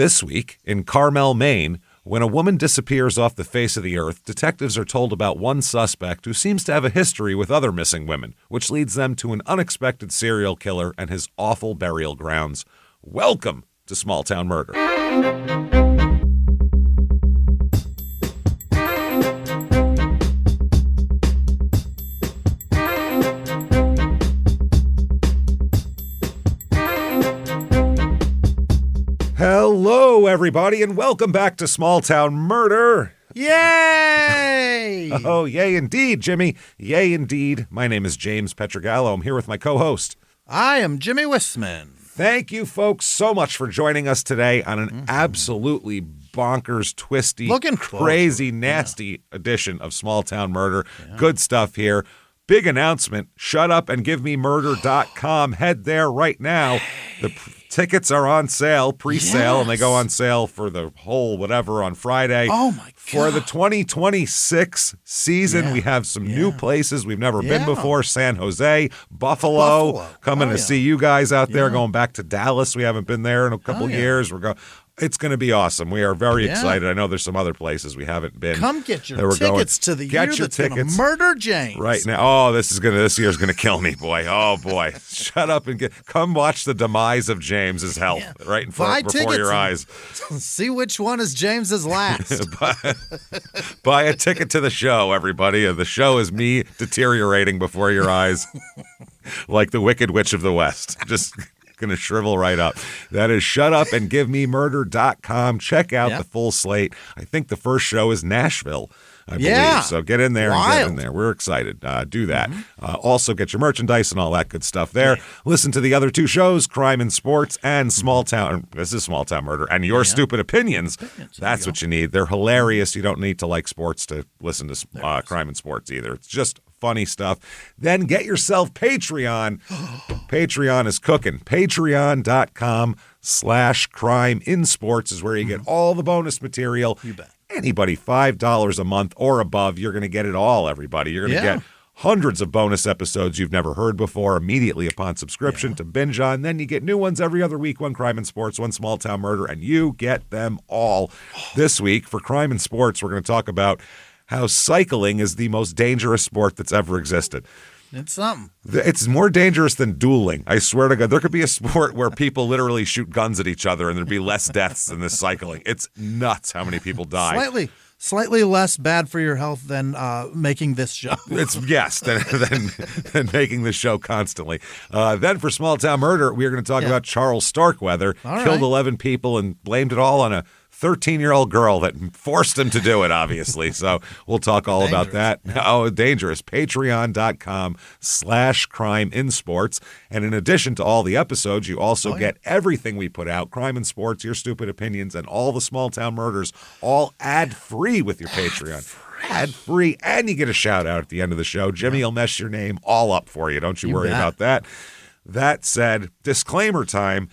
This week, in Carmel, Maine, when a woman disappears off the face of the earth, detectives are told about one suspect who seems to have a history with other missing women, which leads them to an unexpected serial killer and his awful burial grounds. Welcome to Small Town Murder. Hello, everybody, and welcome back to Small Town Murder. Yay! Oh, yay indeed, Jimmy. Yay indeed. My name is James Petrogallo. I'm here with my co-host. I am Jimmy Wissman. Thank you, folks, so much for joining us today on an absolutely bonkers, twisty, crazy, nasty edition of Small Town Murder. Yeah. Good stuff here. Big announcement. ShutUpAndGiveMeMurder.com. Head there right now. The tickets are on sale, pre-sale, and they go on sale for the whole whatever on Friday. Oh, my God. For the 2026 season, we have some new places we've never been before. San Jose, Buffalo. Coming to see you guys out there. Going back to Dallas. We haven't been there in a couple years. It's going to be awesome. We are very excited. I know there's some other places we haven't been. Come get your tickets to the year that's going to murder James. Right now. Oh, this year's going to kill me, boy. Oh, boy. Shut up and come watch the demise of James's health right in front before your eyes. See which one is James's last. Buy a ticket to the show, everybody. The show is me deteriorating before your eyes like the Wicked Witch of the West. Just going to shrivel right up. That is ShutUpAndGiveMeMurder.com. Check out the full slate. I think the first show is Nashville, I believe. So get in there and get in there. We're excited. Do that. Also get your merchandise and all that good stuff there. Yeah. Listen to the other two shows, Crime and Sports and Small Town. This is Small Town Murder. And Your Stupid Opinions. That's what you need. They're hilarious. You don't need to like sports to listen to Crime and Sports either. It's just funny stuff. Then get yourself Patreon. Patreon is cooking. Patreon.com/CrimeInSports is where you get all the bonus material. You bet. Anybody $5 a month or above, you're going to get it all, everybody. You're going to get hundreds of bonus episodes you've never heard before immediately upon subscription to binge on. Then you get new ones every other week, one Crime and Sports, one Small Town Murder, and you get them all. This week, for Crime and Sports, we're going to talk about how cycling is the most dangerous sport that's ever existed. It's something. It's more dangerous than dueling. I swear to God, there could be a sport where people literally shoot guns at each other and there'd be less deaths than this cycling. It's nuts how many people die. Slightly less bad for your health than making this show. than making this show constantly. Then for Small Town Murder, we're going to talk about Charles Starkweather. Killed 11 people and blamed it all on a 13-year-old girl that forced him to do it, obviously. So we'll talk all about that. Oh, dangerous. Patreon.com/CrimeInSports. And in addition to all the episodes, you also get everything we put out, Crime and Sports, Your Stupid Opinions, and all the Small Town Murders, all ad-free with your Patreon. Ad-free. And you get a shout-out at the end of the show. Jimmy will mess your name all up for you. Don't you worry about that. That said, disclaimer time.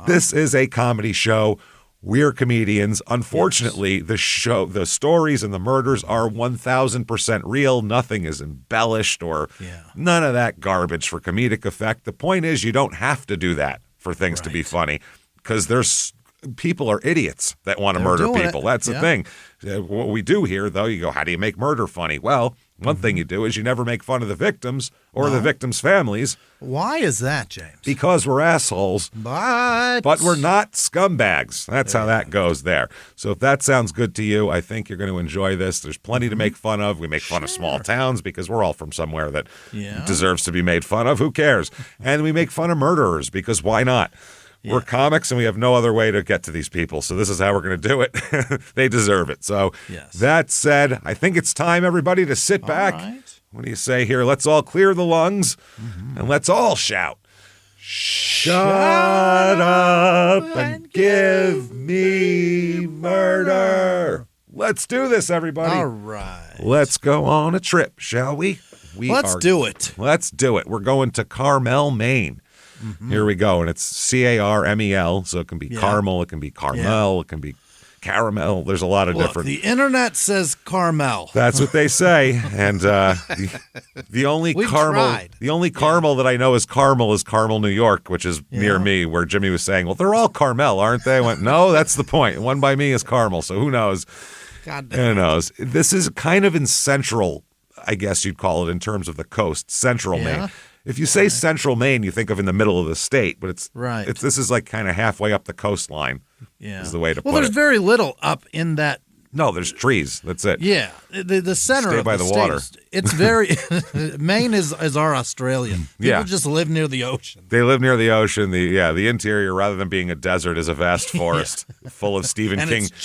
This is a comedy show. We're comedians. Unfortunately, the stories and the murders are 1,000% real. Nothing is embellished or none of that garbage for comedic effect. The point is you don't have to do that for things to be funny because people are idiots that want to murder people. That's the thing. What we do here, though, you go, how do you make murder funny? Well, one thing you do is you never make fun of the victims or the victims' families. Why is that, James? Because we're assholes. But we're not scumbags. That's how that goes there. So if that sounds good to you, I think you're going to enjoy this. There's plenty to make fun of. We make fun of small towns because we're all from somewhere that deserves to be made fun of. Who cares? And we make fun of murderers because why not? Yeah. We're comics and we have no other way to get to these people. So this is how we're going to do it. They deserve it. So that said, I think it's time, everybody, to sit back. What do you say here? Let's all clear the lungs and let's all shout. Shut up and give me murder. Let's do this, everybody. All right. Let's go on a trip, shall we? Let's do it. Let's do it. We're going to Carmel, Maine. Here we go. And it's Carmel. So it can be Carmel. It can be Carmel. It can be Caramel. There's a lot of Look, different. the internet says Carmel. That's what they say. And the only We Carmel, tried. the only Carmel that I know is Carmel, New York, which is near me, where Jimmy was saying, well, they're all Carmel, aren't they? I went, no, that's the point. One by me is Carmel, so who knows? God Who damn. knows? This is kind of in central, I guess you'd call it in terms of the coast, central Maine. If you say central Maine, you think of in the middle of the state, but it's Right. this is like kind of halfway up the coastline. Yeah. Is the way to well, put there's it. very little up in that. No, there's trees. That's it. Yeah, the center Stay of by the the state water. It's very Maine is our Australian. People Yeah. just live near the ocean. They live near the ocean. The interior, rather than being a desert, is a vast forest full of Stephen And King. it's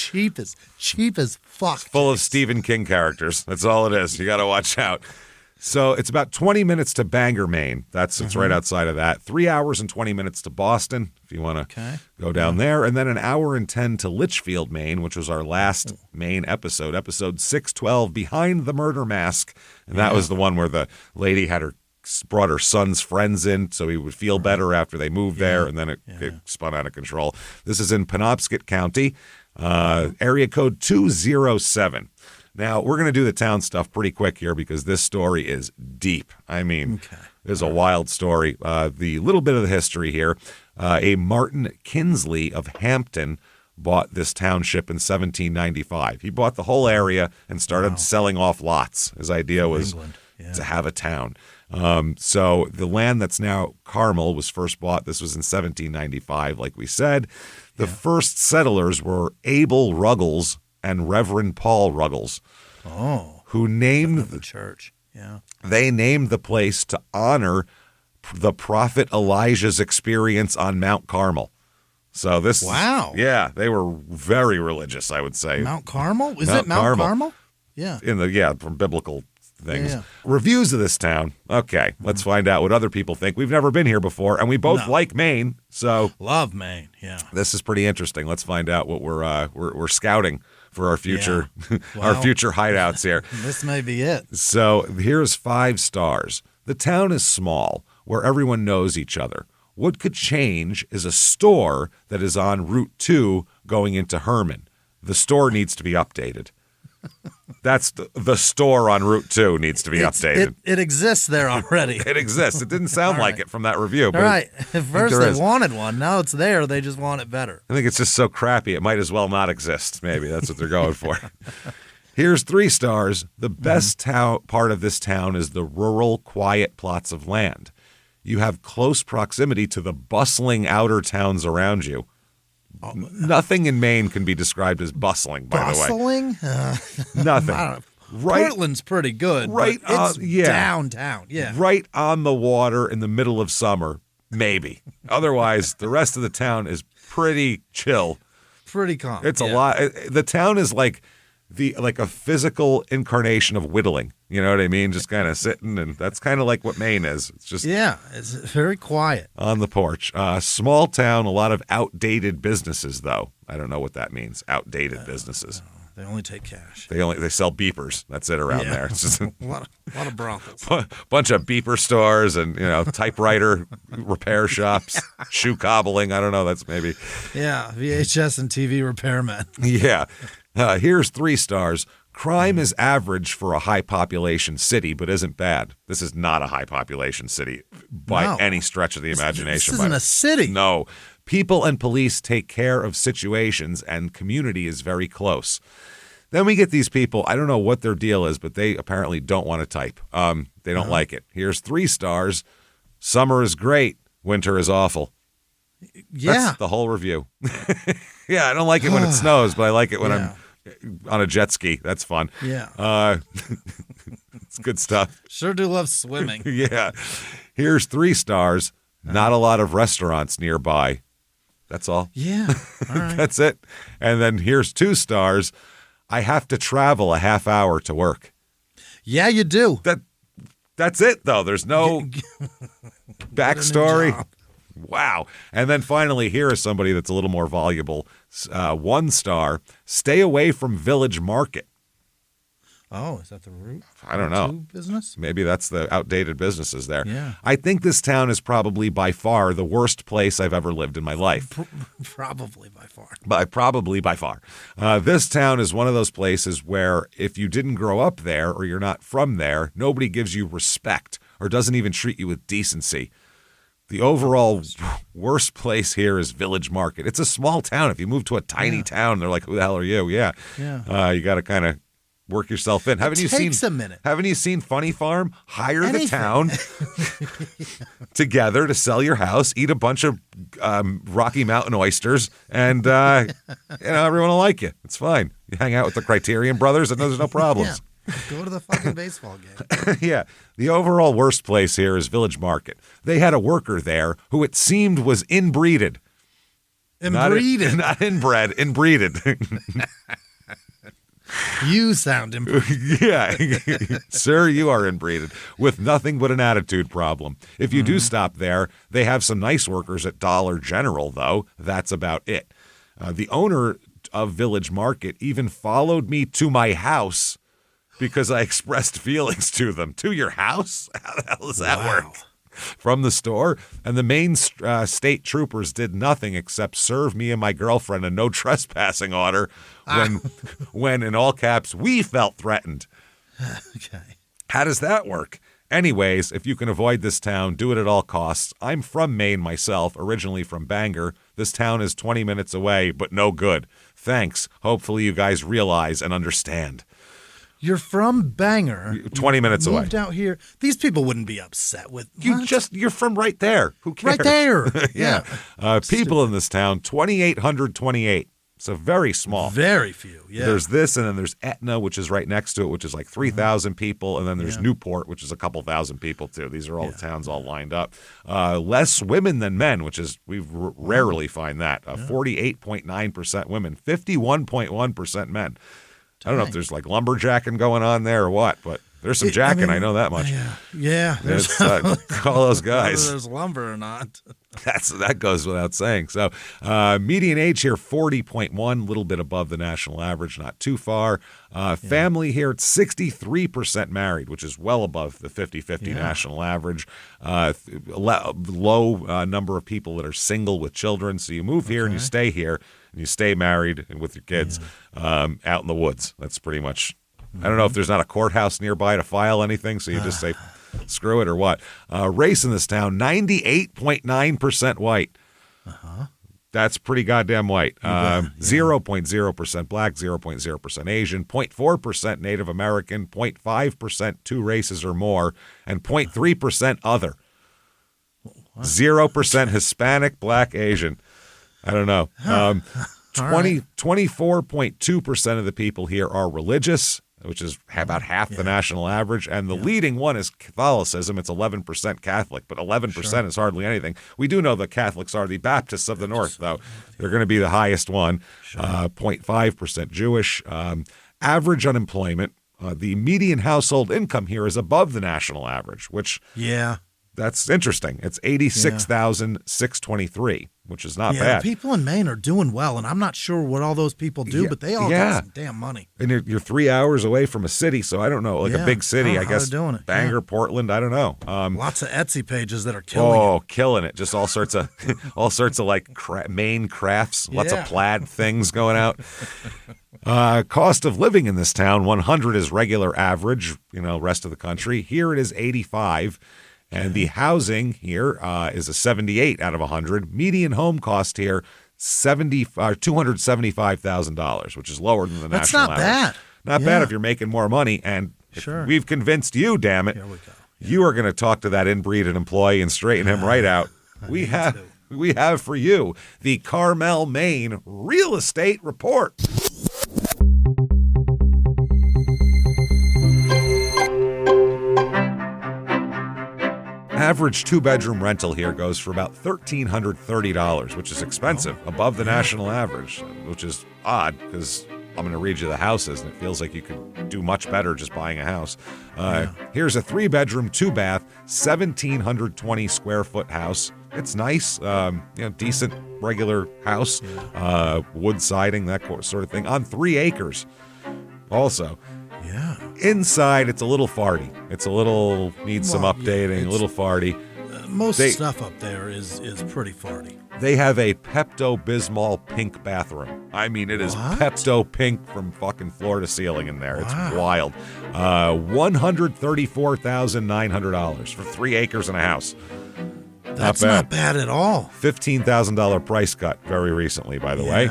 cheap as fuck. Full of Stephen King characters. That's all it is. You got to watch out. So it's about 20 minutes to Bangor, Maine. It's right outside of that. 3 hours and 20 minutes to Boston, if you want to go down there. And then an hour and 10 to Litchfield, Maine, which was our last Maine episode 612, Behind the Murder Mask. And that was the one where the lady brought her son's friends in so he would feel better after they moved there, and then it spun out of control. This is in Penobscot County, area code 207. Now, we're going to do the town stuff pretty quick here because this story is deep. I mean, it's a wild story. The little bit of the history here, a Martin Kinsley of Hampton bought this township in 1795. He bought the whole area and started selling off lots. His idea was to have a town. So the land that's now Carmel was first bought. This was in 1795, like we said. The first settlers were Abel Ruggles and Reverend Paul Ruggles, who named the church. Yeah, they named the place to honor the prophet Elijah's experience on Mount Carmel. So this, they were very religious, I would say. Mount Carmel? Is it Mount Carmel? Yeah, from biblical things. Yeah. Reviews of this town. Okay, let's find out what other people think. We've never been here before, and we both like Maine, so love Maine. Yeah, this is pretty interesting. Let's find out what we're scouting for our future our Well, future hideouts here. this may be it. So here's 5 stars. The town is small, where everyone knows each other. What could change is a store that is on Route 2 going into Herman. The store needs to be updated. That's the store on Route 2 needs to be updated. It exists there already. It exists. It didn't sound like it from that review. But All right. At first they is. wanted one. Now it's there. They just want it better. I think it's just so crappy. It might as well not exist. Maybe that's what they're going for. Here's 3 stars. The best part of this town is the rural, quiet plots of land. You have close proximity to the bustling outer towns around you. Nothing in Maine can be described as bustling, by the way. Bustling? Nothing. I don't know. Right, Portland's pretty good. right, but it's downtown. Yeah. right on the water in the middle of summer, maybe. Otherwise, the rest of the town is pretty chill. Pretty calm. It's a lot. The town is like a physical incarnation of whittling. You know what I mean? Just kind of sitting, and that's kind of like what Maine is. It's just it's very quiet. on the porch. Small town, a lot of outdated businesses, though. I don't know what that means. Outdated businesses. They only take cash. They sell beepers. That's it around there. It's just a lot of brothels. bunch of beeper stores and typewriter repair shops, shoe cobbling. I don't know. That's maybe VHS and TV repairmen. yeah. Here's 3 stars. Crime is average for a high population city, but isn't bad. This is not a high population city by any stretch of the imagination. This isn't a city. No. People and police take care of situations, and community is very close. Then we get these people. I don't know what their deal is, but they apparently don't want to type. They don't like it. Here's 3 stars. Summer is great. Winter is awful. Yeah. That's the whole review. I don't like it when it snows, but I like it when I'm on a jet ski. That's fun. Yeah. It's good stuff. Sure do love swimming. Yeah. Here's 3 stars. Not a lot of restaurants nearby. That's all. Yeah. All right. That's it. And then here's 2 stars. I have to travel a half hour to work. Yeah, you do. That's it, though. There's no backstory. Wow. And then finally, here is somebody that's a little more voluble. 1 star. Stay away from Village Market. Oh, is that the root? I don't know. Business? Maybe that's the outdated businesses there. Yeah. I think this town is probably by far the worst place I've ever lived in my life. Probably by far. Probably by far. This town is one of those places where if you didn't grow up there or you're not from there, nobody gives you respect or doesn't even treat you with decency. The overall worst place here is Village Market. It's a small town. If you move to a tiny town, they're like, "Who the hell are you?" Yeah. You got to kind of work yourself in. It takes a minute. Haven't you seen Funny Farm? Hire the town together to sell your house, eat a bunch of Rocky Mountain oysters, and everyone will like you. It's fine. You hang out with the Criterion Brothers, and there's no problems. Go to the fucking baseball game. Yeah. The overall worst place here is Village Market. They had a worker there who it seemed was inbreeded. Inbreeded? Not inbred, inbreeded. You sound inbreeded. Yeah. Sir, you are inbreeded with nothing but an attitude problem. If you do stop there, they have some nice workers at Dollar General, though. That's about it. The owner of Village Market even followed me to my house because I expressed feelings to them. To your house? How the hell does that work? From the store, and the Maine state troopers did nothing except serve me and my girlfriend a no trespassing order when in all caps, we felt threatened. Okay. How does that work? Anyways, if you can avoid this town, do it at all costs. I'm from Maine myself, originally from Bangor. This town is 20 minutes away, but no good. Thanks. Hopefully you guys realize and understand. You're from Bangor. 20 minutes away. Moved out here. These people wouldn't be upset with You're from right there. Who cares? Right there. Yeah. People in this town, 2,828. So very small. Very few, yeah. There's this, and then there's Etna, which is right next to it, which is like 3,000 people, and then there's Newport, which is a couple thousand people, too. These are all the towns all lined up. Less women than men, which is, we rarely find that. 48.9% women, 51.1% men. I don't know if there's like lumberjacking going on there or what, but there's some jacking. I know that much. Yeah. There's all those guys. Whether there's lumber or not. That goes without saying. So median age here, 40.1, a little bit above the national average, not too far. Family here, it's 63% married, which is well above the 50-50 national average. Low number of people that are single with children. So you move here and you stay here and you stay married and with your kids out in the woods. That's pretty much. I don't know if there's not a courthouse nearby to file anything, so you just say, screw it or what. Race in this town, 98.9% white. That's pretty goddamn white. 0.0% black, 0.0% Asian, 0.4% Native American, 0.5% two races or more, and 0.3% other. 0% Hispanic, black, Asian. I don't know. 24.2% of the people here are religious, which is about half the national average. And the leading one is Catholicism. It's 11% Catholic, but 11% is hardly anything. We do know the Catholics are the Baptists of the North, though. They're going to be the highest one, 0.5% Jewish. Average unemployment, the median household income here is above the national average, which that's interesting. It's $86,623, which is not bad. People in Maine are doing well, and I'm not sure what all those people do, but they all got some damn money. And you're 3 hours away from a city, so I don't know, like a big city, I guess. Doing it. Bangor, Portland, I don't know. Lots of Etsy pages that are killing it. Oh, killing it! Just all sorts of, like Maine crafts, lots of plaid things going out. Cost of living in this town, 100 is regular average. Rest of the country. Here it is 85. And the housing here is a 78 out of 100. Median home cost here, $275,000, which is lower than the national average. That's Not bad if you're making more money. And we've convinced you, damn it. Here we go. You are going to talk to that inbreeded employee and straighten him right out. We have for you the Carmel, Maine Real Estate Report. Average two-bedroom rental here goes for about $1,330, which is expensive, above the national average, which is odd because I'm going to read you the houses, and it feels like you could do much better just buying a house. Here's a three-bedroom, two-bath, 1,720 square foot house. It's nice, decent, regular house, wood siding, that sort of thing, on 3 acres. Also, Inside, it's a little farty. Needs some updating, a little farty. Most stuff up there is pretty farty. They have a Pepto-Bismol pink bathroom. I mean, it is Pepto pink from fucking floor to ceiling in there. It's wild. $134,900 for 3 acres and a house. That's not bad at all. $15,000 price cut very recently, by the way.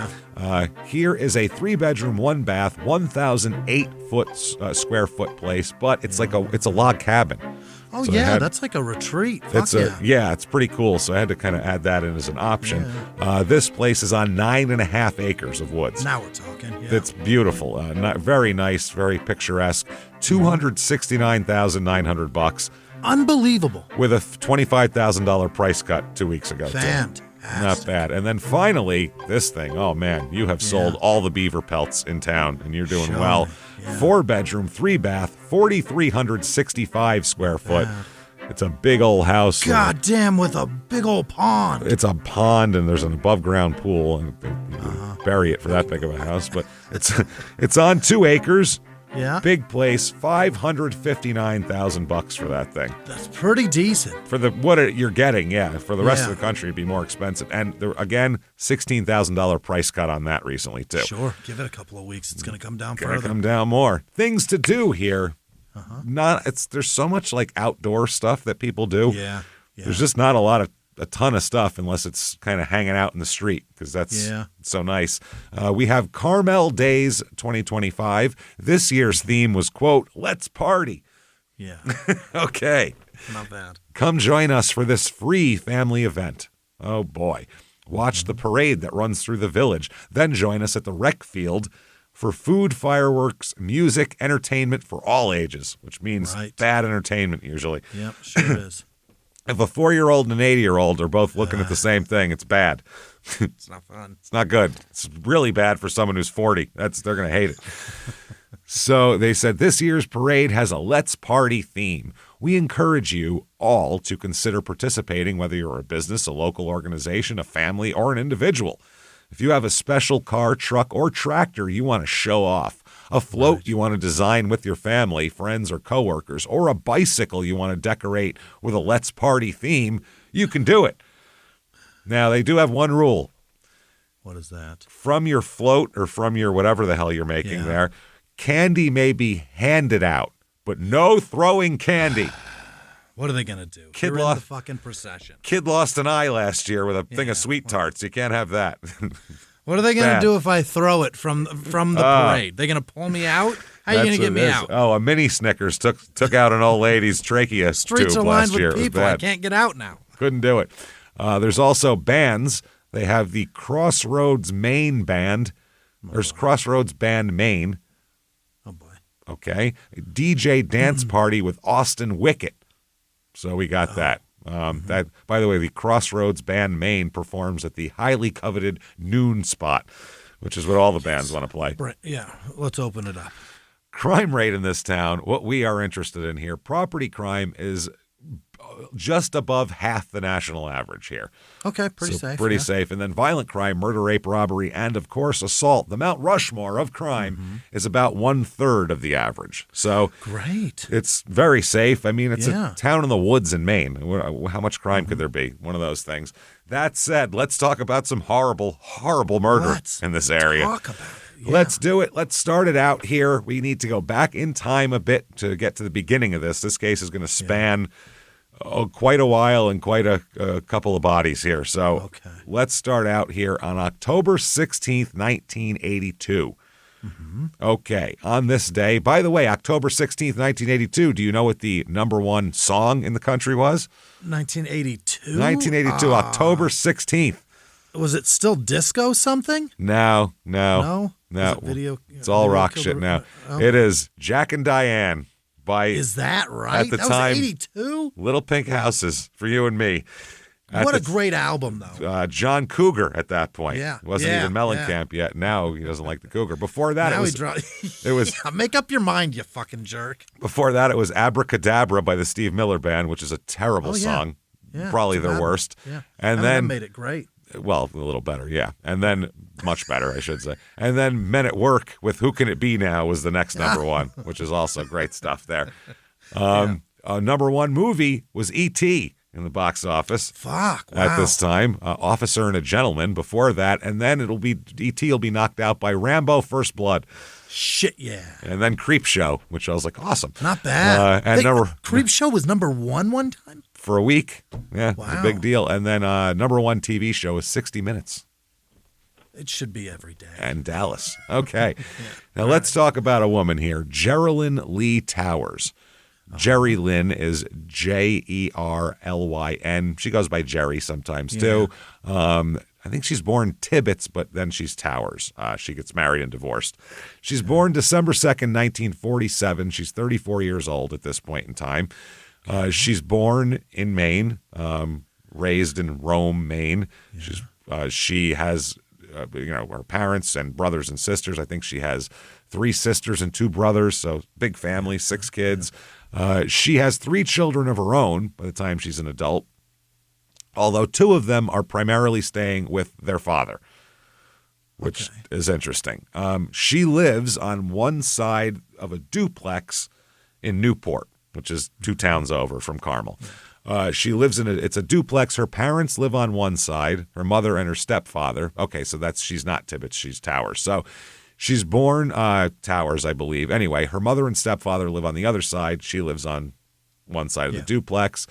Here is a 3-bedroom, 1-bath, 1,008 square foot place, but it's it's a log cabin. Oh, so that's like a retreat. It's pretty cool. So I had to kind of add that in as an option. Yeah. This place is on 9.5 acres of woods. Now we're talking. Yeah. It's beautiful. Very nice, very picturesque. $269,900. Unbelievable. With a $25,000 price cut 2 weeks ago. Fantastic. Not bad. And then finally, this thing. Oh, man, you have sold all the beaver pelts in town, and you're doing well. Yeah. 4-bedroom, 3-bath, 4,365 square foot. It's a big old house. God damn, with a big old pond. It's a pond, and there's an above-ground pool, and you bury it for that big of a house. But it's on 2 acres. Yeah. Big place, $559,000 for that thing. That's pretty decent. For what you're getting, yeah. For the rest of the country, it'd be more expensive. And again, $16,000 price cut on that recently, too. Sure. Give it a couple of weeks. It's going to come down further. Going to come down more. Things to do here. There's so much like outdoor stuff that people do. Yeah. There's just not a ton of stuff unless it's kind of hanging out in the street because that's so nice. We have Carmel Days 2025. This year's theme was, quote, "Let's party." Yeah. Okay. Not bad. Come join us for this free family event. Oh, boy. Watch the parade that runs through the village. Then join us at the rec field for food, fireworks, music, entertainment for all ages, which means bad entertainment usually. Yep, sure is. If a 4-year-old and an 80-year-old are both looking at the same thing, it's bad. It's not fun. It's not good. It's really bad for someone who's 40. They're going to hate it. So they said this year's parade has a Let's Party theme. We encourage you all to consider participating, whether you're a business, a local organization, a family, or an individual. If you have a special car, truck, or tractor you want to show off, a float you want to design with your family, friends, or coworkers, or a bicycle you want to decorate with a Let's Party theme, you can do it. Now, they do have one rule. What is that? From your float or from your whatever the hell you're making there, candy may be handed out, but no throwing candy. What are they going to do? You're in the fucking procession. Kid lost an eye last year with a thing of sweet tarts. You can't have that. What are they going to do if I throw it from the parade? They're going to pull me out? How are you going to get me out? Oh, a mini Snickers took out an old lady's trachea Streets tube are lined last year. with people. I can't get out now. Couldn't do it. There's also bands. They have the Crossroads Maine Band. There's Crossroads Band Maine. Oh, boy. Okay. DJ Dance Party with Austin Wicket. So we got that. That, by the way, the Crossroads Band Maine performs at the highly coveted Noon Spot, which is what all the bands want to play. Right. Yeah, let's open it up. Crime rate in this town, what we are interested in here, property crime is just above half the national average here. Okay, pretty safe. Pretty safe. And then violent crime, murder, rape, robbery, and, of course, assault. The Mount Rushmore of crime is about 1/3 of the average. So great. It's very safe. I mean, it's a town in the woods in Maine. How much crime could there be? One of those things. That said, let's talk about some horrible, horrible murder in this area. Talk about it. Yeah. Let's do it. Let's start it out here. We need to go back in time a bit to get to the beginning of this. This case is going to span quite a while and quite a couple of bodies here. So let's start out here on October 16th, 1982. Okay, on this day, by the way, October 16th, 1982, do you know what the number 1 song in the country was? 1982? 1982, October 16th. Was it still disco something? No. It's all rock shit now. Okay. It is Jack and Diane. Is that right? At the time, was 82? Little Pink Houses for you and me. What a great album, though. John Cougar at that point. Yeah. Wasn't even Mellencamp yet. Now he doesn't like the Cougar. Before that, it was make up your mind, you fucking jerk. Before that, it was Abracadabra by the Steve Miller Band, which is a terrible song. Yeah, probably their worst. Yeah. And then made it great. Well, a little better, yeah. And then, much better, I should say. And then Men at Work with Who Can It Be Now was the next number one, which is also great stuff there. Number one movie was E.T. in the box office. Fuck, wow. At this time. Officer and a Gentleman before that. And then E.T. will be knocked out by Rambo First Blood. Shit, yeah. And then Creep Show, which I was like, awesome. Not bad. And Creep Show was number one time? For a week. Yeah, wow. It's a big deal. And then number one TV show is 60 Minutes. It should be every day. And Dallas. Okay. Now let's talk about a woman here, Geraldine Lee Towers. Jerry Lynn is Jerlyn. She goes by Jerry sometimes too. I think she's born Tibbetts, but then she's Towers. She gets married and divorced. She's born December 2nd, 1947. She's 34 years old at this point in time. She's born in Maine, raised in Rome, Maine. She has, her parents and brothers and sisters. I think she has 3 sisters and 2 brothers, so big family, 6 kids. She has 3 children of her own by the time she's an adult, although 2 of them are primarily staying with their father, which is interesting. She lives on one side of a duplex in Newport, which is 2 towns over from Carmel. She lives it's a duplex. Her parents live on one side, her mother and her stepfather. Okay, so she's not Tibbetts, she's Towers. So she's born Towers, I believe. Anyway, her mother and stepfather live on the other side. She lives on one side of the duplex.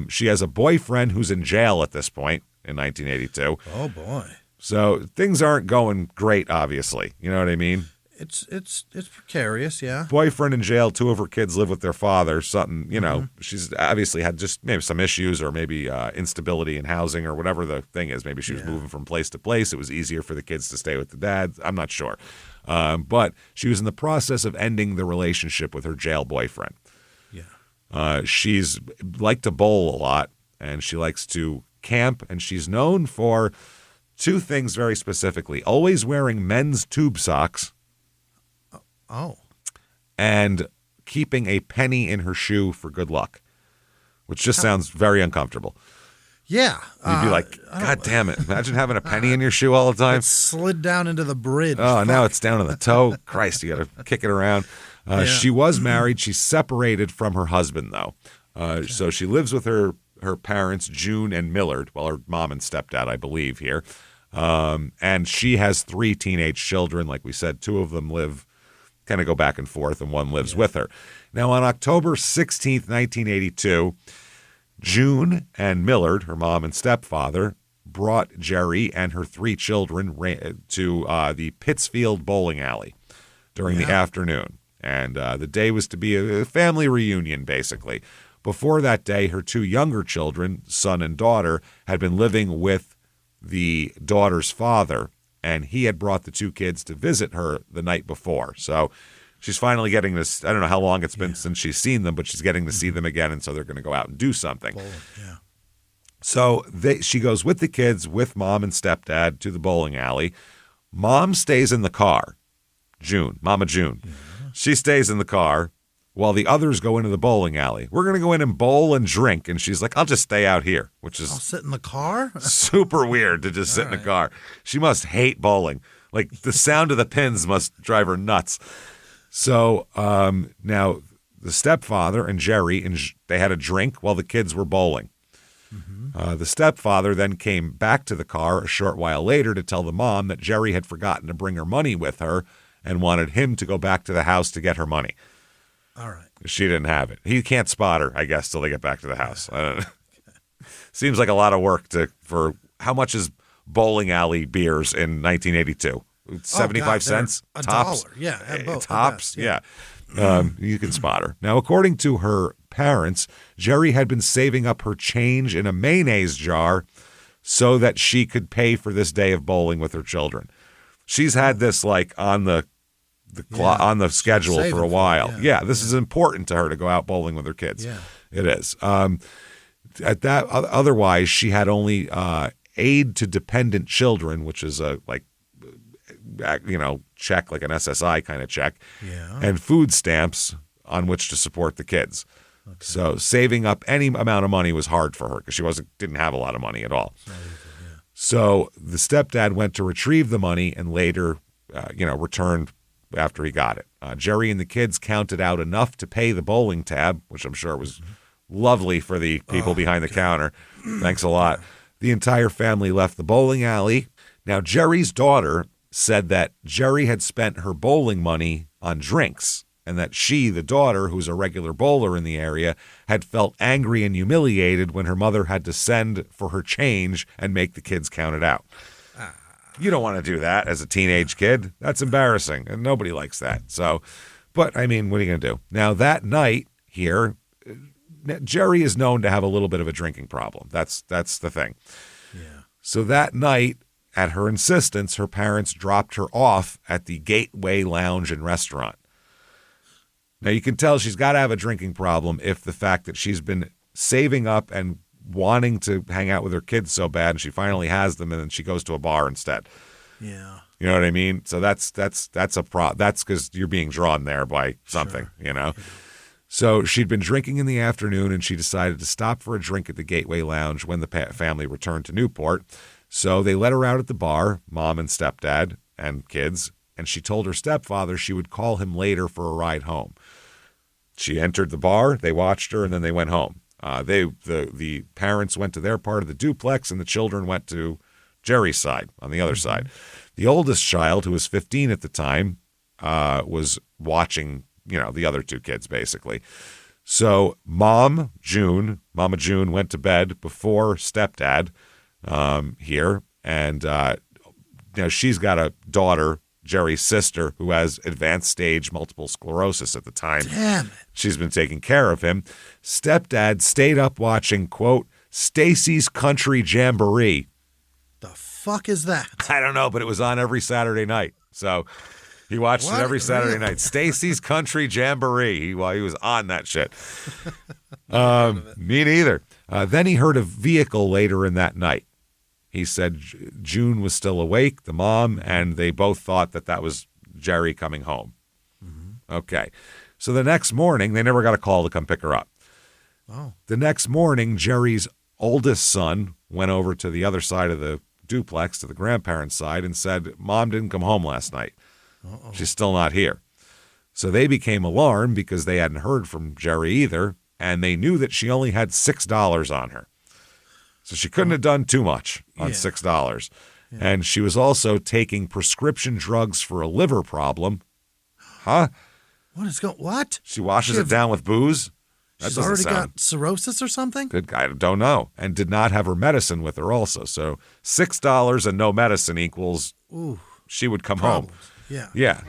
She has a boyfriend who's in jail at this point in 1982. Oh, boy. So things aren't going great, obviously. You know what I mean? It's precarious, yeah. Boyfriend in jail, 2 of her kids live with their father. Something, she's obviously had just maybe some issues or maybe instability in housing or whatever the thing is. Maybe she was moving from place to place. It was easier for the kids to stay with the dad. I'm not sure. But she was in the process of ending the relationship with her jail boyfriend. Yeah. She's liked to bowl a lot, and she likes to camp, and she's known for 2 things very specifically. Always wearing men's tube socks. Oh. And keeping a penny in her shoe for good luck, which just sounds very uncomfortable. Yeah. You'd be like, God damn it. Imagine having a penny in your shoe all the time. It slid down into the bridge. Oh, now it's down on the toe. Christ, you got to kick it around. She was married. She's separated from her husband, though. So she lives with her parents, June and Millard, well, her mom and stepdad, I believe, here. And she has 3 teenage children. Like we said, 2 of them kind of go back and forth, and 1 lives with her. Now, on October 16th, 1982, June and Millard, her mom and stepfather, brought Jerry and her 3 children to the Pittsfield bowling alley during the afternoon. And the day was to be a family reunion, basically. Before that day, her 2 younger children, son and daughter, had been living with the daughter's father, and he had brought the 2 kids to visit her the night before. So she's finally getting this. I don't know how long it's been since she's seen them, but she's getting to see them again, and so they're going to go out and do something. So she goes with the kids, with mom and stepdad, to the bowling alley. Mom stays in the car. Mama June. She stays in the car while the others go into the bowling alley. We're going to go in and bowl and drink. And she's like, I'll just stay out here, which is... I'll sit in the car? Super weird to just sit in the car. She must hate bowling. Like, the sound of the pins must drive her nuts. So now the stepfather and Jerry, they had a drink while the kids were bowling. The stepfather then came back to the car a short while later to tell the mom that Jerry had forgotten to bring her money with her and wanted him to go back to the house to get her money. All right. She didn't have it. He can't spot her, I guess, till they get back to the house. I don't know. Seems like a lot of work for how much is bowling alley beers in 1982? 75 cents? Tops? $1. Yeah, both. Tops? Yeah. You can spot her. Now, according to her parents, Jerry had been saving up her change in a mayonnaise jar so that she could pay for this day of bowling with her children. She's had this like on the schedule for a while. This is important to her to go out bowling with her kids. Yeah. It is. Otherwise, she had only aid to dependent children, which is a check, like an SSI kind of check, and food stamps on which to support the kids. Okay. So saving up any amount of money was hard for her because she didn't have a lot of money at all. So the stepdad went to retrieve the money and later, returned after he got it. Jerry and the kids counted out enough to pay the bowling tab, which I'm sure was lovely for the people behind the counter. Thanks a lot. The entire family left the bowling alley. Now, Jerry's daughter said that Jerry had spent her bowling money on drinks and that she, the daughter, who's a regular bowler in the area, had felt angry and humiliated when her mother had to send for her change and make the kids count it out. You don't want to do that as a teenage kid. That's embarrassing, and nobody likes that. So, but, I mean, what are you going to do? Now, that night here, Jerry is known to have a little bit of a drinking problem. That's the thing. Yeah. So that night, at her insistence, her parents dropped her off at the Gateway Lounge and Restaurant. Now, you can tell she's got to have a drinking problem if the fact that she's been saving up and wanting to hang out with her kids so bad, and she finally has them, and then she goes to a bar instead. Yeah. You know what I mean? So that's a problem. That's because you're being drawn there by something, Sure. So she'd been drinking in the afternoon, and she decided to stop for a drink at the Gateway Lounge when the family returned to Newport. So they let her out at the bar, mom and stepdad and kids, and she told her stepfather she would call him later for a ride home. She entered the bar, they watched her, and then they went home. The parents went to their part of the duplex, and the children went to Jerry's side on the other side. The oldest child, who was 15 at the time, was watching, the other two kids, basically. So Mama June went to bed before stepdad here, and now she's got a daughter, Jerry's sister, who has advanced stage multiple sclerosis at the time. Damn it. She's been taking care of him. Stepdad stayed up watching, quote, Stacy's Country Jamboree. The fuck is that? I don't know, but it was on every Saturday night. So he watched it every Saturday night. Stacy's Country Jamboree while he was on that shit. Me neither. Then he heard a vehicle later in that night. He said June was still awake, the mom, and they both thought that was Jerry coming home. Mm-hmm. Okay. So the next morning, they never got a call to come pick her up. Oh. The next morning, Jerry's oldest son went over to the other side of the duplex, to the grandparents' side, and said, Mom didn't come home last night. Uh-oh. She's still not here. So they became alarmed because they hadn't heard from Jerry either, and they knew that she only had $6 on her. So she couldn't have done too much on $6. Yeah. And she was also taking prescription drugs for a liver problem. Huh? What? She washes it down with booze? She's already got cirrhosis or something? Good. I don't know. And did not have her medicine with her also. So $6 and no medicine equals she would come home. Yeah.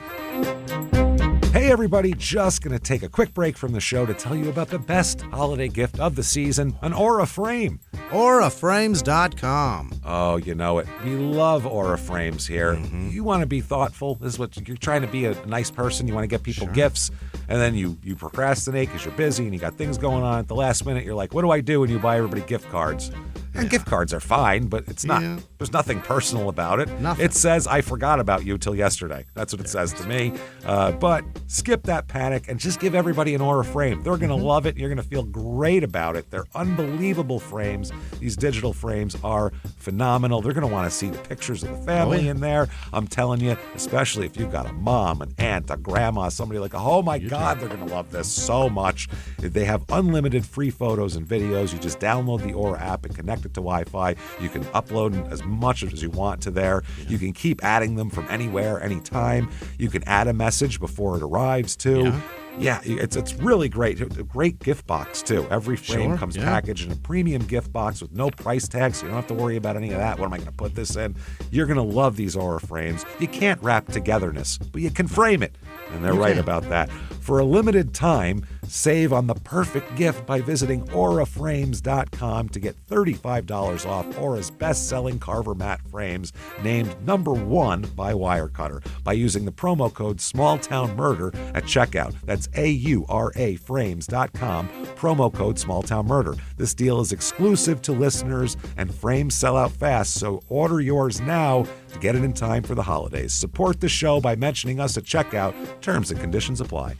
Hey, everybody, just going to take a quick break from the show to tell you about the best holiday gift of the season, an Aura frame. AuraFrames.com. Oh, you know it. We love Aura frames here. Mm-hmm. You want to be thoughtful. This is what you're trying to be, a nice person. You want to get people gifts, and then you procrastinate because you're busy and you got things going on. At the last minute, you're like, what do I do? And you buy everybody gift cards. And gift cards are fine, but it's not. Yeah. There's nothing personal about it. Nothing. It says, I forgot about you till yesterday. That's what it says to me. But skip that panic and just give everybody an Aura frame. They're going to love it. You're going to feel great about it. They're unbelievable frames. These digital frames are phenomenal. They're going to want to see the pictures of the family in there. I'm telling you, especially if you've got a mom, an aunt, a grandma, somebody like, oh my God, they're going to love this so much. They have unlimited free photos and videos. You just download the Aura app and connect it to Wi-Fi. You can upload as much as you want to there. You can keep adding them from anywhere, anytime. You can add a message before it arrives too. Yeah, it's really great. A great gift box, too. Every frame comes packaged in a premium gift box with no price tag, so you don't have to worry about any of that. What am I going to put this in? You're going to love these Aura frames. You can't wrap togetherness, but you can frame it. And they're right about that. For a limited time, save on the perfect gift by visiting auraframes.com to get $35 off Aura's best-selling Carver mat frames, named #1 by Wirecutter, by using the promo code SmallTownMurder at checkout. That's AURAFrames.com, promo code SmallTownMurder. This deal is exclusive to listeners, and frames sell out fast, so order yours now to get it in time for the holidays. Support the show by mentioning us at checkout. Terms and conditions apply.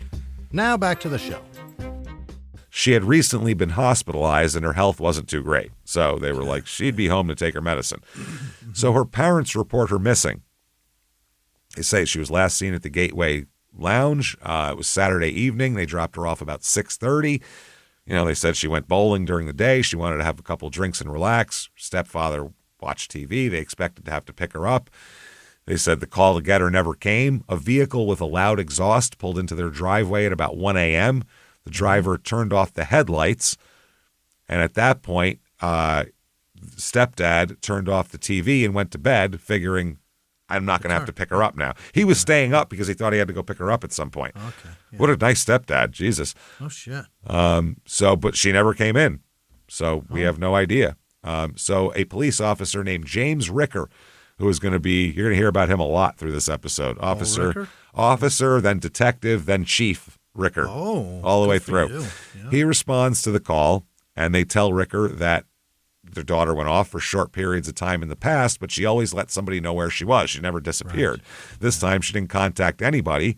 Now back to the show. She had recently been hospitalized and her health wasn't too great. So they were like, she'd be home to take her medicine. So her parents report her missing. They say she was last seen at the Gateway Lounge. It was Saturday evening. They dropped her off about 6:30. They said she went bowling during the day. She wanted to have a couple drinks and relax. Her stepfather watched TV. They expected to have to pick her up. They said the call to get her never came. A vehicle with a loud exhaust pulled into their driveway at about 1 a.m. The driver turned off the headlights. And at that point, stepdad turned off the TV and went to bed, figuring, I'm not going to have to pick her up now. He was staying up because he thought he had to go pick her up at some point. Okay. Yeah. What a nice stepdad. Jesus. Oh, shit. But she never came in. So we have no idea. So a police officer named James Ricker, who is going to be, you're going to hear about him a lot through this episode. Officer, then detective, then Chief Ricker. Oh, all the way through. Yeah. He responds to the call, and they tell Ricker that their daughter went off for short periods of time in the past, but she always let somebody know where she was. She never disappeared. Right. This time she didn't contact anybody.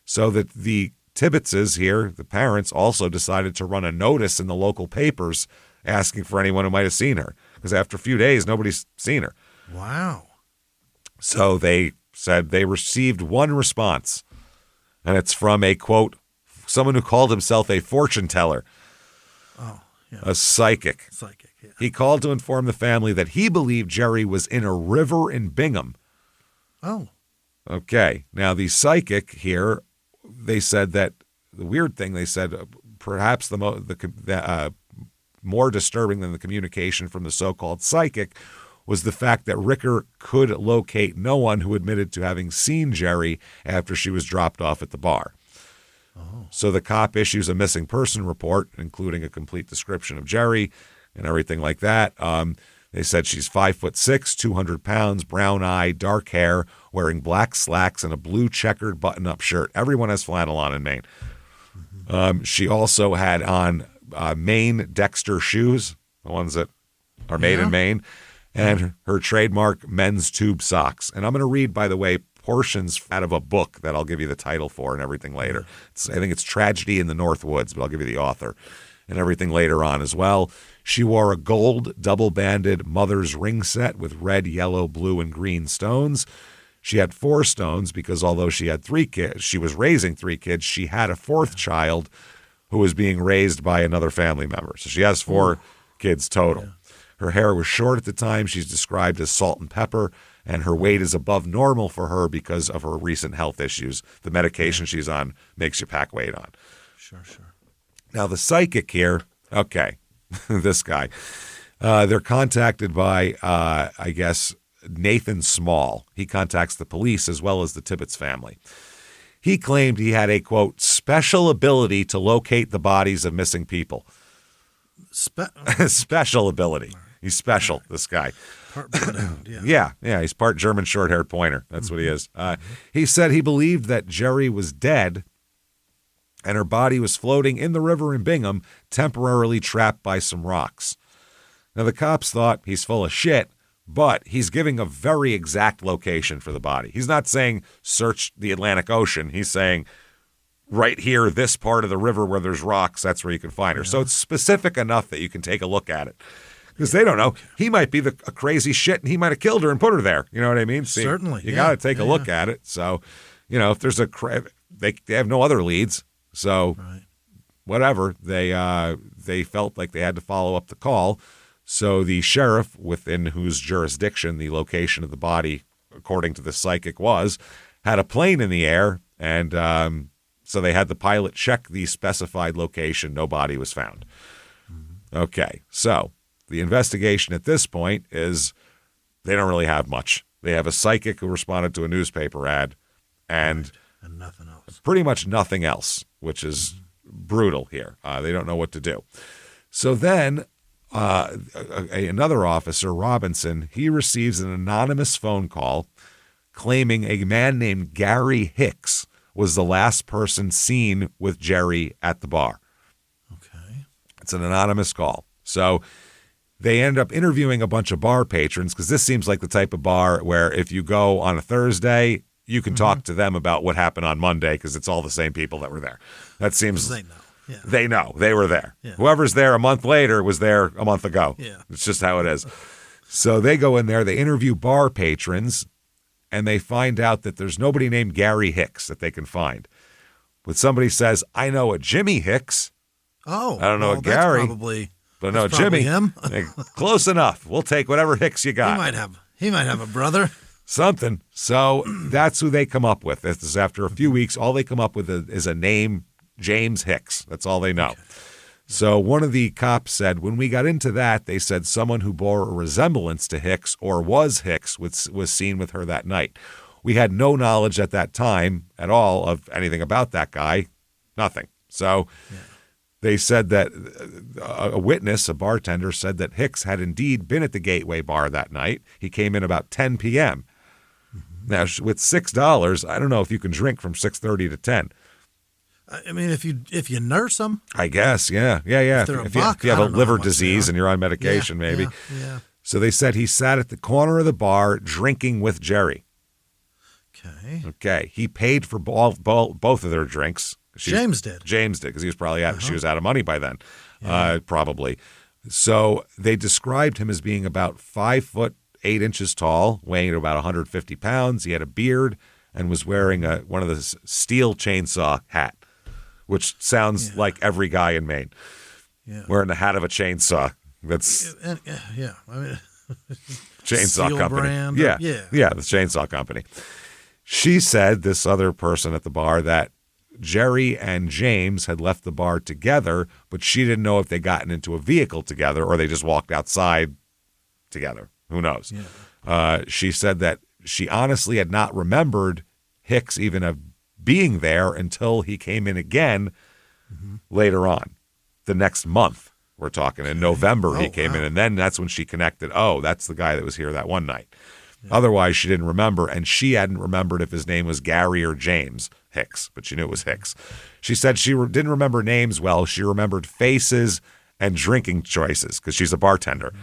So that the Tibbetses here, the parents, also decided to run a notice in the local papers asking for anyone who might have seen her. Because after a few days, nobody's seen her. Wow. So they said they received one response, and it's from a, quote, someone who called himself a fortune teller. Oh, yeah. A psychic. Yeah. He called to inform the family that he believed Jerry was in a river in Bingham. Oh. Okay. Now, the psychic here, they said that the weird thing, they said perhaps more disturbing than the communication from the so-called psychic was the fact that Ricker could locate no one who admitted to having seen Jerry after she was dropped off at the bar. Oh. So the cop issues a missing person report, including a complete description of Jerry and everything like that. They said she's 5'6", 200 pounds, brown eye, dark hair, wearing black slacks and a blue checkered button-up shirt. Everyone has flannel on in Maine. Mm-hmm. She also had on Maine Dexter shoes, the ones that are made in Maine, and her trademark men's tube socks. And I'm going to read, by the way, portions out of a book that I'll give you the title for and everything later. I think it's Tragedy in the North Woods, but I'll give you the author and everything later on as well. She wore a gold double-banded mother's ring set with red, yellow, blue, and green stones. She had 4 stones because although she had 3 kids, she was raising 3 kids, she had a 4th child who was being raised by another family member. So she has 4 kids total. Yeah. Her hair was short at the time. She's described as salt and pepper, and her weight is above normal for her because of her recent health issues. The medication she's on makes you pack weight on. Sure. Now, the psychic here, okay, this guy, they're contacted by, I guess, Nathan Small. He contacts the police as well as the Tibbetts family. He claimed he had a, quote, special ability to locate the bodies of missing people. Special ability. He's special, this guy. Part bloodhound, yeah. Yeah, he's part German short-haired pointer. That's what he is. He said he believed that Jerry was dead and her body was floating in the river in Bingham, temporarily trapped by some rocks. Now, the cops thought he's full of shit, but he's giving a very exact location for the body. He's not saying search the Atlantic Ocean. He's saying right here, this part of the river where there's rocks, that's where you can find her. Yeah. So it's specific enough that you can take a look at it. Because they don't know. He might be a crazy shit, and he might have killed her and put her there. You know what I mean? See, certainly. You got to take a look at it. So, if there's they have no other leads. So, whatever, they felt like they had to follow up the call. So the sheriff, within whose jurisdiction the location of the body, according to the psychic, was, had a plane in the air, and so they had the pilot check the specified location. No body was found. Mm-hmm. Okay, so the investigation at this point is they don't really have much. They have a psychic who responded to a newspaper ad, and nothing else. Pretty much nothing else, which is brutal here. They don't know what to do. So then another officer, Robinson, he receives an anonymous phone call claiming a man named Gary Hicks was the last person seen with Jerry at the bar. Okay. It's an anonymous call. So they end up interviewing a bunch of bar patrons because this seems like the type of bar where if you go on a Thursday, you can talk to them about what happened on Monday because it's all the same people that were there. That seems... They know. Yeah. They know. They were there. Yeah. Whoever's there a month later was there a month ago. Yeah. It's just how it is. So they go in there, they interview bar patrons, and they find out that there's nobody named Gary Hicks that they can find. But somebody says, I know a Jimmy Hicks. Oh, I don't know a Gary. But no, Jimmy. Him. Close enough. We'll take whatever Hicks you got. He might have a brother. Something. So that's who they come up with. This is after a few weeks. All they come up with is a name, James Hicks. That's all they know. Okay. So one of the cops said, when we got into that, they said someone who bore a resemblance to Hicks or was Hicks was seen with her that night. We had no knowledge at that time at all of anything about that guy. Nothing. So they said that a witness, a bartender, said that Hicks had indeed been at the Gateway Bar that night. He came in about 10 p.m. Now, with $6, I don't know if you can drink from 6:30 to 10. I mean, if you nurse them, I guess, yeah. If you have a liver disease and you're on medication, maybe. Yeah. So they said he sat at the corner of the bar drinking with Jerry. Okay. He paid for both of their drinks. James did because he was probably she was out of money by then, probably. So they described him as being about 5'8" tall, weighing about 150 pounds. He had a beard and was wearing one of the steel chainsaw hat, which sounds like every guy in Maine wearing the hat of a chainsaw. That's I mean, chainsaw Steel company. Brand, the chainsaw company. She said, this other person at the bar, that Jerry and James had left the bar together, but she didn't know if they gotten into a vehicle together or they just walked outside together. Who knows? She said that she honestly had not remembered Hicks even of being there until he came in again later on, the next month. We're talking in November he came in, and then that's when she connected, that's the guy that was here that one night. Otherwise, she didn't remember, and she hadn't remembered if his name was Gary or James Hicks, but she knew it was Hicks. She said she didn't remember names well. She remembered faces and drinking choices because she's a bartender.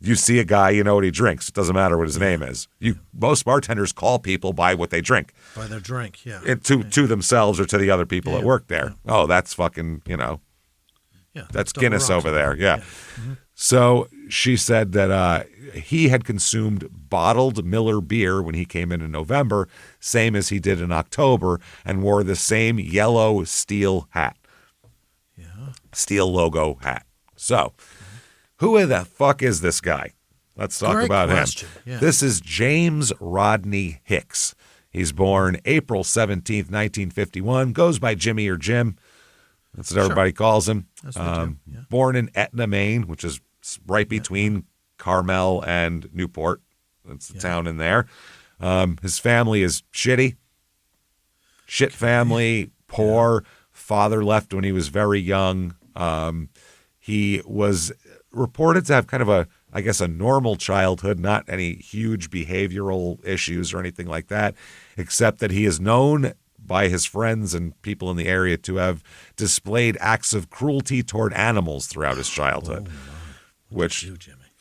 You see a guy, you know what he drinks. It doesn't matter what his name is. Most bartenders call people by what they drink. By their drink, to themselves or to the other people that work there. Oh, that's fucking, that's Guinness over there. Yeah. So she said that he had consumed bottled Miller beer when he came in November, same as he did in October, and wore the same yellow steel hat. Steel logo hat. So who the fuck is this guy? Let's talk about him. This is James Rodney Hicks. He's born April 17th, 1951, goes by Jimmy or Jim. That's what everybody calls him. Born in Etna, Maine, which is right between Carmel and Newport. That's the town in there. His family is shitty. Shit family, poor. Father left when he was very young. He was reported to have kind of a normal childhood, not any huge behavioral issues or anything like that, except that he is known by his friends and people in the area to have displayed acts of cruelty toward animals throughout his childhood, which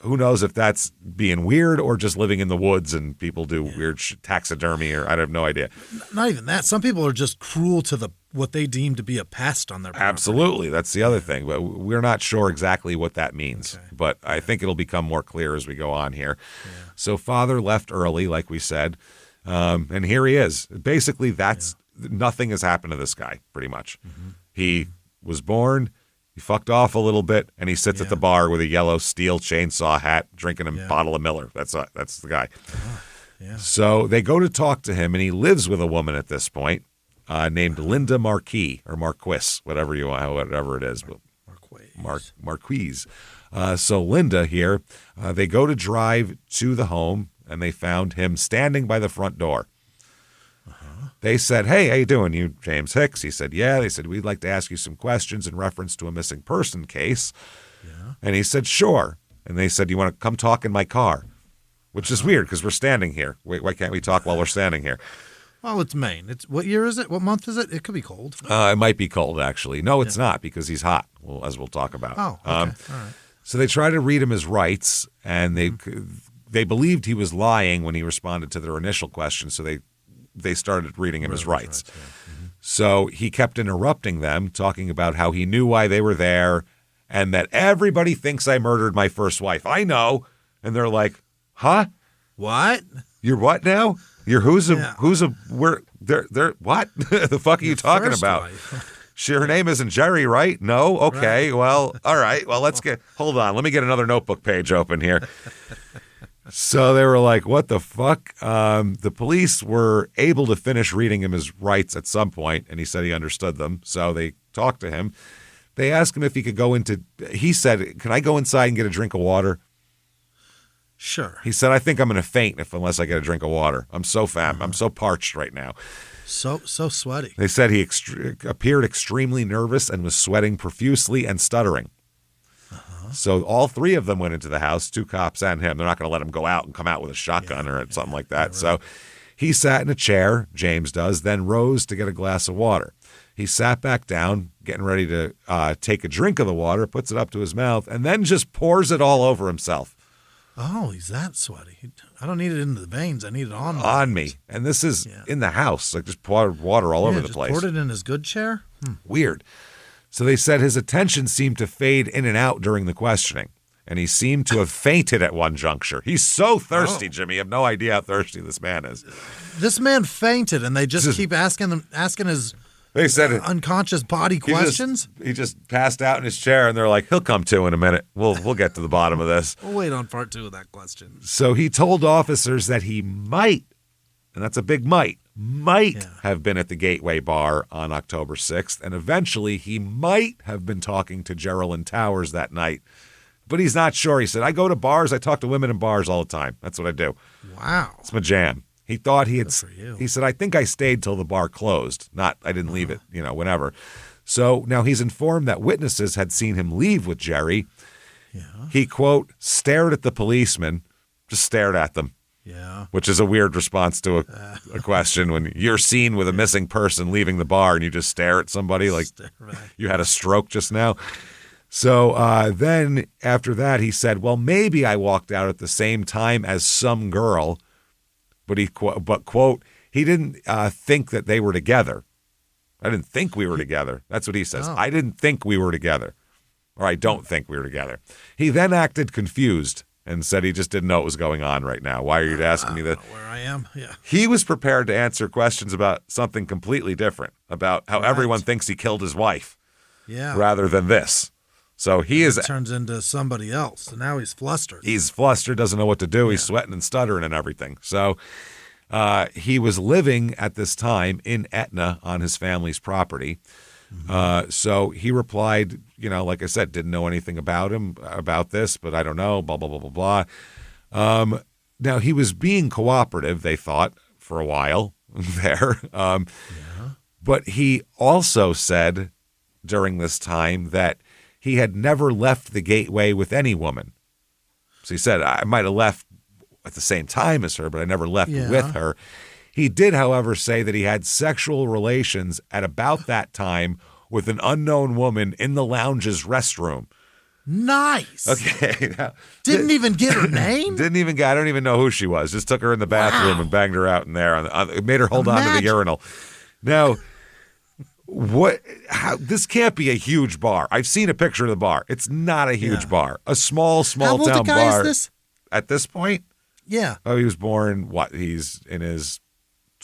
who knows if that's being weird or just living in the woods and people do weird taxidermy, or I have no idea. Not even that. Some people are just cruel to what they deem to be a pest on their property. Absolutely. That's the other thing. But we're not sure exactly what that means. But I think it'll become more clear as we go on here. So father left early, like we said. And here he is. Basically, nothing has happened to this guy, pretty much. He was born, he fucked off a little bit, and he sits at the bar with a yellow steel chainsaw hat, drinking a bottle of Miller. That's the guy. So they go to talk to him, and he lives with a woman at this point named Linda Marquis, or Marquis, whatever it is. Marquise. So Linda here, they go to drive to the home, and they found him standing by the front door. They said, "Hey, how you doing? You James Hicks?" He said, "Yeah." They said, "We'd like to ask you some questions in reference to a missing person case." And he said, "Sure." And they said, "You want to come talk in my car?" Which is weird because we're standing here. Why can't we talk while we're standing here? Well, it's Maine. What year is it? What month is it? It could be cold. It might be cold, actually. No, it's not, because he's hot, as we'll talk about. Oh, okay. All right. So they try to read him his rights, and they believed he was lying when he responded to their initial question, so they started reading him his rights. So he kept interrupting them, talking about how he knew why they were there and that everybody thinks I murdered my first wife. I know. And they're like, huh? What? You're what now? You're who's a where they're what? The fuck are you talking about? Her name isn't Jerry, right? No? Okay. Right. Well, all right. Well, hold on. Let me get another notebook page open here. So they were like, what the fuck? The police were able to finish reading him his rights at some point, and he said he understood them. So they talked to him. They asked him if he could go he said, can I go inside and get a drink of water? Sure. He said, I think I'm going to faint unless I get a drink of water. I'm so fat. I'm so parched right now. So sweaty. They said he appeared extremely nervous and was sweating profusely and stuttering. So all three of them went into the house, 2 cops and him. They're not going to let him go out and come out with a shotgun or something like that. Right. So he sat in a chair, James does, then rose to get a glass of water. He sat back down, getting ready to take a drink of the water, puts it up to his mouth, and then just pours it all over himself. Oh, he's that sweaty. I don't need it in the veins. I need it on me. On me. And this is in the house. Like just poured water all over the place. Poured it in his good chair? Weird. So they said his attention seemed to fade in and out during the questioning. And he seemed to have fainted at one juncture. He's so thirsty, Jimmy. You have no idea how thirsty this man is. This man fainted, and they just keep asking his they said unconscious body questions. He just passed out in his chair, and they're like, he'll come to in a minute. We'll get to the bottom of this. We'll wait on part 2 of that question. So he told officers that he might, and that's a big might have been at the Gateway Bar on October 6th, and eventually he might have been talking to Geraldine Towers that night. But he's not sure. He said, I go to bars. I talk to women in bars all the time. That's what I do. Wow. It's my jam. He thought he said, I think I stayed till the bar closed. Not, I didn't leave it, whenever. So now he's informed that witnesses had seen him leave with Jerry. Yeah. He, quote, stared at the policeman, just stared at them. Yeah. Which is a weird response to a question when you're seen with a missing person leaving the bar and you just stare at somebody like you had a stroke just now. So then after that, he said, well, maybe I walked out at the same time as some girl. But quote, he didn't think that they were together. I didn't think we were together. That's what he says. I didn't think we were together. Or I don't think we were together. He then acted confused and said he just didn't know what was going on right now. Why are you asking me that? Where I am, yeah. He was prepared to answer questions about something completely different, about how everyone thinks he killed his wife, rather than this. So he turns into somebody else, and now he's flustered. He's flustered, doesn't know what to do. He's sweating and stuttering and everything. So he was living at this time in Etna on his family's property. So he replied, like I said, didn't know anything about this, but I don't know, blah, blah, blah, blah, blah. Now, he was being cooperative, they thought, for a while there. But he also said during this time that he had never left the Gateway with any woman. So he said, I might have left at the same time as her, but I never left with her. He did, however, say that he had sexual relations at about that time with an unknown woman in the lounge's restroom. Nice. Okay. Now, didn't even get her name? I don't even know who she was. Just took her in the bathroom and banged her out in there. Made her hold on to the urinal. Now, this can't be a huge bar. I've seen a picture of the bar. It's not a huge bar. A small How old town the guy bar. Is this? At this point? Yeah. Oh, he was born, he's in his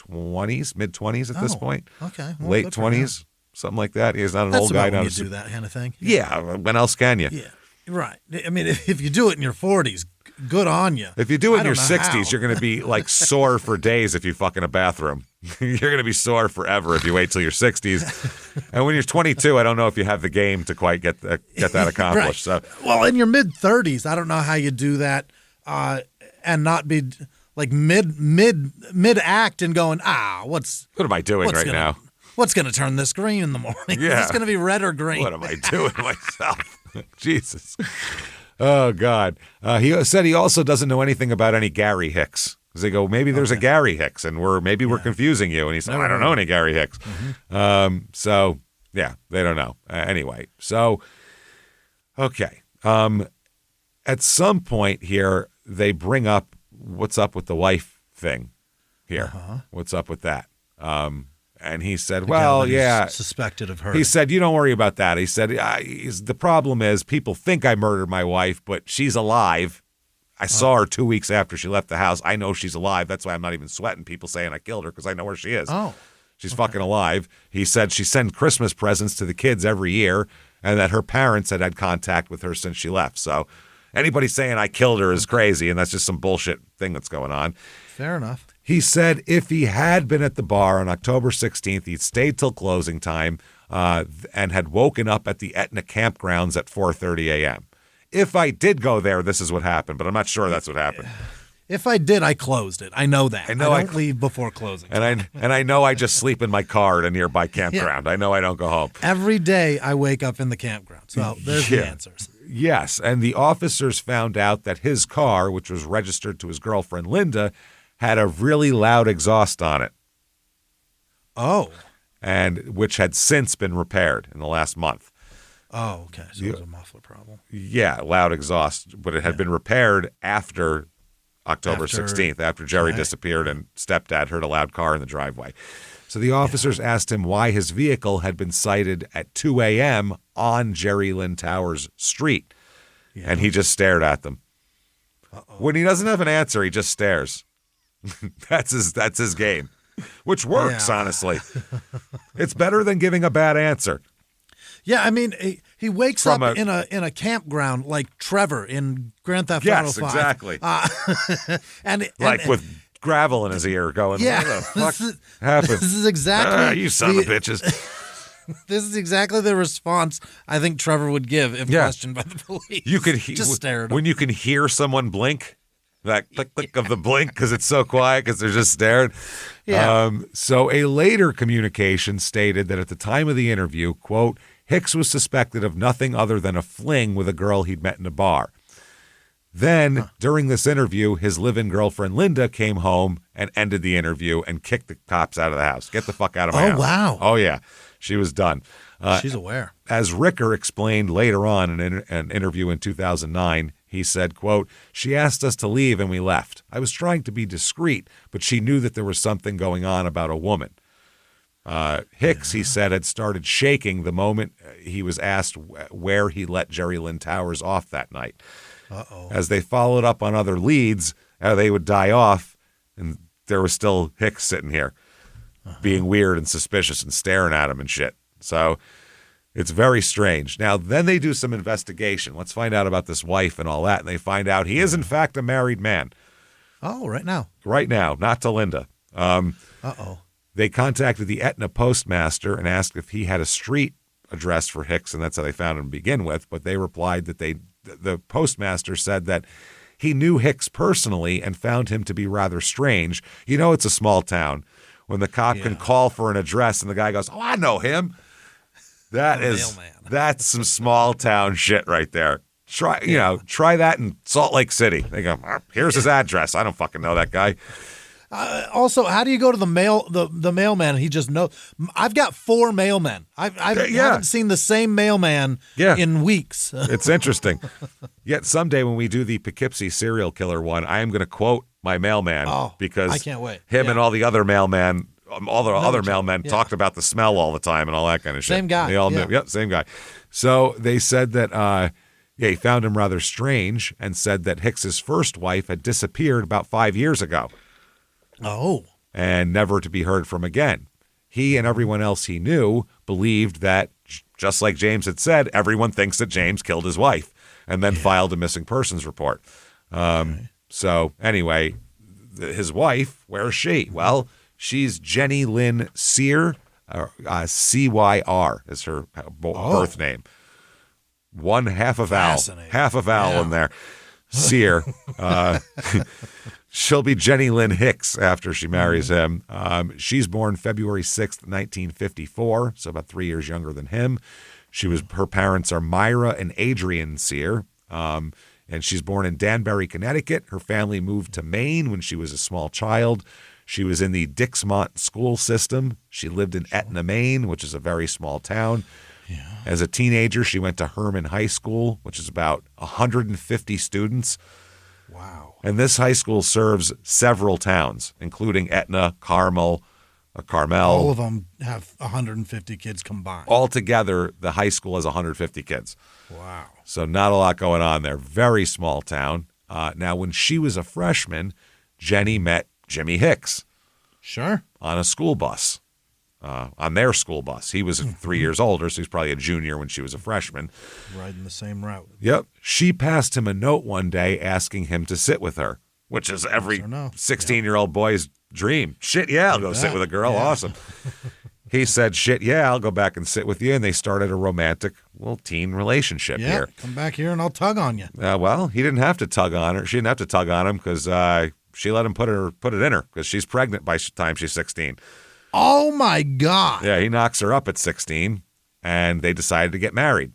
20s, mid-20s at this point. Okay. Well, late 20s, something like that. He's not an old guy. That's you do that kind of thing. Yeah. When else can you? Yeah. Right. I mean, if you do it in your 40s, good on you. If you do it in your 60s, you're going to be like sore for days if you fuck in a bathroom. You're going to be sore forever if you wait till your 60s. And when you're 22, I don't know if you have the game to quite get that accomplished. Right. So, well, in your mid 30s, I don't know how you do that and not be like mid act and going, what am I doing right now? What's going to turn this green in the morning? Yeah. Is this going to be red or green? What am I doing myself? Jesus. Oh, God. He said he also doesn't know anything about any Gary Hicks. Because they go, maybe there's a Gary Hicks, and we're confusing you. And he said, I don't know any Gary Hicks. So, yeah, they don't know. Anyway, so, okay. At some point here, they bring up what's up with the wife thing here. What's up with that? And he said, suspected of her. He said, you don't worry about that. He said, the problem is people think I murdered my wife, but she's alive. I saw her 2 weeks after she left the house. I know she's alive. That's why I'm not even sweating people saying I killed her, because I know where she is. Oh. She's fucking alive. He said she sent Christmas presents to the kids every year, and that her parents had contact with her since she left. So anybody saying I killed her is crazy, and that's just some bullshit thing that's going on. Fair enough. He said if he had been at the bar on October 16th, he'd stayed till closing time and had woken up at the Etna campgrounds at 4:30 a.m. If I did go there, this is what happened, but I'm not sure that's what happened. If I did, I closed it. I know that. I don't leave before closing. And I know I just sleep in my car at a nearby campground. I know I don't go home. Every day I wake up in the campground. So there's the answers. Yes, and the officers found out that his car, which was registered to his girlfriend Linda, had a really loud exhaust on it. Oh. And which had since been repaired in the last month. Oh, okay. So it was a muffler problem. Yeah, loud exhaust, but it had been repaired after October 16th, after Jerry disappeared and stepdad heard a loud car in the driveway. So the officers asked him why his vehicle had been sighted at 2 a.m. on Jerry Lynn Towers Street. Yeah. And he just stared at them. When he doesn't have an answer, he just stares. That's his game, which works, honestly. It's better than giving a bad answer. Yeah, I mean, he wakes up in a campground like Trevor in Grand Theft Auto 5. Yes, exactly. And with gravel in his ear going, yeah, what the fuck happened? This is exactly... you son of bitches. This is exactly the response I think Trevor would give if questioned by the police. You could just stare at him. When you can hear someone blink, that click, click of the blink, because it's so quiet because they're just staring. Yeah. So a later communication stated that at the time of the interview, quote, Hicks was suspected of nothing other than a fling with a girl he'd met in a bar. Then, during this interview, his live-in girlfriend Linda came home and ended the interview and kicked the cops out of the house. Get the fuck out of my house. Oh, wow. Oh, yeah. She was done. She's aware. As Ricker explained later on in an interview in 2009, he said, quote, she asked us to leave and we left. I was trying to be discreet, but she knew that there was something going on about a woman. Hicks, he said, had started shaking the moment he was asked where he let Jerry Lynn Towers off that night. Uh-oh. As they followed up on other leads, they would die off, and there was still Hicks sitting here being weird and suspicious and staring at him and shit. So it's very strange. Now, then they do some investigation. Let's find out about this wife and all that, and they find out he is, in fact, a married man. Oh, right now. Right now, not to Linda. Uh-oh. They contacted the Etna postmaster and asked if he had a street address for Hicks, and that's how they found him to begin with. But they replied that the postmaster said that he knew Hicks personally and found him to be rather strange. You know, it's a small town. When the cop can call for an address and the guy goes, oh, I know him. That's some small town shit right there. Try that in Salt Lake City. They go, here's his address. I don't fucking know that guy. Also, how do you go to the mailman and he just knows? I've got 4 mailmen. I haven't seen the same mailman in weeks. It's interesting. Yet someday when we do the Poughkeepsie serial killer one, I am going to quote my mailman because I can't wait. Him and all the other mailmen, other mailmen talked about the smell all the time and all that kind of shit. Same guy. They all knew. Yep, same guy. So they said that he found him rather strange and said that Hicks's first wife had disappeared about 5 years ago. Oh. And never to be heard from again. He and everyone else he knew believed that, just like James had said, everyone thinks that James killed his wife and then filed a missing persons report. So anyway, his wife, where is she? Well, she's Jenny Lynn Cyr, C-Y-R is her birth name. One half a vowel in there. Cyr. She'll be Jenny Lynn Hicks after she marries him. She's born February 6th, 1954, so about 3 years younger than him. Her parents are Myra and Adrian Cyr, and she's born in Danbury, Connecticut. Her family moved to Maine when she was a small child. She was in the Dixmont school system. She lived in Etna, Maine, which is a very small town. Yeah. As a teenager, she went to Herman High School, which is about 150 students. Wow. And this high school serves several towns, including Etna, Carmel. All of them have 150 kids combined. Altogether, the high school has 150 kids. Wow. So not a lot going on there. Very small town. Now, when she was a freshman, Jenny met Jimmy Hicks. Sure. On a school bus. On their school bus. He was 3 years older, so he's probably a junior when she was a freshman. Riding the same route. Yep. She passed him a note one day asking him to sit with her, which is every 16-year-old boy's dream. Shit, yeah, I'll go sit with a girl. Yeah. Awesome. He said, shit, yeah, I'll go back and sit with you. And they started a romantic, teen relationship here. Come back here and I'll tug on you. Well, he didn't have to tug on her. She didn't have to tug on him because she let him put it in her because she's pregnant by the time she's 16. Oh, my God. Yeah, he knocks her up at 16, and they decided to get married.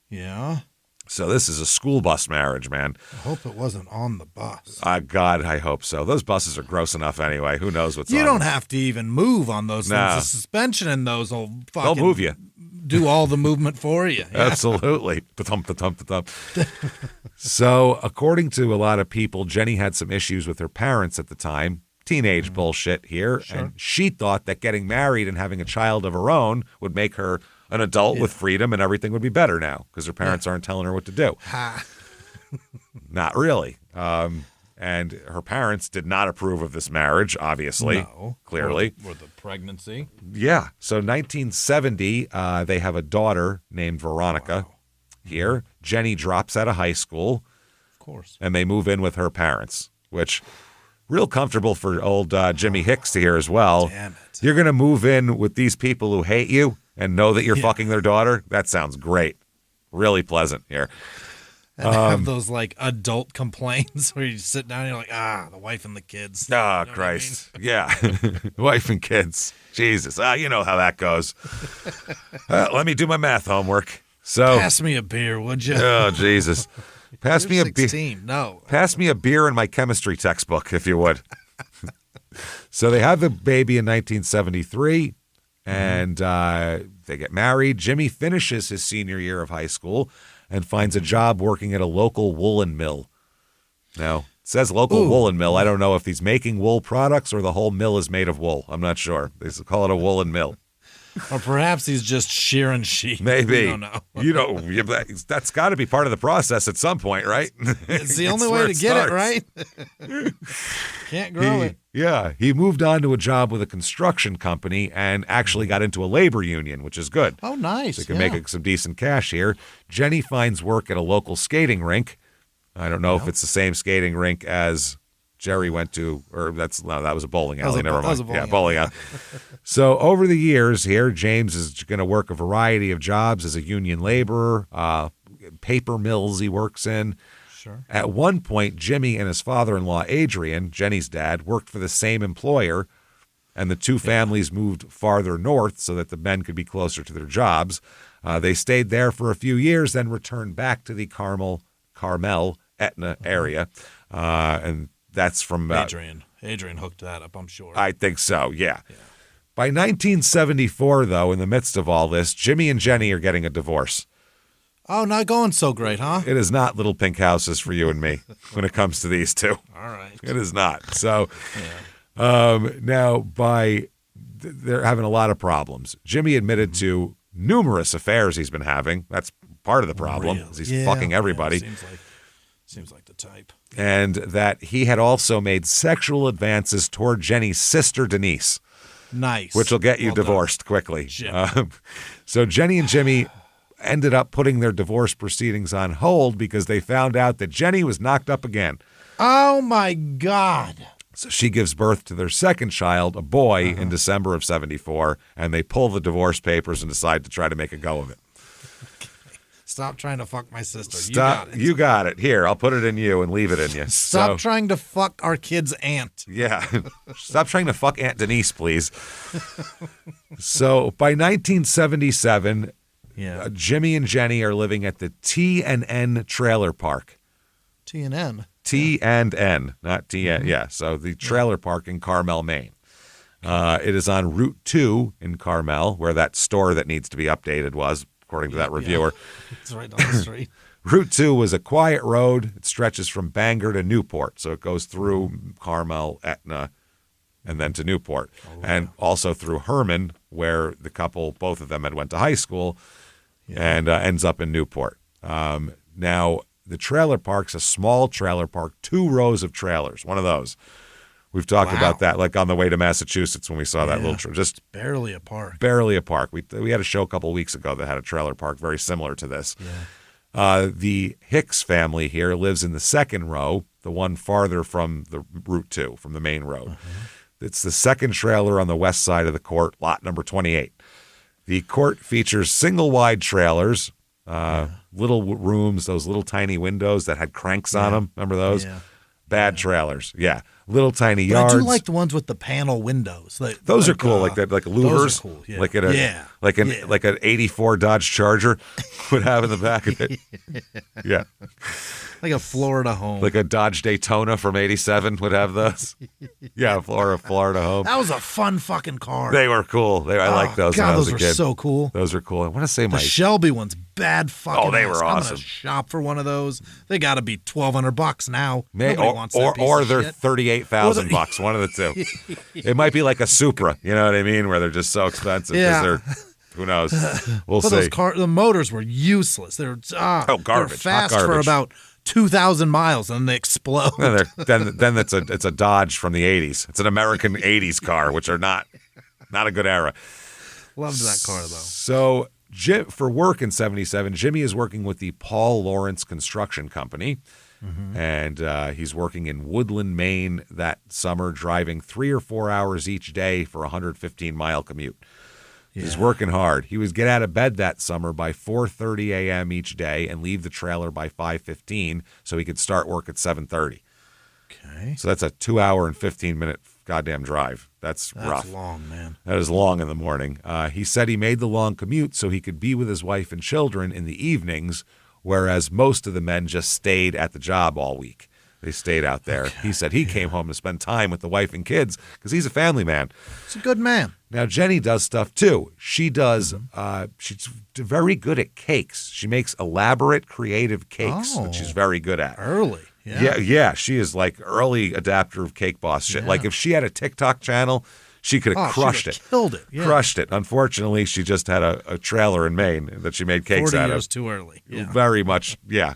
Yeah. So this is a school bus marriage, man. I hope it wasn't on the bus. God, I hope so. Those buses are gross enough anyway. Who knows what's on them. You don't have to even move on those things. The suspension in those will fucking... They'll move you. Do all the movement for you. Yeah. Absolutely. So, according to a lot of people, Jenny had some issues with her parents at the time. Teenage bullshit here. Sure. And she thought that getting married and having a child of her own would make her an adult with freedom and everything would be better now because her parents aren't telling her what to do. Not really. And her parents did not approve of this marriage, obviously. No. Clearly. Or the pregnancy. Yeah. So 1970, they have a daughter named Veronica here. Jenny drops out of high school. Of course. And they move in with her parents, which... real comfortable for old Jimmy Hicks to hear as well. Damn it. You're going to move in with these people who hate you and know that you're fucking their daughter? That sounds great. Really pleasant here. And have those adult complaints where you sit down and you're like, the wife and the kids. Oh, you know Christ. I mean? Yeah. Wife and kids. Jesus. You know how that goes. Let me do my math homework. So pass me a beer, would you? Oh, Jesus. Pass me a beer. No. Pass me a beer in my chemistry textbook, if you would. So they have the baby in 1973, and they get married. Jimmy finishes his senior year of high school and finds a job working at a local woolen mill. Now, it says local woolen mill. I don't know if he's making wool products or the whole mill is made of wool. I'm not sure. They call it a woolen mill. Or perhaps he's just shearing sheep. Maybe. I don't know. That's got to be part of the process at some point, right? It's the only way to get it, right? Can't grow it. Yeah. He moved on to a job with a construction company and actually got into a labor union, which is good. Oh, nice. So he can make some decent cash here. Jenny finds work at a local skating rink. I don't know if it's the same skating rink as Jerry went to, or that was a bowling alley. Never mind. Bowling alley. So over the years here, James is going to work a variety of jobs as a union laborer, paper mills he works in. Sure. At one point, Jimmy and his father-in-law, Adrian, Jenny's dad, worked for the same employer, and the two families moved farther north so that the men could be closer to their jobs. They stayed there for a few years, then returned back to the Carmel, Etna area, and that's from Adrian. Adrian hooked that up, I'm sure. I think so, yeah. By 1974, though, in the midst of all this, Jimmy and Jenny are getting a divorce. Oh, not going so great, huh? It is not little pink houses for you and me when it comes to these two. All right. It is not. So now they're having a lot of problems. Jimmy admitted to numerous affairs he's been having. That's part of the problem. Really? He's fucking everybody. Seems like the type. And that he had also made sexual advances toward Jenny's sister, Denise. Nice. Which will get you divorced quickly. So Jenny and Jimmy ended up putting their divorce proceedings on hold because they found out that Jenny was knocked up again. Oh, my God. So she gives birth to their second child, a boy, in December of 74, and they pull the divorce papers and decide to try to make a go of it. Stop trying to fuck my sister. Stop. You got it. Here, I'll put it in you and leave it in you. Stop trying to fuck our kid's aunt. Yeah. Stop trying to fuck Aunt Denise, please. So by 1977, Jimmy and Jenny are living at the T&N trailer park. T&N? T&N, not T&N. Yeah, so the trailer park in Carmel, Maine. It is on Route 2 in Carmel, where that store that needs to be updated was, according to that reviewer. It's right down the street. Route 2 was a quiet road. It stretches from Bangor to Newport, so it goes through Carmel, Etna, and then to Newport, and also through Herman, where the couple, both of them had went to high school, and ends up in Newport. Now, the trailer park's a small trailer park, 2 rows of trailers, one of those. We've talked about that, like on the way to Massachusetts when we saw that little just barely a park. Barely a park. We had a show a couple of weeks ago that had a trailer park very similar to this. Yeah. The Hicks family here lives in the second row, the one farther from the Route 2, from the main road. It's the second trailer on the west side of the court, lot number 28. The court features single-wide trailers, little rooms, those little tiny windows that had cranks on them. Remember those? Yeah. Bad trailers. Yeah. Little tiny But yards. I do like the ones with the panel windows. Those are cool, like that, like louvers. Those are cool. Yeah. Like an '84 Dodge Charger would have in the back of it. Yeah. Like a Florida home. Like a Dodge Daytona from '87 would have those. Yeah, Florida home. That was a fun fucking car. They were cool. I liked those when I was a kid. Those were so cool. Those were cool. I want to say the Shelby one's bad fucking. Oh, they were awesome. I'm gonna shop for one of those. They got to be $1,200 now. Or they're $38,000. One of the two. It might be like a Supra. You know what I mean? Where they're just so expensive because they're. Who knows? We'll see. The motors were useless. They're garbage. They're fast for about 2,000 miles and they explode. Then it's a Dodge from the '80s. It's an American '80s car, which are not a good era. Loved that car though. So for work in '77, Jimmy is working with the Paul Lawrence Construction Company, and he's working in Woodland, Maine that summer, driving 3 or 4 hours each day for a 115-mile commute. Yeah. He's working hard. He would get out of bed that summer by 4:30 a.m. each day and leave the trailer by 5:15 so he could start work at 7:30. Okay. So that's a 2 hour and 15-minute goddamn drive. That's rough. That's long, man. That is long in the morning. He said he made the long commute so he could be with his wife and children in the evenings, whereas most of the men just stayed at the job all week. They stayed out there. Okay. He said he came home to spend time with the wife and kids because he's a family man. He's a good man. Now, Jenny does stuff too. She does, she's very good at cakes. She makes elaborate, creative cakes that she's very good at. Early. Yeah. She is like early adapter of Cake Boss shit. Yeah. Like if she had a TikTok channel, she could have crushed it. Killed it. Yeah. Crushed it. Unfortunately, she just had a trailer in Maine that she made cakes out of. 40 years too early. Yeah. Very much, yeah.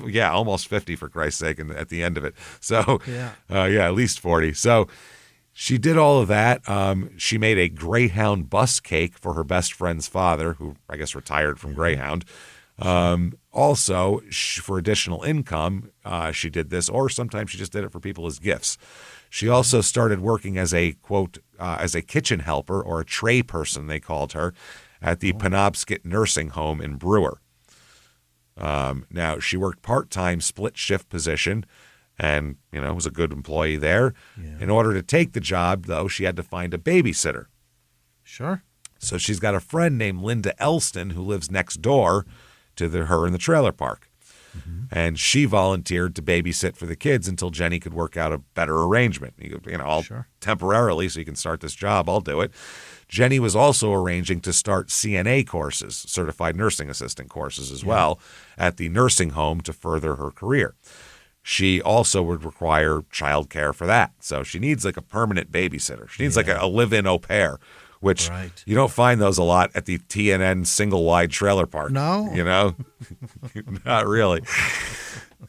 Yeah, almost 50 for Christ's sake, and at the end of it. So, at least 40. So she did all of that. She made a Greyhound bus cake for her best friend's father, who I guess retired from Greyhound. Also, for additional income, she did this, or sometimes she just did it for people as gifts. She also started working as a, quote, as a kitchen helper, or a tray person, they called her, at the Penobscot Nursing Home in Brewer. Now, she worked part-time split shift position and, was a good employee there. Yeah. In order to take the job, though, she had to find a babysitter. Sure. So she's got a friend named Linda Elston who lives next door to her in the trailer park. And she volunteered to babysit for the kids until Jenny could work out a better arrangement. Temporarily, so you can start this job, I'll do it. Jenny was also arranging to start CNA courses, certified nursing assistant courses as well, at the nursing home to further her career. She also would require child care for that. So she needs like a permanent babysitter. She needs like a live-in au pair, which you don't find those a lot at the TNN single-wide trailer park. No. Not really.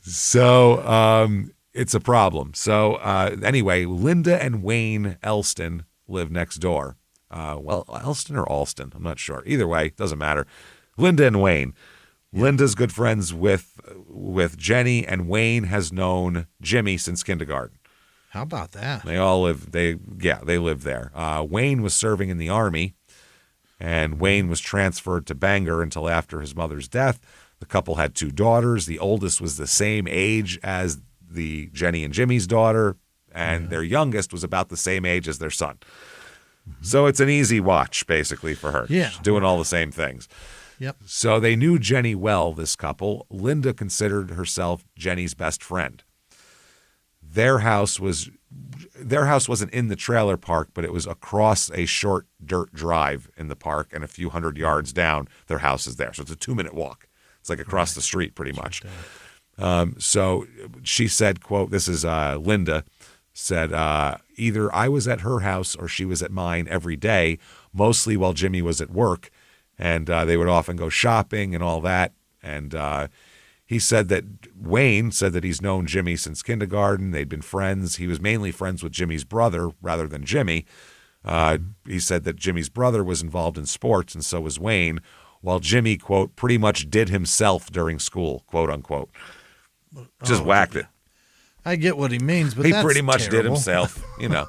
So it's a problem. So anyway, Linda and Wayne Elston live next door. Elston or Alston, I'm not sure. Either way, doesn't matter. Linda and Wayne. Yeah. Linda's good friends with Jenny, and Wayne has known Jimmy since kindergarten. How about that? They all live. They live there. Wayne was serving in the Army, and Wayne was transferred to Bangor until after his mother's death. The couple had 2 daughters. The oldest was the same age as the Jenny and Jimmy's daughter, and their youngest was about the same age as their son. So it's an easy watch, basically, for her. Yeah. She's doing all the same things. Yep. So they knew Jenny well, this couple. Linda considered herself Jenny's best friend. Their house wasn't in the trailer park, but it was across a short dirt drive in the park, and a few hundred yards down, their house is there. So it's a 2-minute walk. It's like across the street, pretty much. So she said, quote, this is Linda, said, either I was at her house or she was at mine every day, mostly while Jimmy was at work, and they would often go shopping and all that. And He said that Wayne said that he's known Jimmy since kindergarten. They'd been friends. He was mainly friends with Jimmy's brother rather than Jimmy. He said that Jimmy's brother was involved in sports, and so was Wayne, while Jimmy, quote, pretty much did himself during school, quote unquote. Just whacked it. I get what he means, but he that's pretty much terrible. did himself, you know.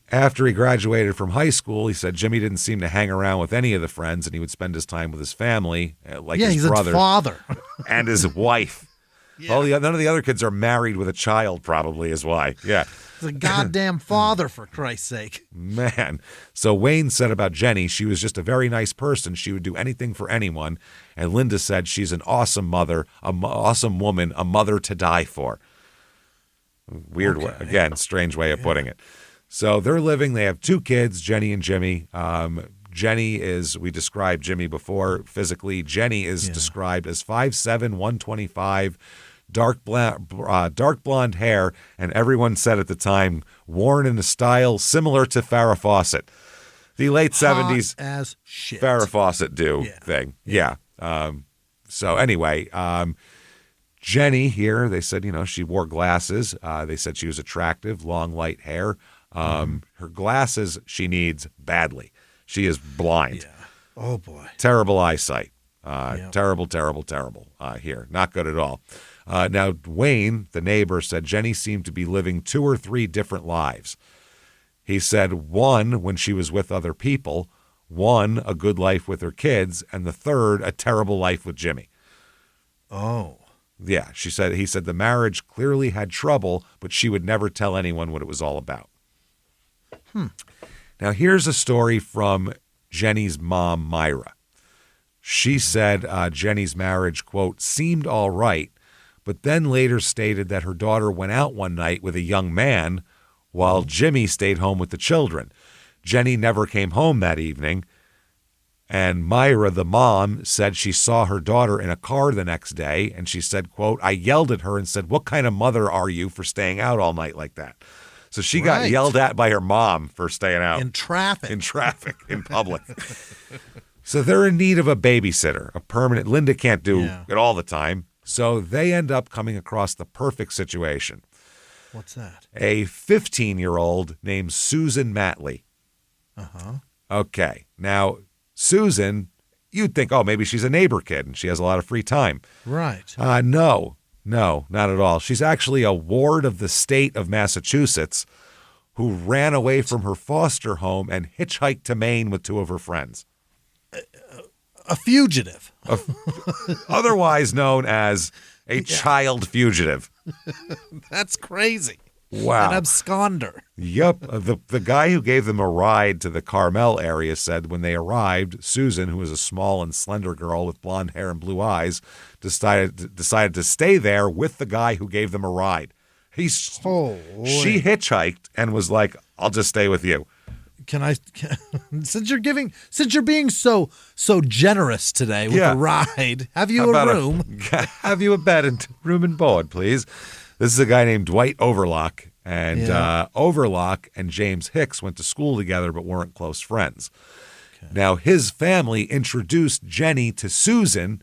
After he graduated from high school, he said Jimmy didn't seem to hang around with any of the friends, and he would spend his time with his family, like his brother, his father, and his wife. Yeah. None of the other kids are married with a child, probably, is why. Yeah. He's a goddamn father, for Christ's sake. Man. So Wayne said about Jenny, she was just a very nice person. She would do anything for anyone. And Linda said she's an awesome mother, awesome woman, a mother to die for. Weird way. Again, strange way of putting it. So they're living. They have 2 kids, Jenny and Jimmy. Jenny is, we described Jimmy before physically. Jenny is described as 5'7", 125, dark blonde hair, and everyone said at the time, worn in a style similar to Farrah Fawcett. The late 70s as shit. Farrah Fawcett thing. Yeah. So anyway, Jenny here, they said, she wore glasses. They said she was attractive, long, light hair. Her glasses she needs badly. She is blind. Yeah. Oh, boy. Terrible eyesight. Terrible here. Not good at all. Now, Wayne, the neighbor, said Jenny seemed to be living 2 or 3 different lives. He said 1 when she was with other people, 1 a good life with her kids, and the 3rd a terrible life with Jimmy. Oh. Yeah, he said the marriage clearly had trouble, but she would never tell anyone what it was all about. Now, here's a story from Jenny's mom, Myra. She said Jenny's marriage, quote, seemed all right, but then later stated that her daughter went out one night with a young man while Jimmy stayed home with the children. Jenny never came home that evening, and Myra, the mom, said she saw her daughter in a car the next day, and she said, quote, I yelled at her and said, what kind of mother are you for staying out all night like that? So she got yelled at by her mom for staying out. In traffic, in public. So they're in need of a babysitter, a permanent. Linda can't do it all the time. So they end up coming across the perfect situation. What's that? A 15-year-old named Susan Matley. Okay. Now, Susan, you'd think, maybe she's a neighbor kid and she has a lot of free time. Right. No, not at all. She's actually a ward of the state of Massachusetts who ran away from her foster home and hitchhiked to Maine with 2 of her friends. A fugitive. Otherwise known as a child fugitive. That's crazy. Wow. An absconder. Yep. The guy who gave them a ride to the Carmel area said when they arrived, Susan, who was a small and slender girl with blonde hair and blue eyes, decided to stay there with the guy who gave them a ride. She hitchhiked and was like, I'll just stay with you. Since you're being so generous today with the ride, have you a room? Have you a bed and room and board, please? This is a guy named Dwight Overlock, and Overlock and James Hicks went to school together but weren't close friends. Okay. Now, his family introduced Jenny to Susan,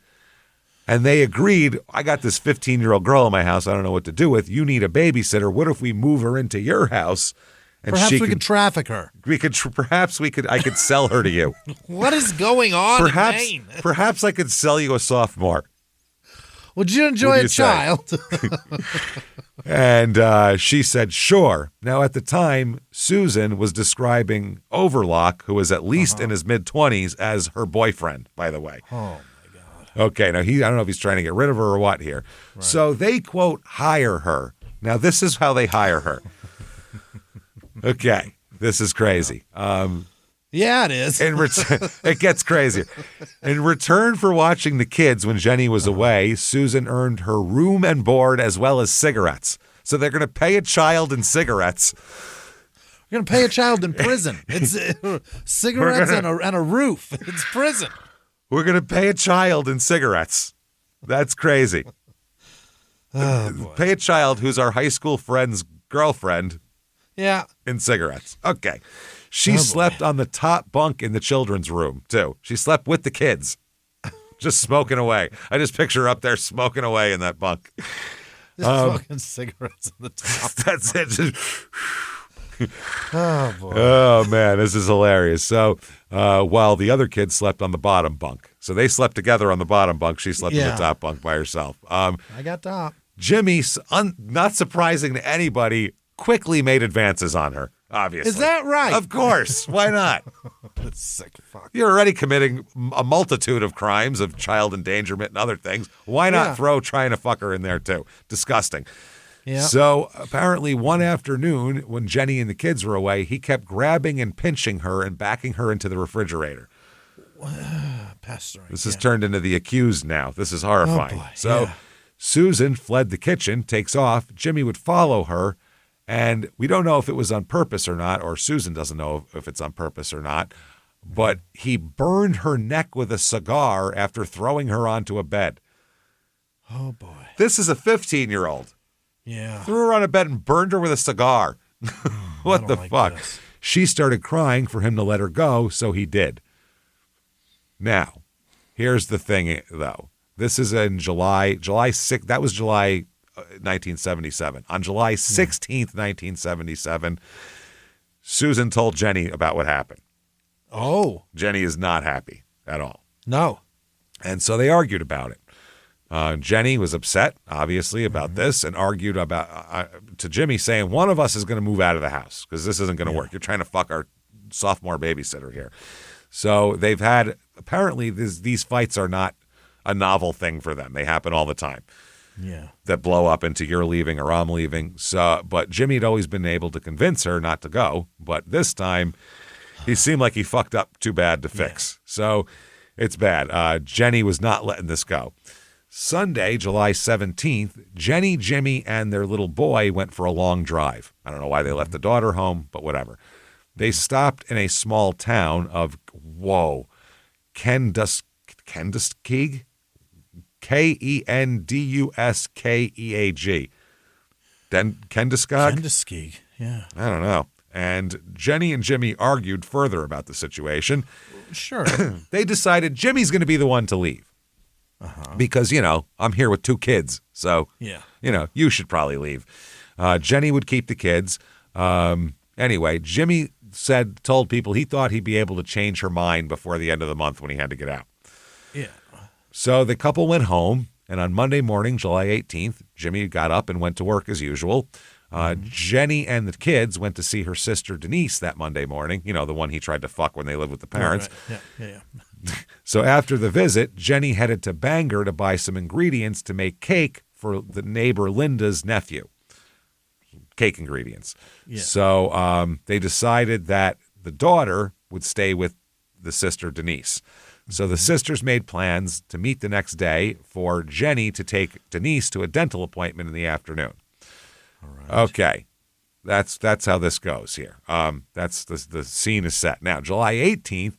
and they agreed, I got this 15-year-old girl in my house I don't know what to do with. You need a babysitter. What if we move her into your house? And perhaps we could traffic her. I could sell her to you. What is going on in Maine? Perhaps I could sell you a sophomore. Would you enjoy a child? And she said, sure. Now, at the time, Susan was describing Overlock, who was at least in his mid-20s, as her boyfriend, by the way. Oh, my God. Okay, now I don't know if he's trying to get rid of her or what here. Right. So they, quote, hire her. Now, this is how they hire her. Okay, this is crazy. Yeah, it is. It gets crazier. In return for watching the kids when Jenny was away, Susan earned her room and board as well as cigarettes. So they're going to pay a child in cigarettes. You're going to pay a child in prison. It's cigarettes and a roof. It's prison. We're going to pay a child in cigarettes. That's crazy. Pay a child who's our high school friend's girlfriend. Yeah. In cigarettes. Okay. She slept on the top bunk in the children's room, too. She slept with the kids. just smoking away. I just picture her up there smoking away in that bunk. Just smoking cigarettes on the top. That's it. Oh, boy. Oh, man, this is hilarious. So while the other kids slept on the bottom bunk. So they slept together on the bottom bunk. She slept in the top bunk by herself. I got top. Jimmy, not surprising to anybody, quickly made advances on her, obviously. Is that right? Of course. Why not? That's sick fuck. You're already committing a multitude of crimes of child endangerment and other things. Why not throw trying to fuck her in there, too? Disgusting. Yeah. So apparently one afternoon when Jenny and the kids were away, he kept grabbing and pinching her and backing her into the refrigerator. This has turned into the accused now. This is horrifying. Oh, boy. So Susan fled the kitchen, takes off. Jimmy would follow her, and we don't know if it was on purpose or not, or Susan doesn't know if it's on purpose or not, but he burned her neck with a cigar after throwing her onto a bed. Oh, boy. This is a 15-year-old. Yeah. Threw her on a bed and burned her with a cigar. What the fuck? This. She started crying for him to let her go, so he did. Now, here's the thing, though. This is in July 6th. That was July 1977. On July 16th, 1977, Susan told Jenny about what happened. Oh. Jenny is not happy at all. No. And so they argued about it. Jenny was upset, obviously, about this and argued about to Jimmy, saying, one of us is going to move out of the house because this isn't going to work. You're trying to fuck our sophomore babysitter here. So they've had, apparently, these fights are not a novel thing for them. They happen all the time. Yeah. That blow up into you're leaving or I'm leaving. So, but Jimmy had always been able to convince her not to go. But this time, he seemed like he fucked up too bad to fix. So it's bad. Jenny was not letting this go. Sunday, July 17th, Jenny, Jimmy, and their little boy went for a long drive. I don't know why they left the daughter home, but whatever. They stopped in a small town of, Kenduskeg? Kenduskeg. Kenduskeg, yeah. I don't know. And Jenny and Jimmy argued further about the situation. Sure. They decided Jimmy's going to be the one to leave. Because, I'm here with two kids. So, you should probably leave. Jenny would keep the kids. Anyway, Jimmy told people he thought he'd be able to change her mind before the end of the month when he had to get out. Yeah. So the couple went home, and on Monday morning, July 18th, Jimmy got up and went to work as usual. Jenny and the kids went to see her sister Denise that Monday morning, the one he tried to fuck when they lived with the parents. Right. Yeah. So after the visit, Jenny headed to Bangor to buy some ingredients to make cake for the neighbor Linda's nephew. Cake ingredients. Yeah. So they decided that the daughter would stay with the sister Denise. So the sisters made plans to meet the next day for Jenny to take Denise to a dental appointment in the afternoon. All right. Okay. That's how this goes here. That's the scene is set. Now, July 18th,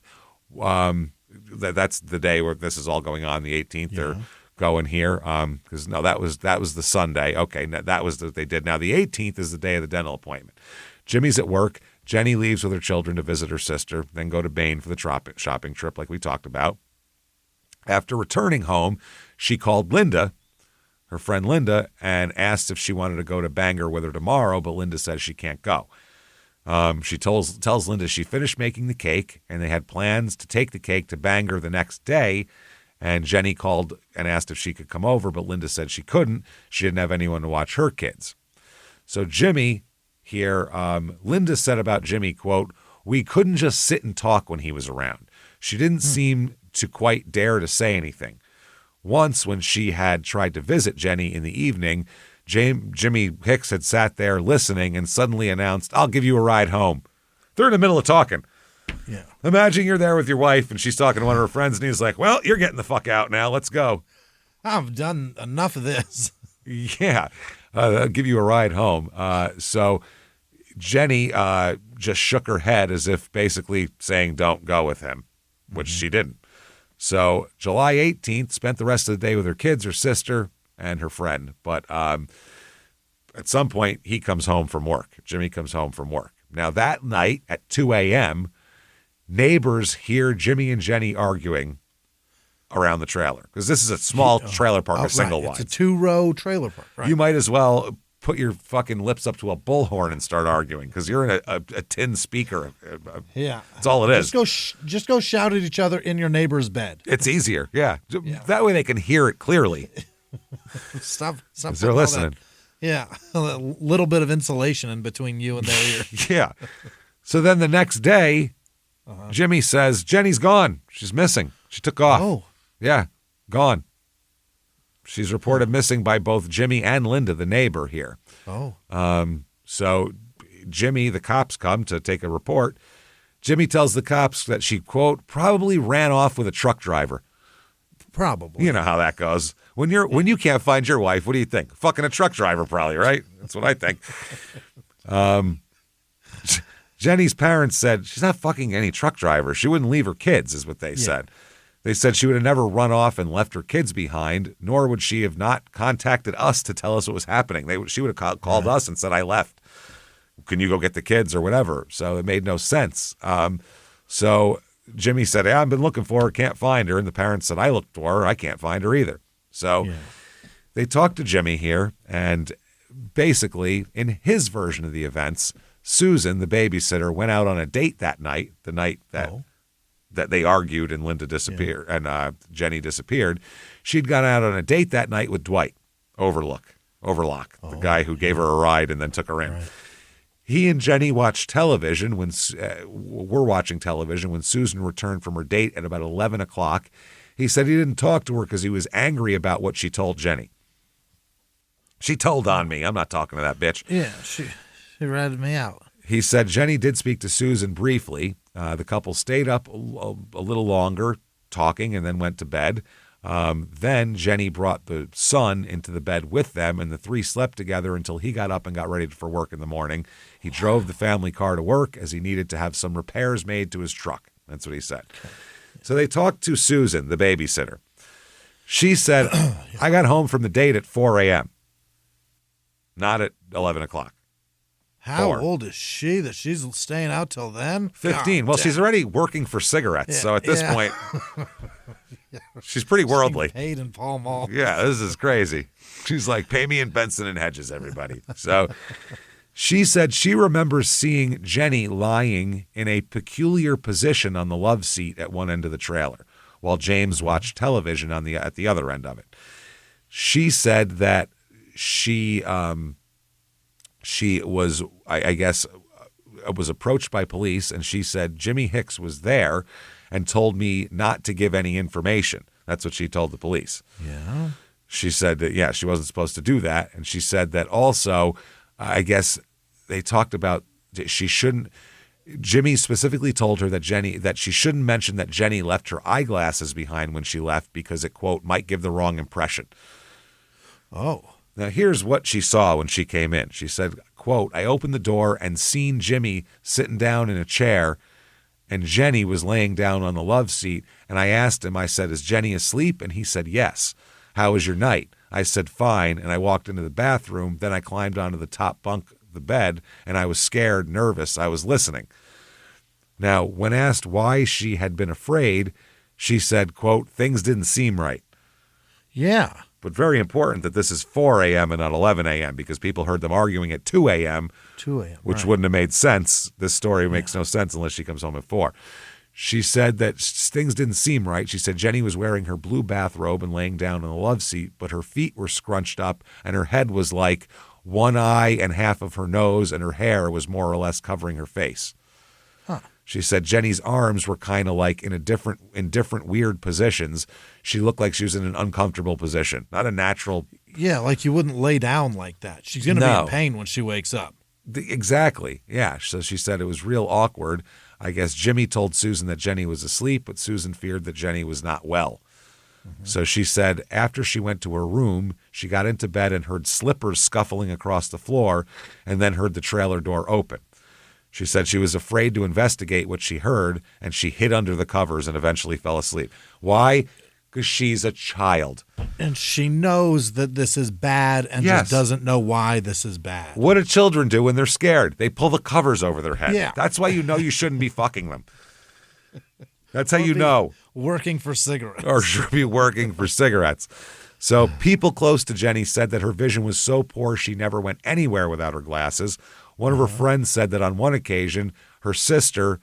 that's the day where this is all going on, the 18th. Yeah. They're going here because that was the Sunday. Okay, that was what they did. Now, the 18th is the day of the dental appointment. Jimmy's at work. Jenny leaves with her children to visit her sister, then go to Maine for the shopping trip like we talked about. After returning home, she called Linda, her friend Linda, and asked if she wanted to go to Bangor with her tomorrow, but Linda says she can't go. She tells Linda she finished making the cake, and they had plans to take the cake to Bangor the next day, and Jenny called and asked if she could come over, but Linda said she couldn't. She didn't have anyone to watch her kids. So Jimmy here, Linda said about Jimmy, quote, "We couldn't just sit and talk when he was around. She didn't seem to quite dare to say anything. Once when she had tried to visit Jenny in the evening, Jimmy Hicks had sat there listening and suddenly announced, 'I'll give you a ride home.' They're in the middle of talking. Yeah. Imagine you're there with your wife and she's talking to one of her friends and he's like, 'Well, you're getting the fuck out now. Let's go.' I've done enough of this." Yeah. I'll give you a ride home. So Jenny just shook her head as if basically saying don't go with him, which she didn't. So July 18th, spent the rest of the day with her kids, her sister, and her friend. But at some point, he comes home from work. Jimmy comes home from work. Now, that night at 2 a.m., neighbors hear Jimmy and Jenny arguing around the trailer because this is a small trailer park, a single wide. It's a 2-row trailer park. Right. You might as well put your fucking lips up to a bullhorn and start arguing because you're in a tin speaker. Yeah, that's all it is. Just go shout at each other in your neighbor's bed. It's easier. Yeah, that way they can hear it clearly. Stop. They're listening. Yeah, a little bit of insulation in between you and their ear. Yeah. So then the next day, Jimmy says, Jenny's gone. She's missing. She took off. Oh. Yeah, gone. She's reported missing by both Jimmy and Linda, the neighbor here. Oh. So Jimmy, the cops come to take a report. Jimmy tells the cops that she, quote, probably ran off with a truck driver. Probably. You know how that goes. When you can't find your wife, what do you think? Fucking a truck driver, probably, right? That's what I think. Jenny's parents said she's not fucking any truck driver. She wouldn't leave her kids, is what they said. They said she would have never run off and left her kids behind, nor would she have not contacted us to tell us what was happening. She would have called us and said, I left. Can you go get the kids or whatever? So it made no sense. So Jimmy said, I've been looking for her, can't find her. And the parents said, I looked for her, I can't find her either. So they talked to Jimmy here, and basically, in his version of the events, Susan, the babysitter, went out on a date that night, the night that they argued and Linda disappeared and Jenny disappeared. She'd gone out on a date that night with Dwight Overlock, the guy who gave her a ride and then took her in. Right. He and Jenny watched television were watching television when Susan returned from her date at about 11 o'clock. He said he didn't talk to her because he was angry about what she told Jenny. She told on me. I'm not talking to that bitch. Yeah, she ratted me out. He said Jenny did speak to Susan briefly. The couple stayed up a little longer talking and then went to bed. Then Jenny brought the son into the bed with them, and the three slept together until he got up and got ready for work in the morning. He drove the family car to work as he needed to have some repairs made to his truck. That's what he said. So they talked to Susan, the babysitter. She said, I got home from the date at 4 a.m., not at 11 o'clock. How old is she that she's staying out till then? 15. Well, she's already working for cigarettes, so at this point, she's pretty worldly. She's paid in Pall Mall. Yeah, this is crazy. She's like, pay me in Benson and Hedges, everybody. So she said she remembers seeing Jenny lying in a peculiar position on the love seat at one end of the trailer, while James watched television at the other end of it. She said that she was, I guess, was approached by police, and she said Jimmy Hicks was there and told me not to give any information. That's what she told the police. Yeah. She said that, she wasn't supposed to do that. And she said that also, I guess they talked about Jimmy specifically told her that she shouldn't mention that Jenny left her eyeglasses behind when she left because it, quote, might give the wrong impression. Oh. Now, here's what she saw when she came in. She said, quote, I opened the door and seen Jimmy sitting down in a chair, and Jenny was laying down on the love seat. And I asked him, I said, is Jenny asleep? And he said, yes. How was your night? I said, fine. And I walked into the bathroom. Then I climbed onto the top bunk of the bed, and I was scared, nervous. I was listening. Now, when asked why she had been afraid, she said, quote, things didn't seem right. Yeah. But very important that this is 4 a.m. and not 11 a.m. because people heard them arguing at 2 a.m., which wouldn't have made sense. This story makes no sense unless she comes home at 4. She said that things didn't seem right. She said Jenny was wearing her blue bathrobe and laying down on the love seat, but her feet were scrunched up and her head was like one eye and half of her nose, and her hair was more or less covering her face. Huh. She said Jenny's arms were kind of like in different weird positions. She looked like she was in an uncomfortable position, not a natural. Yeah, like you wouldn't lay down like that. She's going to be in pain when she wakes up. Exactly. Yeah. So she said it was real awkward. I guess Jimmy told Susan that Jenny was asleep, but Susan feared that Jenny was not well. Mm-hmm. So she said after she went to her room, she got into bed and heard slippers scuffling across the floor and then heard the trailer door open. She said she was afraid to investigate what she heard, and she hid under the covers and eventually fell asleep. Why? Because she's a child. And she knows that this is bad and just doesn't know why this is bad. What do children do when they're scared? They pull the covers over their head. Yeah. That's why you know you shouldn't be fucking them. That's how you know. working for cigarettes. Or she'll be working for cigarettes. So people close to Jenny said that her vision was so poor she never went anywhere without her glasses. One of her friends said that on one occasion, her sister,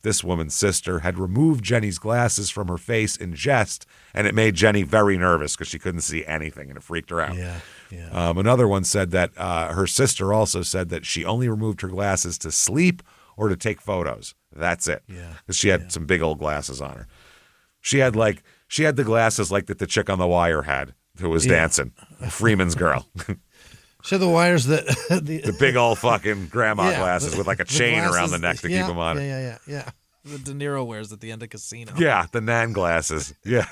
this woman's sister, had removed Jenny's glasses from her face in jest, and it made Jenny very nervous because she couldn't see anything, and it freaked her out. Yeah. Another one said that her sister also said that she only removed her glasses to sleep or to take photos. That's it. Yeah. Because she had some big old glasses on her. She had the glasses like that the chick on The Wire had who was dancing. Freeman's girl. She had the wires that the big old fucking grandma glasses with like a chain around the neck to keep them on. Yeah. The De Niro wears at the end of Casino. Yeah, the Nan glasses. Yeah.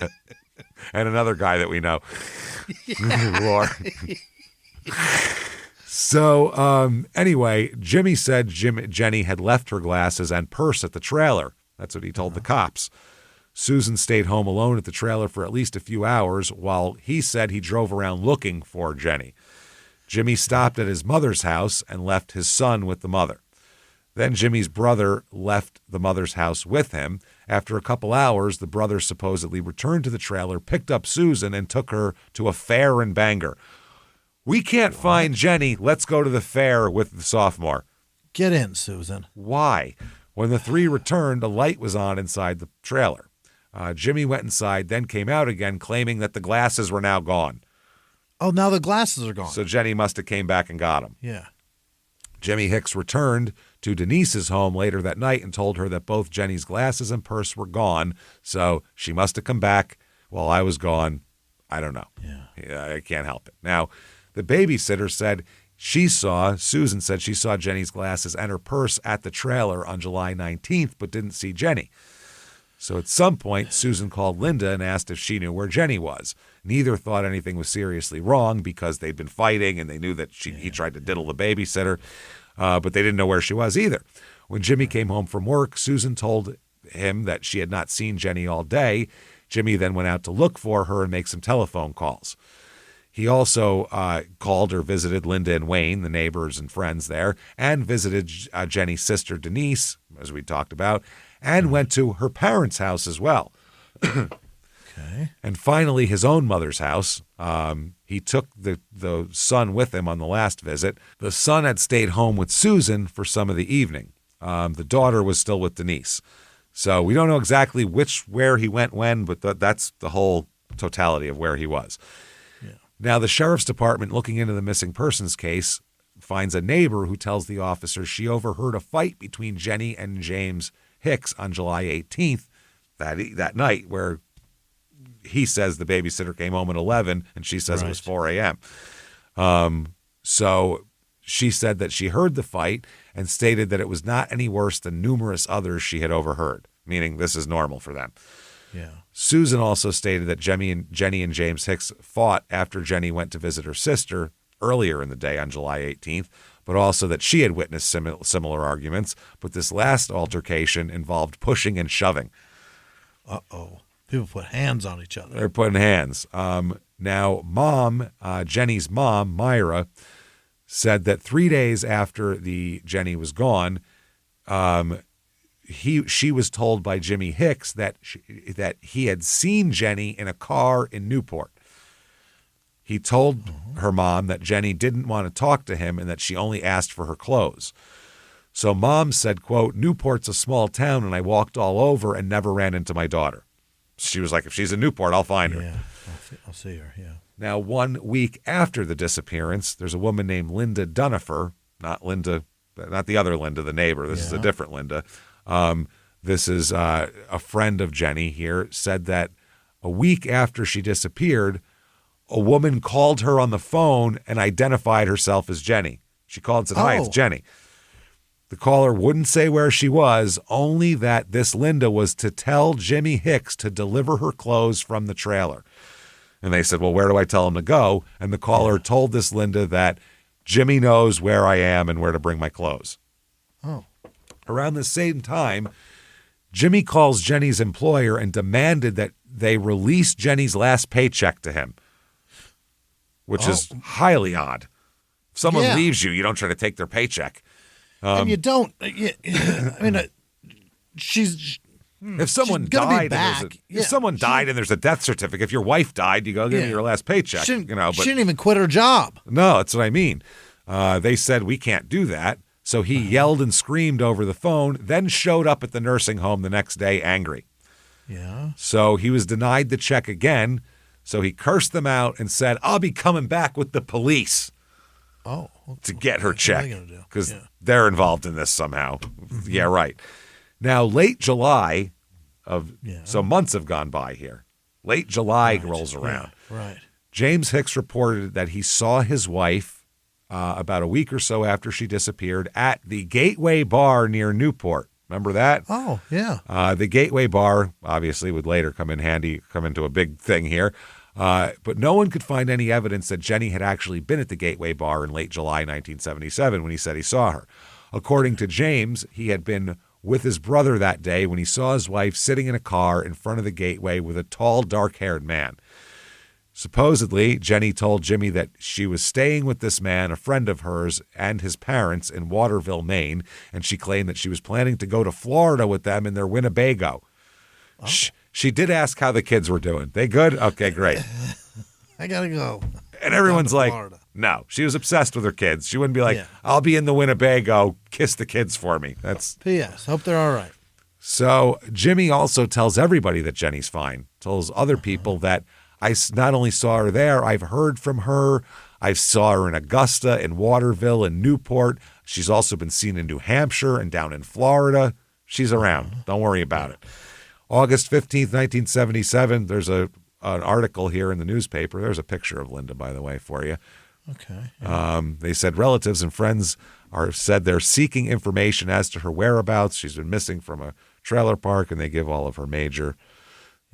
And another guy that we know. War. So, anyway, Jimmy said Jenny had left her glasses and purse at the trailer. That's what he told the cops. Susan stayed home alone at the trailer for at least a few hours while he said he drove around looking for Jenny. Jimmy stopped at his mother's house and left his son with the mother. Then Jimmy's brother left the mother's house with him. After a couple hours, the brother supposedly returned to the trailer, picked up Susan, and took her to a fair in Bangor. We can't find Jenny. Let's go to the fair with the sophomore. Get in, Susan. Why? When the three returned, a light was on inside the trailer. Jimmy went inside, then came out again, claiming that the glasses were now gone. Oh, now the glasses are gone. So Jenny must have came back and got them. Yeah. Jimmy Hicks returned to Denise's home later that night and told her that both Jenny's glasses and purse were gone, so she must have come back while I was gone. I don't know. Yeah, I can't help it. Now, the babysitter said Susan said she saw Jenny's glasses and her purse at the trailer on July 19th, but didn't see Jenny. So at some point, Susan called Linda and asked if she knew where Jenny was. Neither thought anything was seriously wrong because they'd been fighting and they knew that he tried to diddle the babysitter, but they didn't know where she was either. When Jimmy came home from work, Susan told him that she had not seen Jenny all day. Jimmy then went out to look for her and make some telephone calls. He also called or visited Linda and Wayne, the neighbors and friends there, and visited Jenny's sister Denise, as we talked about, and went to her parents' house as well. Okay. And finally, his own mother's house. He took the son with him on the last visit. The son had stayed home with Susan for some of the evening. The daughter was still with Denise. So we don't know exactly where he went when, but that's the whole totality of where he was. Yeah. Now, the sheriff's department, looking into the missing persons case, finds a neighbor who tells the officers she overheard a fight between Jenny and James Hicks on July 18th, that night, where he says the babysitter came home at 11 and she says it was 4 a.m. So she said that she heard the fight and stated that it was not any worse than numerous others she had overheard, meaning this is normal for them. Yeah. Susan also stated that Jenny and James Hicks fought after Jenny went to visit her sister earlier in the day on July 18th, but also that she had witnessed similar arguments, but this last altercation involved pushing and shoving. Uh-oh. People put hands on each other. They're putting hands. Now, Jenny's mom, Myra, said that 3 days after Jenny was gone, she was told by Jimmy Hicks that he had seen Jenny in a car in Newport. He told her mom that Jenny didn't want to talk to him and that she only asked for her clothes. So mom said, quote, "Newport's a small town and I walked all over and never ran into my daughter." She was like, if she's in Newport, I'll find her. Yeah, I'll see her, yeah. Now, 1 week after the disappearance, there's a woman named Linda Dunifer, not the other Linda, the neighbor. This is a different Linda. This is a friend of Jenny here, said that a week after she disappeared, a woman called her on the phone and identified herself as Jenny. She called and said, "Hi, it's Jenny." The caller wouldn't say where she was, only that this Linda was to tell Jimmy Hicks to deliver her clothes from the trailer. And they said, well, where do I tell him to go? And the caller told this Linda that Jimmy knows where I am and where to bring my clothes. Oh. Around the same time, Jimmy calls Jenny's employer and demanded that they release Jenny's last paycheck to him, which is highly odd. If someone leaves you, you don't try to take their paycheck. And you don't. I mean, If someone died, if someone died and there's a death certificate, if your wife died, you go give me your last paycheck. She didn't even quit her job. No, that's what I mean. They said we can't do that. So he yelled and screamed over the phone, then showed up at the nursing home the next day angry. Yeah. So he was denied the check again. So he cursed them out and said, I'll be coming back with the police. Oh. To get her check. Because they're involved in this somehow. Mm-hmm. Yeah, right. Now, late July so months have gone by here. Late July rolls around. Yeah, right. James Hicks reported that he saw his wife about a week or so after she disappeared at the Gateway Bar near Newport. Remember that? Oh, yeah. The Gateway Bar, obviously, would later come into a big thing here. But no one could find any evidence that Jenny had actually been at the Gateway Bar in late July 1977 when he said he saw her. According to James, he had been with his brother that day when he saw his wife sitting in a car in front of the Gateway with a tall, dark-haired man. Supposedly, Jenny told Jimmy that she was staying with this man, a friend of hers, and his parents in Waterville, Maine, and she claimed that she was planning to go to Florida with them in their Winnebago. Oh. She did ask how the kids were doing. They good? Okay, great. I gotta go. And everyone's like, no. She was obsessed with her kids. She wouldn't be like, I'll be in the Winnebago. Kiss the kids for me. That's P.S. Hope they're all right. So Jimmy also tells everybody that Jenny's fine. Tells other people that I not only saw her there, I've heard from her. I saw her in Augusta, in Waterville, in Newport. She's also been seen in New Hampshire and down in Florida. She's around. Don't worry about it. August 15th, 1977, there's an article here in the newspaper. There's a picture of Linda, by the way, for you. Okay. Yeah. They said relatives and friends said they're seeking information as to her whereabouts. She's been missing from a trailer park, and they give all of her major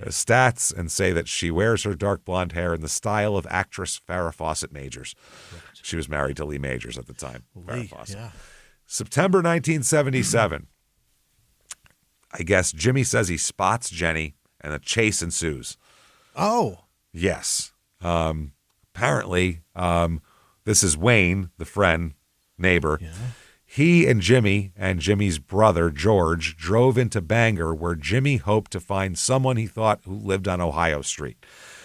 stats and say that she wears her dark blonde hair in the style of actress Farrah Fawcett Majors. Right. She was married to Lee Majors at the time. Farrah Fawcett. Yeah. September 1977. I guess Jimmy says he spots Jenny, and a chase ensues. Oh. Yes. Apparently, this is Wayne, the friend, neighbor. Yeah. He and Jimmy's brother, George, drove into Bangor, where Jimmy hoped to find someone he thought who lived on Ohio Street.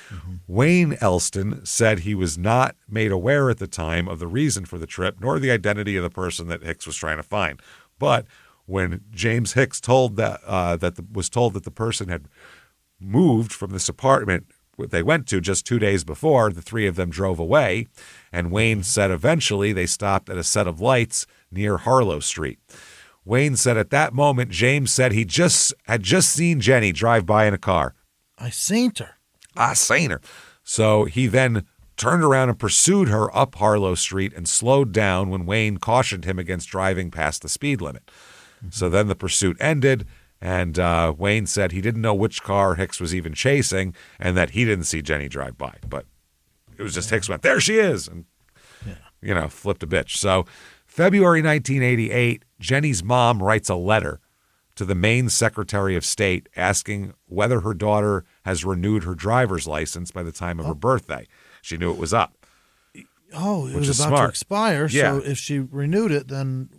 Mm-hmm. Wayne Elston said he was not made aware at the time of the reason for the trip, nor the identity of the person that Hicks was trying to find. But when James Hicks was told that the person had moved from this apartment they went to just 2 days before, the three of them drove away, and Wayne said eventually they stopped at a set of lights near Harlow Street. Wayne said at that moment, James said he had just seen Jenny drive by in a car. I seen her. So he then turned around and pursued her up Harlow Street and slowed down when Wayne cautioned him against driving past the speed limit. Mm-hmm. So then the pursuit ended, and Wayne said he didn't know which car Hicks was even chasing and that he didn't see Jenny drive by. But it was just Hicks went, there she is, and, flipped a bitch. So February 1988, Jenny's mom writes a letter to the Maine Secretary of State asking whether her daughter has renewed her driver's license by the time of her birthday. She knew it was up. Oh, it was about to expire, so if she renewed it, then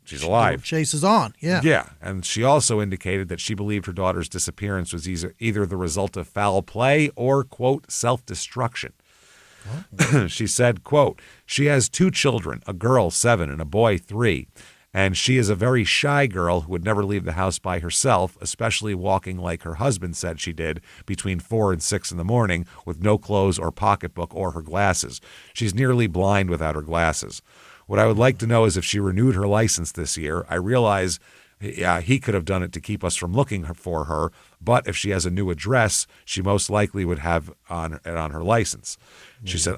she's alive. Chase is on, yeah. Yeah, and she also indicated that she believed her daughter's disappearance was either the result of foul play or, quote, self-destruction. Oh. She said, quote, she has 2 children, a girl 7 and a boy 3, and she is a very shy girl who would never leave the house by herself, especially walking like her husband said she did between 4 and 6 in the morning with no clothes or pocketbook or her glasses. She's nearly blind without her glasses. What I would like to know is if she renewed her license this year. I realize he could have done it to keep us from looking for her, but if she has a new address, she most likely would have it on her license. She said,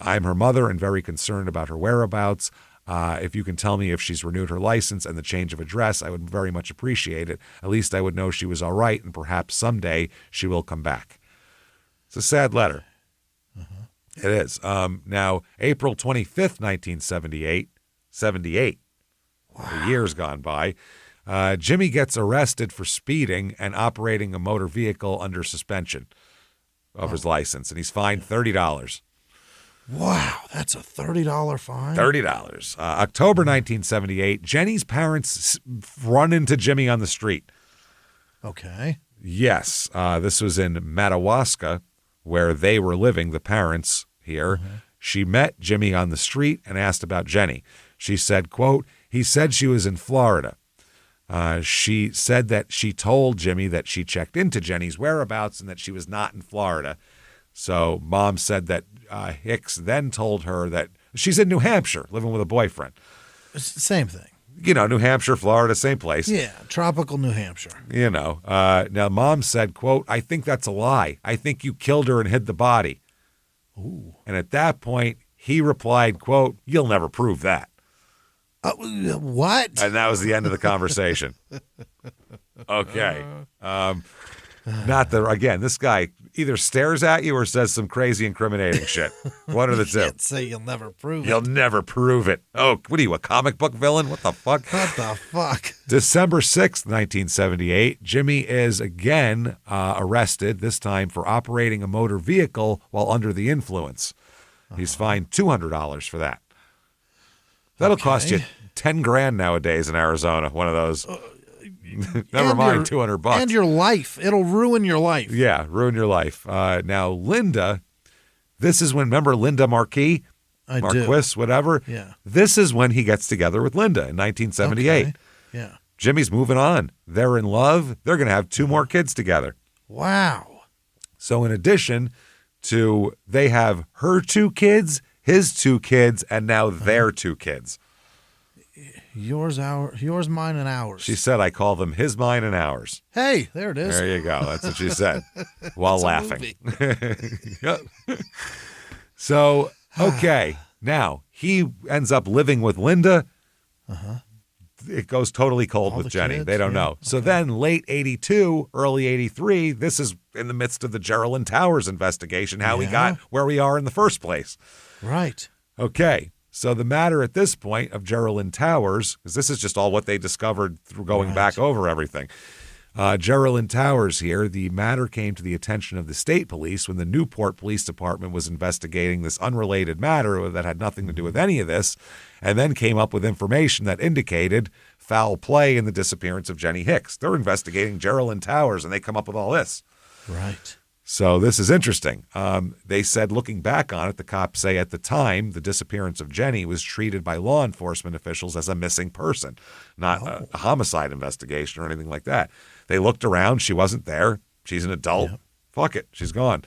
I'm her mother and very concerned about her whereabouts. If you can tell me if she's renewed her license and the change of address, I would very much appreciate it. At least I would know she was all right, and perhaps someday she will come back. It's a sad letter. Uh-huh. It is. Now, April 25th, 1978, 78, wow. A year's gone by, Jimmy gets arrested for speeding and operating a motor vehicle under suspension of his license, and he's fined $30. Wow, that's a $30 fine? $30. October 1978, Jenny's parents run into Jimmy on the street. Okay. Yes. This was in Madawaska, where they were living, the parents here. Mm-hmm. She met Jimmy on the street and asked about Jenny. She said, quote, he said she was in Florida. She said that she told Jimmy that she checked into Jenny's whereabouts and that she was not in Florida. So Mom said that Hicks then told her that she's in New Hampshire, living with a boyfriend. Same thing. You know, New Hampshire, Florida, same place. Yeah, tropical New Hampshire. You know, now Mom said, quote, I think that's a lie. I think you killed her and hid the body. Ooh. And at that point, he replied, quote, you'll never prove that. What? And that was the end of the conversation. Okay. Not the, again, this guy either stares at you or says some crazy incriminating shit. One of the two. Can't say you'll never prove it. You'll never prove it. Oh, what are you, a comic book villain? What the fuck? What the fuck? December 6th, 1978, Jimmy is again arrested, this time for operating a motor vehicle while under the influence. He's fined $200 for that. That'll cost you $10,000 nowadays in Arizona, one of those. Never mind $200. And your life. It'll ruin your life. Yeah, ruin your life. Now, Linda, this is when, remember Linda Marquis? Marquis, whatever? Yeah. This is when he gets together with Linda in 1978. Okay. Yeah. Jimmy's moving on. They're in love. They're going to have 2 more kids together. Wow. So in addition to, they have her 2 kids, his 2 kids, and now their 2 kids. Yours, mine, and ours. She said, I call them his, mine, and ours. Hey, there it is. There you go. That's what she said while laughing. Yep. So, okay. Now, he ends up living with Linda. It goes totally cold with Jenny. Kids, they don't know. So then late 82, early 83, this is in the midst of the Geraldine Towers investigation, how we got where we are in the first place. Right. Okay. So the matter at this point of Geraldine Towers, because this is just all what they discovered through going back over everything. Geraldine Towers here, the matter came to the attention of the state police when the Newport Police Department was investigating this unrelated matter that had nothing to do with any of this, and then came up with information that indicated foul play in the disappearance of Jenny Hicks. They're investigating Geraldine Towers, and they come up with all this. Right. So this is interesting. They said, looking back on it, the cops say at the time, the disappearance of Jenny was treated by law enforcement officials as a missing person, not a homicide investigation or anything like that. They looked around. She wasn't there. She's an adult. Fuck it. She's gone.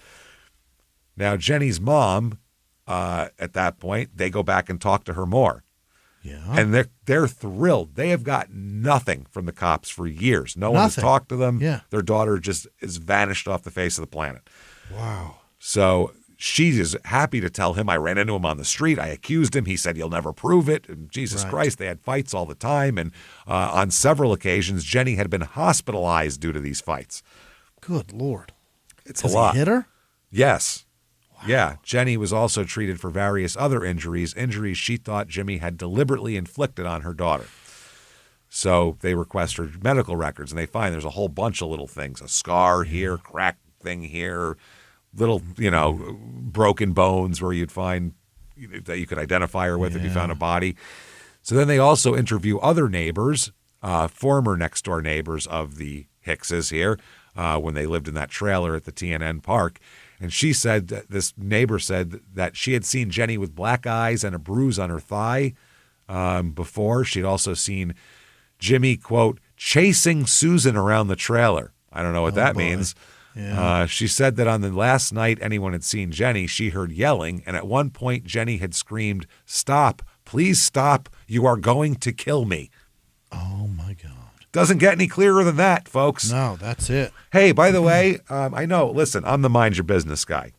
Now, Jenny's mom, at that point, they go back and talk to her more. Yeah. And they're thrilled. They have got nothing from the cops for years. No one has talked to them. Yeah. Their daughter just is vanished off the face of the planet. Wow. So she is happy to tell him, I ran into him on the street. I accused him. He said, you'll never prove it. And Jesus Christ, they had fights all the time. And on several occasions, Jenny had been hospitalized due to these fights. Good Lord. It's a lot. He hit her? Yes. Yeah, Jenny was also treated for various other injuries she thought Jimmy had deliberately inflicted on her daughter. So they request her medical records, and they find there's a whole bunch of little things, a scar here, crack thing here, little, broken bones where you'd find that you could identify her with if you found a body. So then they also interview other neighbors, former next-door neighbors of the Hickses here, when they lived in that trailer at the TNN Park. And she said, this neighbor said that she had seen Jenny with black eyes and a bruise on her thigh before. She'd also seen Jimmy, quote, chasing Susan around the trailer. I don't know what that means. Yeah. She said that on the last night anyone had seen Jenny, she heard yelling. And at one point, Jenny had screamed, stop, please stop. You are going to kill me. Oh, my God. Doesn't get any clearer than that, folks. No, that's it. Hey, by the way, I know, listen, I'm the mind your business guy.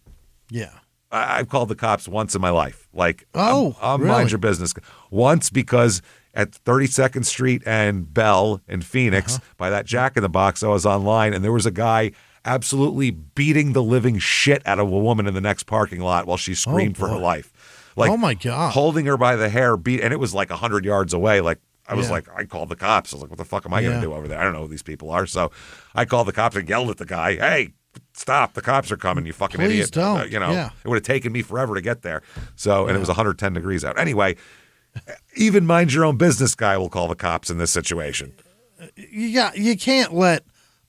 Yeah. I've called the cops once in my life. Like, I'm really? Mind your business. Once because at 32nd Street and Bell in Phoenix, by that Jack in the Box, I was online, and there was a guy absolutely beating the living shit out of a woman in the next parking lot while she screamed for her life. Like, oh, my God. Holding her by the hair, and it was like 100 yards away, like, I was like, I called the cops. I was like, what the fuck am I going to do over there? I don't know who these people are. So I called the cops and yelled at the guy, hey, stop. The cops are coming, you fucking idiot. Don't. It would have taken me forever to get there. So, and it was 110 degrees out. Anyway, even mind your own business guy will call the cops in this situation. Yeah, you can't let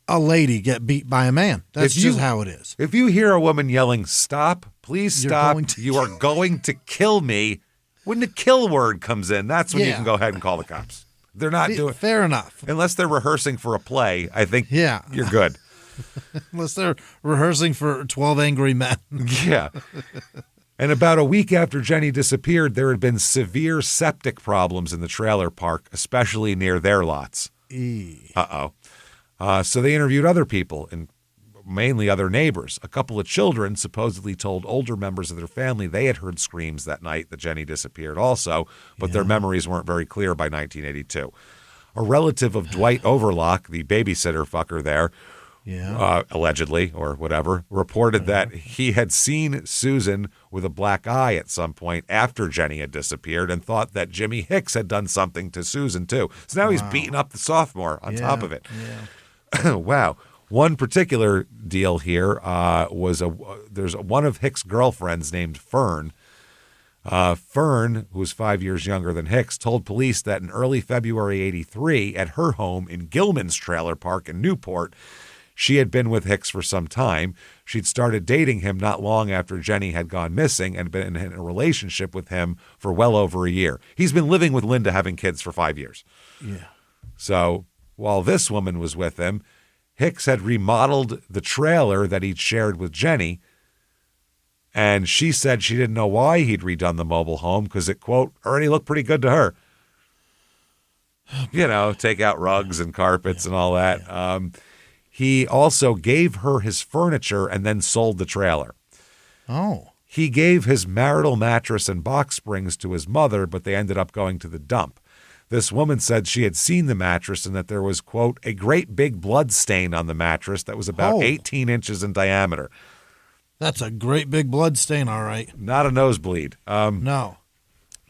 a lady get beat by a man. That's just how it is. If you hear a woman yelling, "Stop, please stop, you are going to kill me," when the kill word comes in, that's when you can go ahead and call the cops. They're not doing fair enough. Unless they're rehearsing for a play, I think you're good. Unless they're rehearsing for 12 Angry Men. Yeah. And about a week after Jenny disappeared, there had been severe septic problems in the trailer park, especially near their lots. Uh-oh. So they interviewed other people, and mainly other neighbors. A couple of children supposedly told older members of their family they had heard screams that night that Jenny disappeared also, but their memories weren't very clear by 1982. A relative of Dwight Overlock, the babysitter fucker there, allegedly or whatever, reported that he had seen Susan with a black eye at some point after Jenny had disappeared and thought that Jimmy Hicks had done something to Susan too. So now he's beating up the sophomore on top of it. Yeah. Wow. One particular deal here was there's one of Hicks' girlfriends named Fern. Fern, who was 5 years younger than Hicks, told police that in early February '83 at her home in Gilman's trailer park in Newport, she had been with Hicks for some time. She'd started dating him not long after Jenny had gone missing and been in a relationship with him for well over a year. He's been living with Linda, having kids for 5 years. Yeah. So while this woman was with him, Hicks had remodeled the trailer that he'd shared with Jenny, and she said she didn't know why he'd redone the mobile home because it, quote, already looked pretty good to her. You know, take out rugs and carpets and all that. Yeah. He also gave her his furniture and then sold the trailer. Oh. He gave his marital mattress and box springs to his mother, but they ended up going to the dump. This woman said she had seen the mattress and that there was, quote, a great big blood stain on the mattress that was about 18 inches in diameter. That's a great big blood stain, all right. Not a nosebleed. No.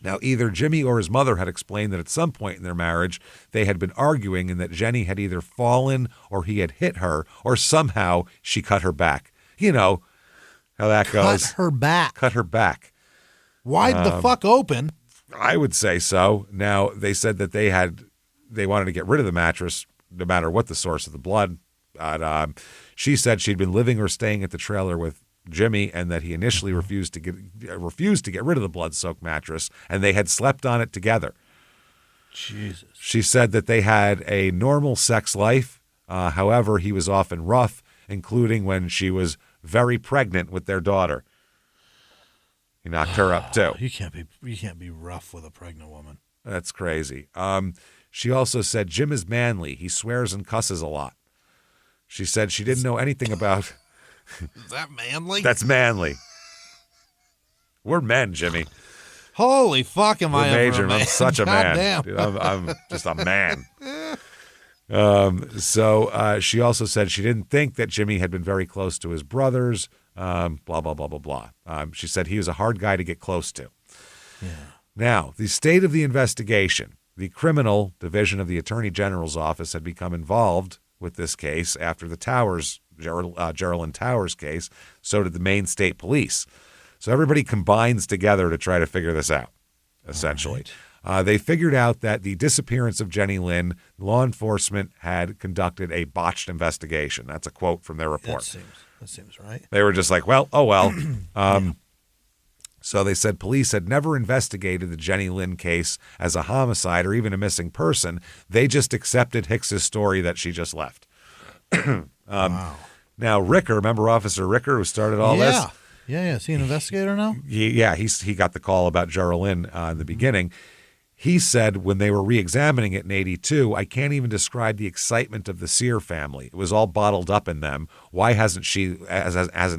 Now, either Jimmy or his mother had explained that at some point in their marriage, they had been arguing and that Jenny had either fallen or he had hit her or somehow she cut her back. You know how that goes. Cut her back. Cut her back. Wide the fuck open. I would say so. Now, they said that they wanted to get rid of the mattress no matter what the source of the blood. She said she'd been living or staying at the trailer with Jimmy and that he initially refused to get rid of the blood-soaked mattress, and they had slept on it together. Jesus. She said that they had a normal sex life. However, he was often rough, including when she was very pregnant with their daughter. He knocked her up too. You can't be rough with a pregnant woman. That's crazy. She also said Jim is manly. He swears and cusses a lot. She said she didn't know anything about. Is that manly? That's manly. We're men, Jimmy. Holy fuck, am I ever a man? I'm such a man. Dude, I'm just a man. So she also said she didn't think that Jimmy had been very close to his brothers. Blah, blah, blah, blah, blah. She said he was a hard guy to get close to. Yeah. Now, the state of the investigation. The criminal division of the Attorney General's office had become involved with this case after the Towers, Geraldine Towers case. So did the Maine State Police. So everybody combines together to try to figure this out, essentially. Right. They figured out that the disappearance of Jenny Lynn, law enforcement had conducted a botched investigation. That's a quote from their report. That seems right. They were just like, well, oh well. Yeah. So they said police had never investigated the Jenny Lynn case as a homicide or even a missing person. They just accepted Hicks's story that she just left. Wow. Now, Ricker, remember Officer Ricker who started all this? Yeah. Is he an investigator now? He got the call about Geraldine in the beginning. He said when they were re-examining it in '82, I can't even describe the excitement of the Sear family. It was all bottled up in them. Why hasn't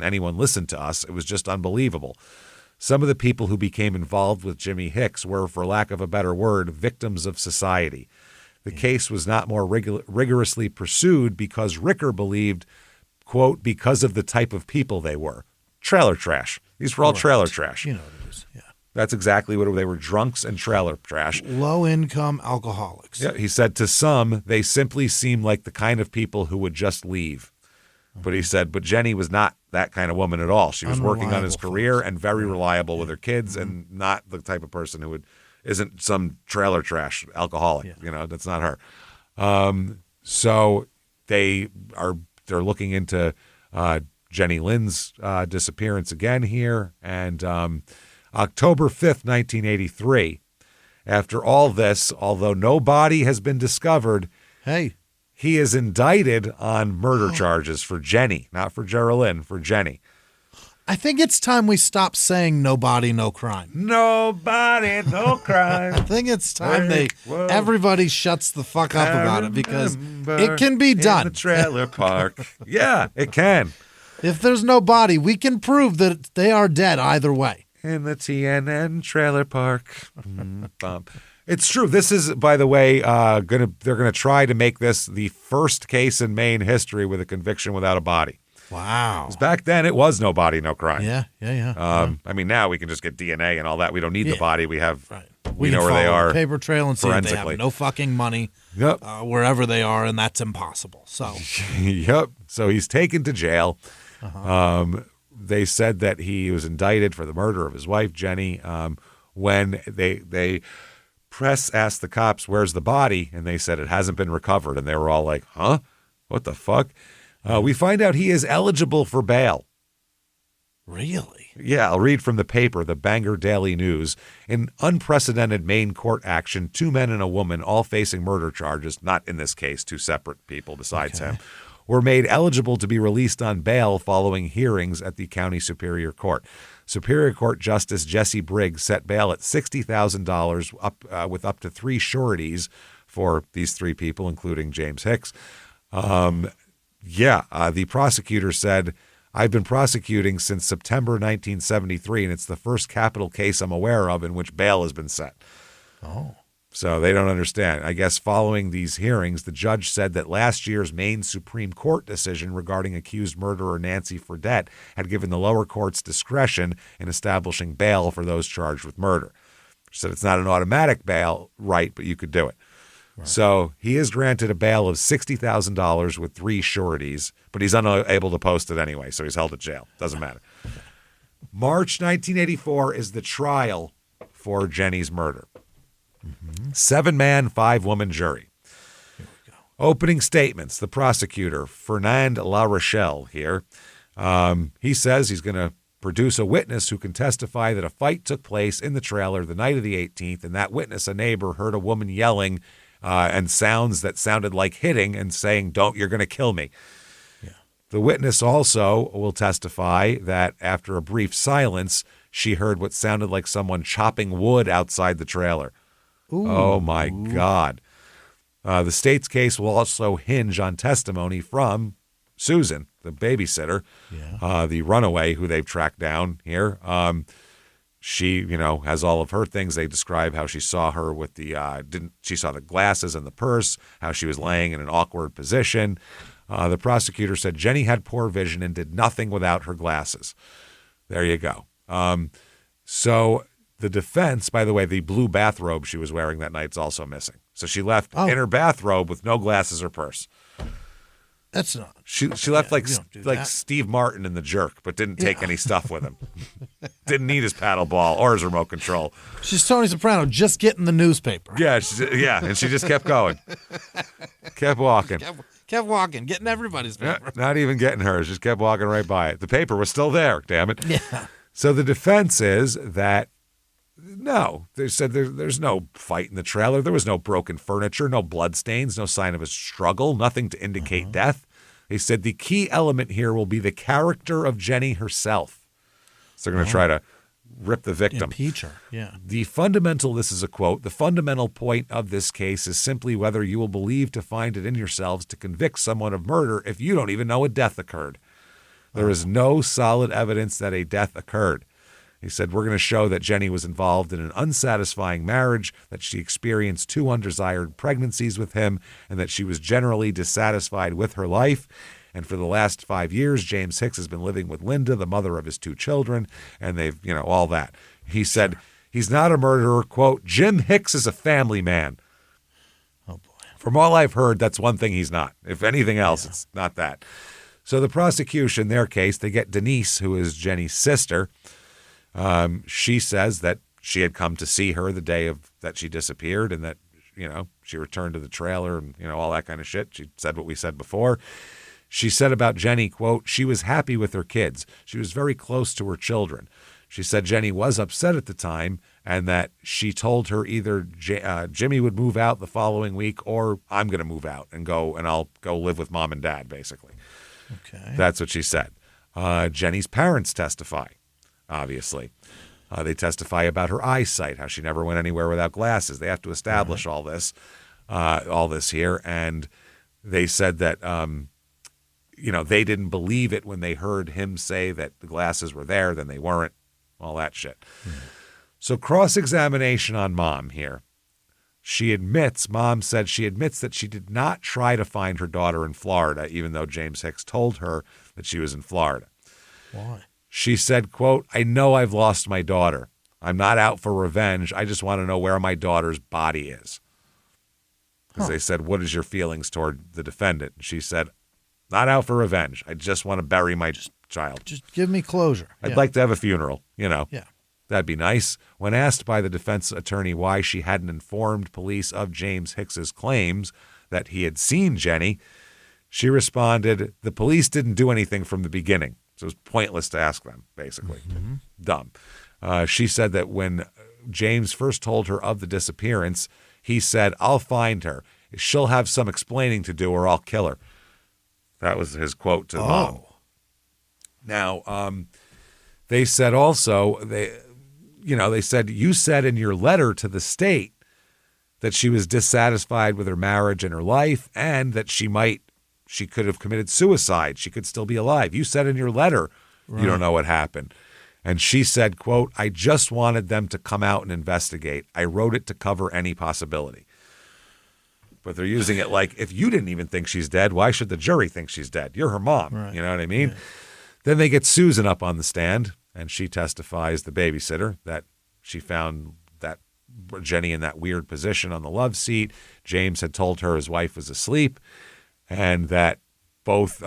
anyone listened to us? It was just unbelievable. Some of the people who became involved with Jimmy Hicks were, for lack of a better word, victims of society. The case was not more rigorously pursued because Ricker believed, quote, because of the type of people they were. Trailer trash. These were all trailer trash. You know what it is, yeah. That's exactly what they were, drunks and trailer trash. Low-income alcoholics. Yeah, he said to some, they simply seemed like the kind of people who would just leave. But he said, but Jenny was not that kind of woman at all. She was working on his career and very reliable with her kids and not the type of person who isn't some trailer trash alcoholic. Yeah. You know, that's not her. So they're looking into Jenny Lynn's disappearance again here. And October 5th, 1983, after all this, although no body has been discovered, he is indicted on murder charges for Jenny, not for Geraldine, for Jenny. I think it's time we stop saying no body, no crime. Nobody, no crime. I think it's time everybody shuts the fuck up about it, because it can be done. In the trailer park. Yeah, it can. If there's no body, we can prove that they are dead either way. In the TNN trailer park. It's true. This is, by the way, they're gonna try to make this the first case in Maine history with a conviction without a body. Wow. Because back then it was no body, no crime. Yeah. I mean, now we can just get DNA and all that. We don't need the body. We have, we know where they are. The paper trail and see if they have no fucking money wherever they are, and that's impossible. So. Yep. So he's taken to jail. They said that he was indicted for the murder of his wife, Jenny. When they press asked the cops, "Where's the body?" and they said it hasn't been recovered, and they were all like, "Huh? What the fuck?" We find out he is eligible for bail. Really? Yeah, I'll read from the paper, the Bangor Daily News. In unprecedented Maine court action, 2 men and a woman, all facing murder charges, not in this case, 2 separate people besides him, were made eligible to be released on bail following hearings at the County Superior Court. Superior Court Justice Jesse Briggs set bail at $60,000 with up to 3 sureties for these 3 people, including James Hicks. The prosecutor said, "I've been prosecuting since September 1973, and it's the first capital case I'm aware of in which bail has been set." Oh. So they don't understand. I guess following these hearings, the judge said that last year's Maine Supreme Court decision regarding accused murderer Nancy Fredette had given the lower court's discretion in establishing bail for those charged with murder. She said it's not an automatic bail right, but you could do it. Right. So he is granted a bail of $60,000 with 3 sureties, but he's unable to post it anyway, so he's held at jail. Doesn't matter. March 1984 is the trial for Jenny's murder. 7-man, 5-woman jury. Here we go. Opening statements. The prosecutor, Fernand La Rochelle here, he says he's going to produce a witness who can testify that a fight took place in the trailer the night of the 18th, and that witness, a neighbor, heard a woman yelling and sounds that sounded like hitting and saying, you're going to kill me. Yeah. The witness also will testify that after a brief silence, she heard what sounded like someone chopping wood outside the trailer. Ooh. Oh, my God. The state's case will also hinge on testimony from Susan, the babysitter, the runaway who they've tracked down here. She, has all of her things. They describe how she saw her with she saw the glasses and the purse, how she was laying in an awkward position. The prosecutor said Jenny had poor vision and did nothing without her glasses. There you go. So the defense, by the way, the blue bathrobe she was wearing that night is also missing. So she left in her bathrobe with no glasses or purse. That's not. She left like Steve Martin in The Jerk, but didn't take any stuff with him. Didn't need his paddle ball or his remote control. She's Tony Soprano, just getting the newspaper. Yeah, and she just kept going. Kept walking. Kept walking, getting everybody's paper. Not even getting hers, just kept walking right by it. The paper was still there, damn it. Yeah. So the defense is that, no, they said there's no fight in the trailer. There was no broken furniture, no bloodstains, no sign of a struggle, nothing to indicate death. They said the key element here will be the character of Jenny herself. So they're going to try to rip the victim. Impeach her, yeah. This is a quote, "The fundamental point of this case is simply whether you will believe to find it in yourselves to convict someone of murder if you don't even know a death occurred. There is no solid evidence that a death occurred." He said, "We're going to show that Jenny was involved in an unsatisfying marriage, that she experienced 2 undesired pregnancies with him, and that she was generally dissatisfied with her life. And for the last 5 years, James Hicks has been living with Linda, the mother of his 2 children, and they've, all that." He said, he's not a murderer. Quote, "Jim Hicks is a family man." Oh, boy. From all I've heard, that's one thing he's not. If anything else, it's not that. So the prosecution, their case, they get Denise, who is Jenny's sister. She says that she had come to see her the day that she disappeared, and that she returned to the trailer and, all that kind of shit. She said what we said before. She said about Jenny, quote, she was happy with her kids. She was very close to her children. She said Jenny was upset at the time and that she told her either Jimmy would move out the following week or I'm going to move out and I'll go live with mom and dad, basically. Okay. That's what she said. Jenny's parents testify, obviously. They testify about her eyesight, how she never went anywhere without glasses. They have to establish all this here. And they said that, they didn't believe it when they heard him say that the glasses were there, then they weren't, all that shit. So cross-examination on mom here. Mom said she admits that she did not try to find her daughter in Florida, even though James Hicks told her that she was in Florida. Why? She said, quote, I know I've lost my daughter. I'm not out for revenge. I just want to know where my daughter's body is. Because they said, what is your feelings toward the defendant? And she said, not out for revenge. I just want to bury my child. Just give me closure. I'd like to have a funeral, Yeah. That'd be nice. When asked by the defense attorney why she hadn't informed police of James Hicks's claims that he had seen Jenny, she responded, the police didn't do anything from the beginning. So it was pointless to ask them, basically. Mm-hmm. Dumb. She said that when James first told her of the disappearance, he said, I'll find her. She'll have some explaining to do or I'll kill her. That was his quote to mom. Now, they said also, they said, you said in your letter to the state that she was dissatisfied with her marriage and her life and that she could have committed suicide. She could still be alive. You said in your letter, you don't know what happened. And she said, quote, I just wanted them to come out and investigate. I wrote it to cover any possibility. But they're using it like, if you didn't even think she's dead, why should the jury think she's dead? You're her mom. Right. You know what I mean? Yeah. Then they get Susan up on the stand, and she testifies, the babysitter, that she found that Jenny in that weird position on the love seat. James had told her his wife was asleep, and that both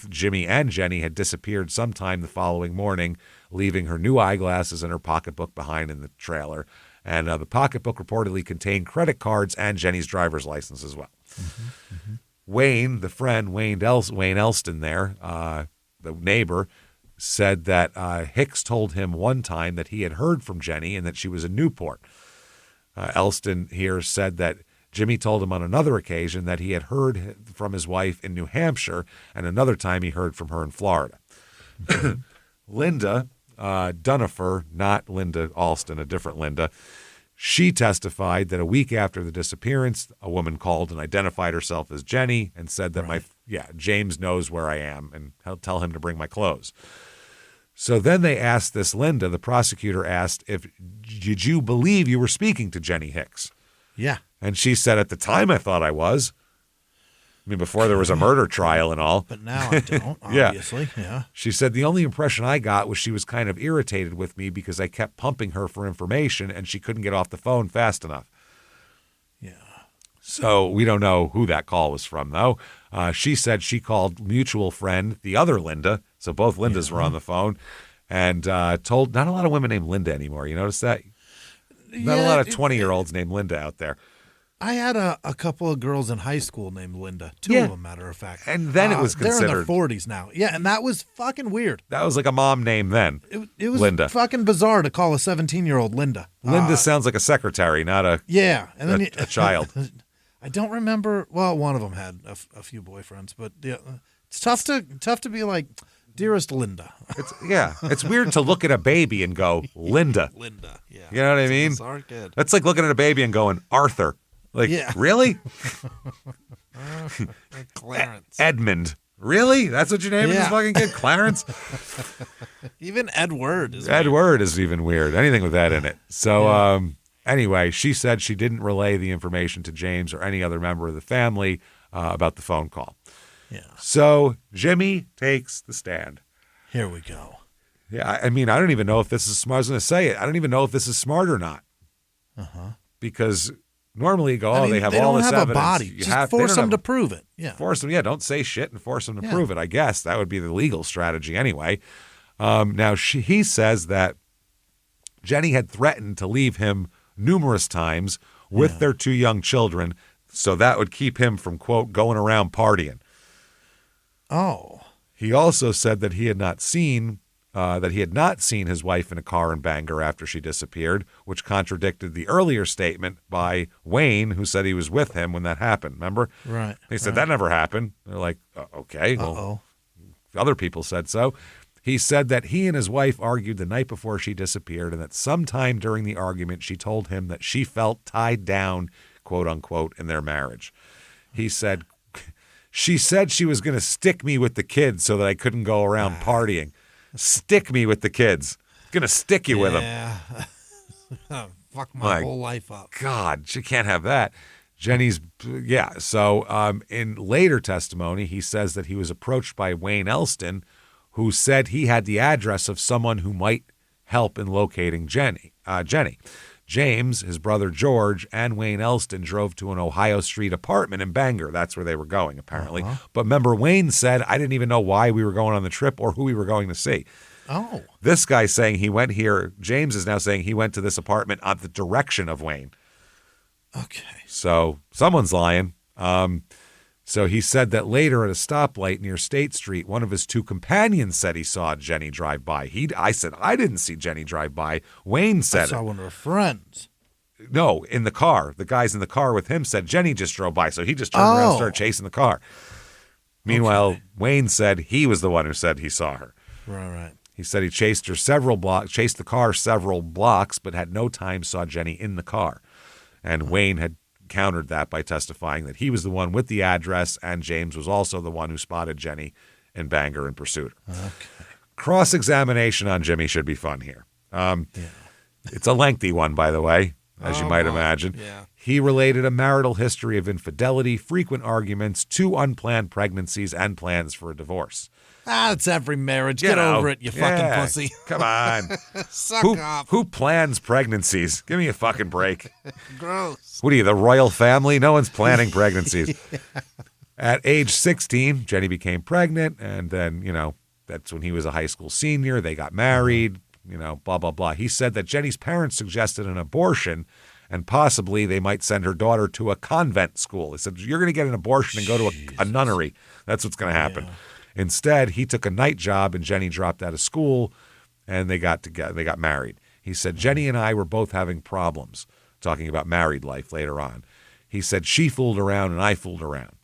Jimmy and Jenny had disappeared sometime the following morning, leaving her new eyeglasses and her pocketbook behind in the trailer. And the pocketbook reportedly contained credit cards and Jenny's driver's license as well. Mm-hmm, mm-hmm. Wayne, the friend, Wayne Elston there, the neighbor, said that Hicks told him one time that he had heard from Jenny and that she was in Newport. Elston here said that Jimmy told him on another occasion that he had heard from his wife in New Hampshire, and another time he heard from her in Florida. Linda Dunifer, not Linda Alston, a different Linda, she testified that a week after the disappearance, a woman called and identified herself as Jenny and said that James knows where I am and I'll tell him to bring my clothes. So then they asked this Linda, the prosecutor asked, did you believe you were speaking to Jenny Hicks? Yeah. And she said, at the time I thought I was. I mean, before there was a murder trial and all. But now I don't, obviously. Yeah. She said, the only impression I got was she was kind of irritated with me because I kept pumping her for information and she couldn't get off the phone fast enough. Yeah. So we don't know who that call was from, though. She said she called mutual friend, the other Linda. So both Lindas were on the phone and told, not a lot of women named Linda anymore. You notice that? Not a lot of 20-year-olds named Linda out there. I had a couple of girls in high school named Linda. Two of them, matter of fact. And then it was considered. They're in their 40s now. Yeah, and that was fucking weird. That was like a mom name then. It was Linda. Fucking bizarre to call a 17-year-old Linda. Linda sounds like a secretary, not a a child. I don't remember. Well, one of them had a few boyfriends, but it's tough to be like, dearest Linda. It's weird to look at a baby and go, Linda. Linda, yeah. You know what I mean? Bizarre kid. That's like looking at a baby and going, Arthur. Like, really? Clarence. Edmund. Really? That's what your name is, fucking kid? Clarence? Even Edward is Edward is even weird. Anything with that in it. So, anyway, she said she didn't relay the information to James or any other member of the family about the phone call. Yeah. So, Jimmy takes the stand. Here we go. Yeah, I mean, I don't even know if this is smart. I was going to say it. I don't even know if this is smart or not. Because normally you go, they have all this evidence. They don't have a body. Just force them to prove it. Yeah. Force them. Yeah, don't say shit and force them to prove it. I guess that would be the legal strategy anyway. Now, he says that Jenny had threatened to leave him numerous times with their 2 young children, so that would keep him from, quote, going around partying. Oh. He also said that he had not seen his wife in a car in Bangor after she disappeared, which contradicted the earlier statement by Wayne, who said he was with him when that happened. Remember? Right. He said that never happened. They're like, okay, well, other people said so. He said that he and his wife argued the night before she disappeared, and that sometime during the argument, she told him that she felt tied down, quote unquote, in their marriage. He said, she said she was going to stick me with the kids so that I couldn't go around partying. Stick me with the kids. Going to stick you with them. Yeah. Fuck my whole life up. God, she can't have that. So in later testimony, he says that he was approached by Wayne Elston, who said he had the address of someone who might help in locating Jenny. James, his brother George, and Wayne Elston drove to an Ohio Street apartment in Bangor. That's where they were going, apparently. But remember, Wayne said, I didn't even know why we were going on the trip or who we were going to see. Oh. This guy's saying he went here. James is now saying he went to this apartment at the direction of Wayne. Okay. So someone's lying. So he said that later at a stoplight near State Street, one of his 2 companions said he saw Jenny drive by. I said, I didn't see Jenny drive by. Wayne said I saw one of her friends. No, in the car. The guys in the car with him said Jenny just drove by, so he just turned around and started chasing the car. Meanwhile, Wayne said he was the one who said he saw her. Right. He said he chased the car several blocks, but had no time saw Jenny in the car. And Wayne had countered that by testifying that he was the one with the address, and James was also the one who spotted Jenny in Bangor and pursued her. Okay. Cross-examination on Jimmy should be fun here. It's a lengthy one, by the way, as you might imagine. Yeah. He related a marital history of infidelity, frequent arguments, 2 unplanned pregnancies, and plans for a divorce. It's every marriage. Get over it, you fucking pussy. Come on. Suck up. Who plans pregnancies? Give me a fucking break. Gross. What are you, the royal family? No one's planning pregnancies. At age 16, Jenny became pregnant, and then, that's when he was a high school senior. They got married, blah, blah, blah. He said that Jenny's parents suggested an abortion, and possibly they might send her daughter to a convent school. They said, you're going to get an abortion and go to a nunnery. That's what's going to happen. Yeah. Instead, he took a night job, and Jenny dropped out of school, and they got together. They got married. He said, Jenny and I were both having problems, talking about married life later on. He said, she fooled around and I fooled around.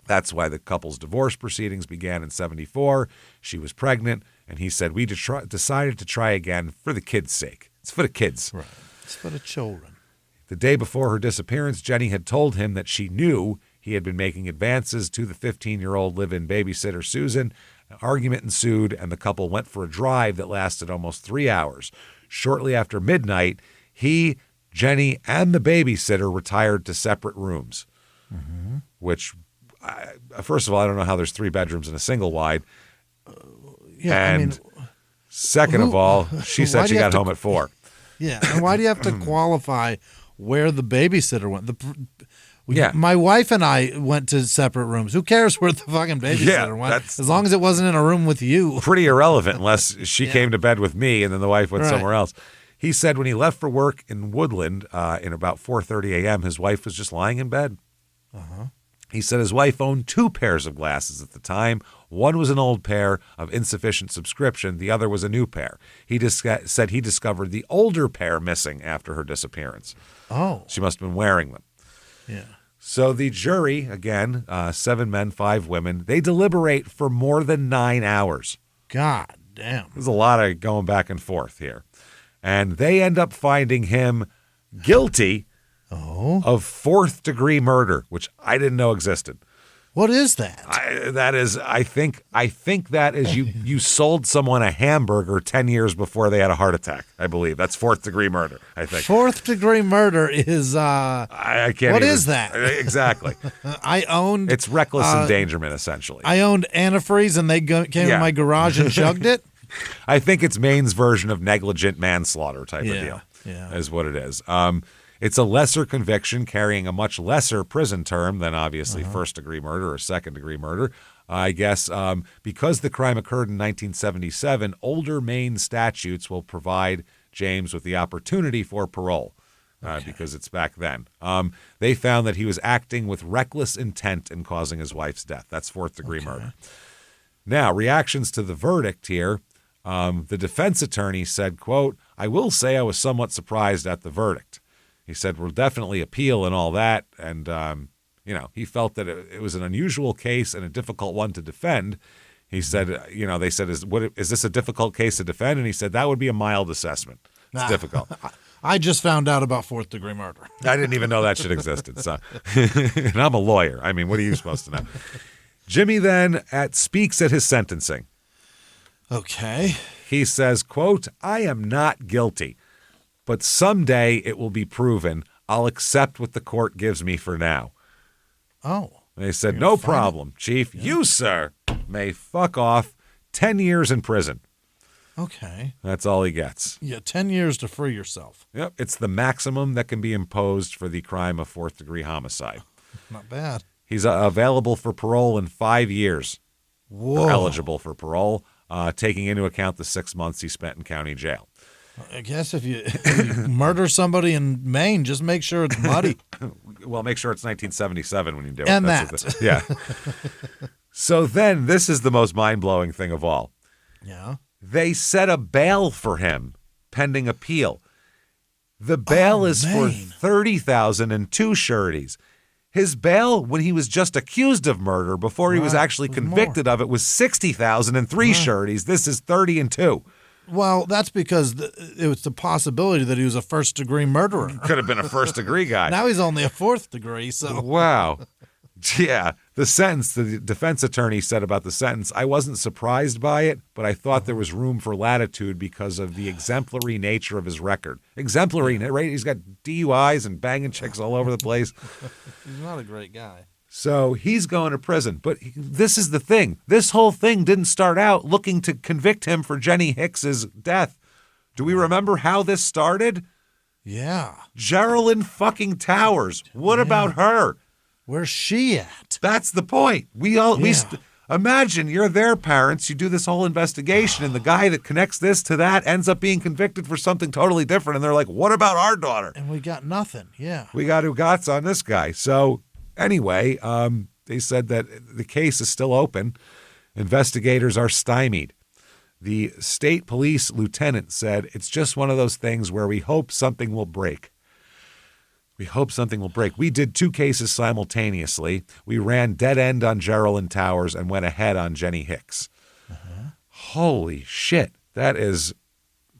That's why the couple's divorce proceedings began in 1974. She was pregnant, and he said, we decided to try again for the kids' sake. It's for the kids. Right. It's for the children. The day before her disappearance, Jenny had told him that she knew he had been making advances to the 15-year-old live-in babysitter, Susan. An argument ensued, and the couple went for a drive that lasted almost 3 hours. Shortly after midnight, he, Jenny, and the babysitter retired to separate rooms, which, first of all, I don't know how there's 3 bedrooms and a single wide. Second of all, she said she got home at 4. Yeah, and why do you have to qualify where the babysitter went? My wife and I went to separate rooms. Who cares where the fucking babysitter went? As long as it wasn't in a room with you. Pretty irrelevant unless she came to bed with me and then the wife went somewhere else. He said when he left for work in Woodland in about 4:30 a.m., his wife was just lying in bed. He said his wife owned 2 pairs of glasses at the time. One was an old pair of insufficient subscription. The other was a new pair. He said he discovered the older pair missing after her disappearance. Oh. She must have been wearing them. Yeah. So the jury, again, 7 men, 5 women, they deliberate for more than 9 hours. God damn. There's a lot of going back and forth here. And they end up finding him guilty of 4th-degree murder, which I didn't know existed. What is that? I think that is you sold someone a hamburger 10 years before they had a heart attack. I believe that's 4th-degree murder. I think 4th-degree murder is I can't. What even, is that? Exactly. It's reckless endangerment essentially. I owned antifreeze and they came in my garage and chugged it. I think it's Maine's version of negligent manslaughter type of deal. Yeah, is what it is. It's a lesser conviction carrying a much lesser prison term than obviously 1st-degree murder or 2nd-degree murder. I guess because the crime occurred in 1977, older Maine statutes will provide James with the opportunity for parole. because it's back then. They found that he was acting with reckless intent in causing his wife's death. That's fourth-degree murder. Now, reactions to the verdict here. The defense attorney said, quote, "I will say I was somewhat surprised at the verdict." He said, "We'll definitely appeal and all that." And, he felt that it was an unusual case and a difficult one to defend. He said, they said, is this a difficult case to defend? And he said, that would be a mild assessment. It's difficult. I just found out about fourth-degree murder. I didn't even know that shit existed. So, and I'm a lawyer. I mean, what are you supposed to know? Jimmy then speaks at his sentencing. Okay. He says, quote, "I am not guilty, but someday it will be proven. I'll accept what the court gives me for now." Oh. They said, "No problem, Chief. Yeah. You, sir, may fuck off. 10 years in prison." Okay. That's all he gets. Yeah, 10 years to free yourself. Yep. It's the maximum that can be imposed for the crime of fourth-degree homicide. Not bad. He's available for parole in 5 years. Whoa. Or eligible for parole, taking into account the 6 months he spent in county jail. I guess if you murder somebody in Maine, just make sure it's muddy. Well, make sure it's 1977 when you do it. And yeah. So then, this is the most mind-blowing thing of all. Yeah. They set a bail for him pending appeal. The bail is for $30,000 and 2 sureties. His bail, when he was just accused of murder, before he was actually convicted of it, was $60,000 and 3 sureties. This is 30 and 2. Well, that's because it was the possibility that he was a first-degree murderer. Could have been a first-degree guy. Now he's only a 4th degree, so. Wow. Yeah. The sentence, the defense attorney said about the sentence, "I wasn't surprised by it, but I thought there was room for latitude because of the exemplary nature of his record." Exemplary, right? He's got DUIs and banging chicks all over the place. He's not a great guy. So he's going to prison. But this is the thing. This whole thing didn't start out looking to convict him for Jenny Hicks's death. Do we remember how this started? Yeah. Geraldine fucking Towers. What about her? Where's she at? That's the point. Imagine you're their parents. You do this whole investigation, and the guy that connects this to that ends up being convicted for something totally different. And they're like, "What about our daughter?" And we got nothing. Yeah. We got Ugats on this guy. So anyway, they said that the case is still open. Investigators are stymied. The state police lieutenant said, "It's just one of those things where we hope something will break. We hope something will break. We did 2 cases simultaneously. We ran dead end on Geraldine Towers and went ahead on Jenny Hicks." Holy shit. That is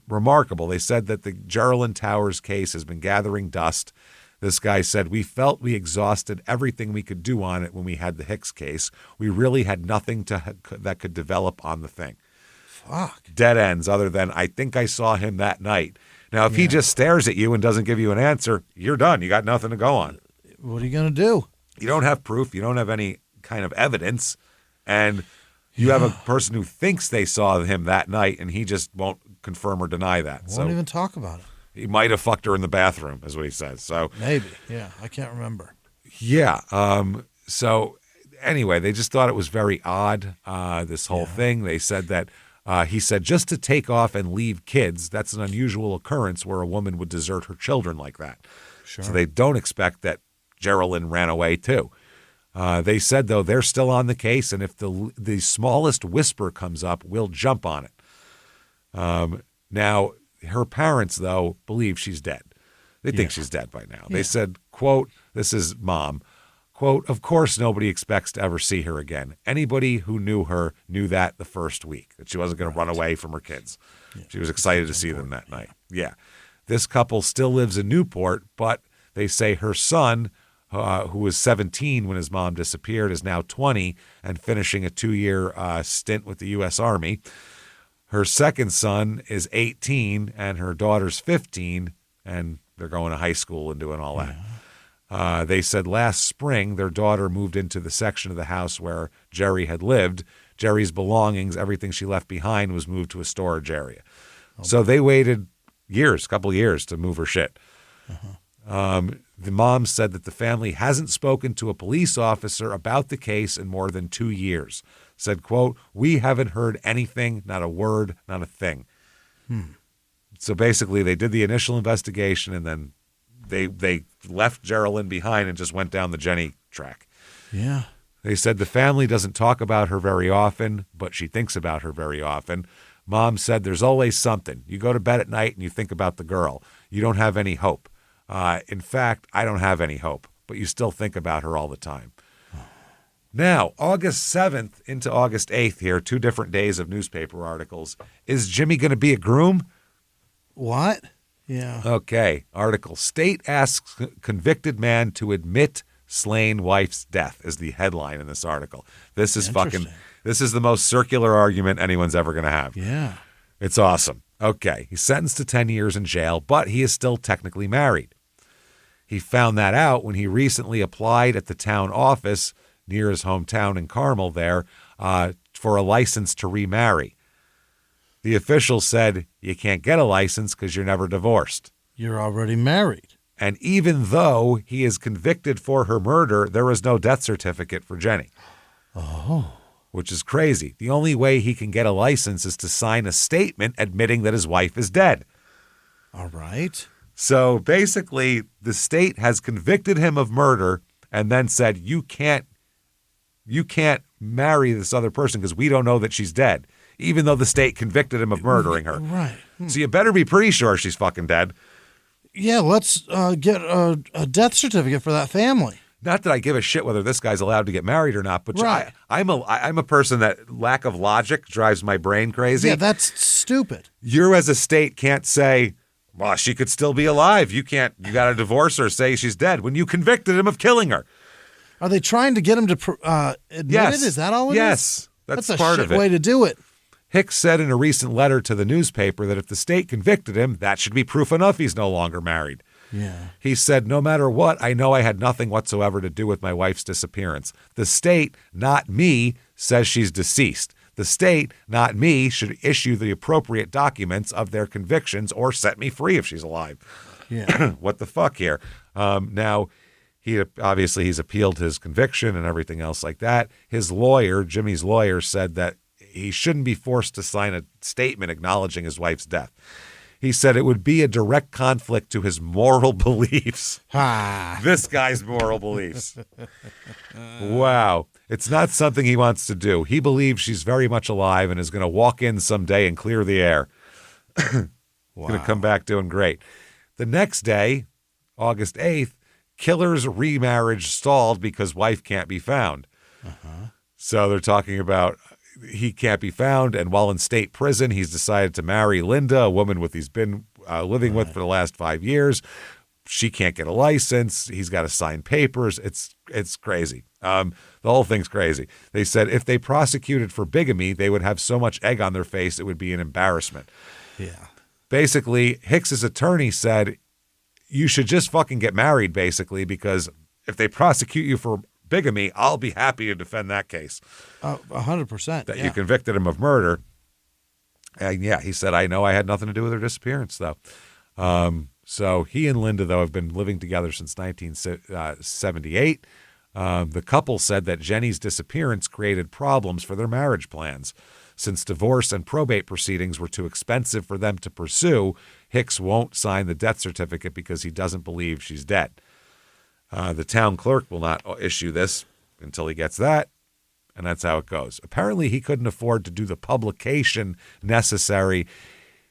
remarkable. They said that the Geraldine Towers case has been gathering dust. This guy said, "We felt we exhausted everything we could do on it when we had the Hicks case. We really had nothing that could develop on the thing." Fuck. Dead ends other than, "I think I saw him that night." Now, if he just stares at you and doesn't give you an answer, you're done. You got nothing to go on. What are you going to do? You don't have proof. You don't have any kind of evidence. And you have a person who thinks they saw him that night, and he just won't confirm or deny that. Won't even talk about it. He might have fucked her in the bathroom, is what he says. So maybe. Yeah, I can't remember. Yeah. So anyway, they just thought it was very odd, this whole thing. They said that he said, just to take off and leave kids, that's an unusual occurrence where a woman would desert her children like that. Sure. So they don't expect that Geraldine ran away too. They said, though, they're still on the case, and if the smallest whisper comes up, we'll jump on it. Now, her parents, though, believe she's dead. They think she's dead by now. They said, quote, this is mom, quote, "Of course nobody expects to ever see her again. Anybody who knew her knew that the first week, that she wasn't going to run away from her kids. She was excited to see them that night." Yeah. This couple still lives in Newport, but they say her son, who was 17 when his mom disappeared, is now 20 and finishing a 2-year stint with the U.S. Army. Her second son is 18 and her daughter's 15, and they're going to high school and doing all that. They said last spring their daughter moved into the section of the house where Jerry had lived. Jerry's belongings, everything she left behind, was moved to a storage area. So they waited a couple years to move her shit. The mom said that the family hasn't spoken to a police officer about the case in more than 2 years. Said, quote, "We haven't heard anything, not a word, not a thing." So basically they did the initial investigation and then they left Geraldine behind and just went down the Jenny track. Yeah. They said the family doesn't talk about her very often, but she thinks about her very often. Mom said there's always something. You go to bed at night and you think about the girl. You don't have any hope. In fact, I don't have any hope, but you still think about her all the time. Now, August 7th into August 8th here, 2 different days of newspaper articles. Is Jimmy going to be a groom? What? Yeah. Okay. Article. State asks convicted man to admit slain wife's death is the headline in this article. This is this is the most circular argument anyone's ever going to have. Yeah. It's awesome. Okay. He's sentenced to 10 years in jail, but he is still technically married. He found that out when he recently applied at the town office near his hometown in Carmel there for a license to remarry. The official said, you can't get a license because you're never divorced. You're already married. And even though he is convicted for her murder, there is no death certificate for Jenny. Oh. Which is crazy. The only way he can get a license is to sign a statement admitting that his wife is dead. All right. So basically, the state has convicted him of murder and then said, you can't marry this other person because we don't know that she's dead, even though the state convicted him of murdering her. Right. So you better be pretty sure she's fucking dead. Yeah, let's get a death certificate for that family. Not that I give a shit whether this guy's allowed to get married or not, but right. I'm a person that lack of logic drives my brain crazy. Yeah, that's stupid. You as a state can't say, well, she could still be alive. You got to divorce her, say she's dead when you convicted him of killing her. Are they trying to get him to admit it? Is that all it is? Yes. That's part of it. That's a shit way to do it. Hicks said in a recent letter to the newspaper that if the state convicted him, that should be proof enough he's no longer married. Yeah. He said, no matter what, I know I had nothing whatsoever to do with my wife's disappearance. The state, not me, says she's deceased. The state, not me, should issue the appropriate documents of their convictions or set me free if she's alive. Yeah. What the fuck here? Now, he's appealed his conviction and everything else like that. His lawyer, Jimmy's lawyer, said that he shouldn't be forced to sign a statement acknowledging his wife's death. He said it would be a direct conflict to his moral beliefs. This guy's moral beliefs. Wow. It's not something he wants to do. He believes she's very much alive and is going to walk in someday and clear the air. Wow. Going to come back doing great. The next day, August 8th, killer's remarriage stalled because wife can't be found. Uh-huh. So they're talking about he can't be found, and while in state prison, he's decided to marry Linda, a woman he's been living with for the last 5 years. She can't get a license. He's got to sign papers. It's crazy. The whole thing's crazy. They said if they prosecuted for bigamy, they would have so much egg on their face it would be an embarrassment. Yeah. Basically, Hicks's attorney said you should just fucking get married, basically, because if they prosecute you for bigamy, I'll be happy to defend that case. 100%. That you convicted him of murder. And yeah, he said, I know I had nothing to do with her disappearance, though. So he and Linda, though, have been living together since 1978. The couple said that Jenny's disappearance created problems for their marriage plans. Since divorce and probate proceedings were too expensive for them to pursue, Hicks won't sign the death certificate because he doesn't believe she's dead. The town clerk will not issue this until he gets that, and that's how it goes. Apparently, he couldn't afford to do the publication necessary.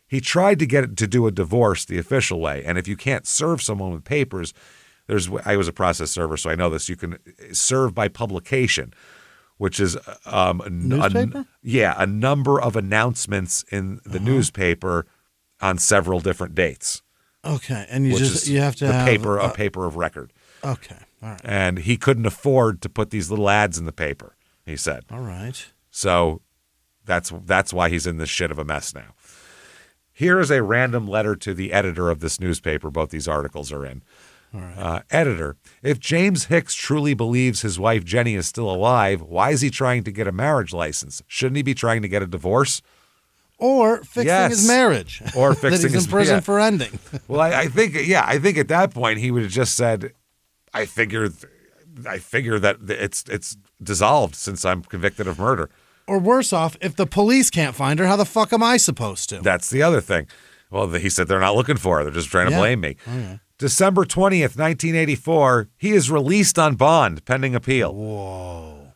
He tried to get it to do a divorce the official way, and if you can't serve someone with papers, I was a process server, so I know this. You can serve by publication, which is newspaper? A number of announcements in the newspaper on several different dates. Okay, and you have to have a paper of record. Okay, all right. And he couldn't afford to put these little ads in the paper, he said. All right. So that's why he's in this shit of a mess now. Here is a random letter to the editor of this newspaper both these articles are in. All right. Editor, if James Hicks truly believes his wife Jenny is still alive, why is he trying to get a marriage license? Shouldn't he be trying to get a divorce? Or fixing his marriage. Or fixing that he's in prison for ending. Well, I think at that point he would have just said, I figure that it's dissolved since I'm convicted of murder. Or worse off, if the police can't find her, how the fuck am I supposed to? That's the other thing. Well, he said they're not looking for her. They're just trying to blame me. Okay. December 20th, 1984, he is released on bond pending appeal. Whoa.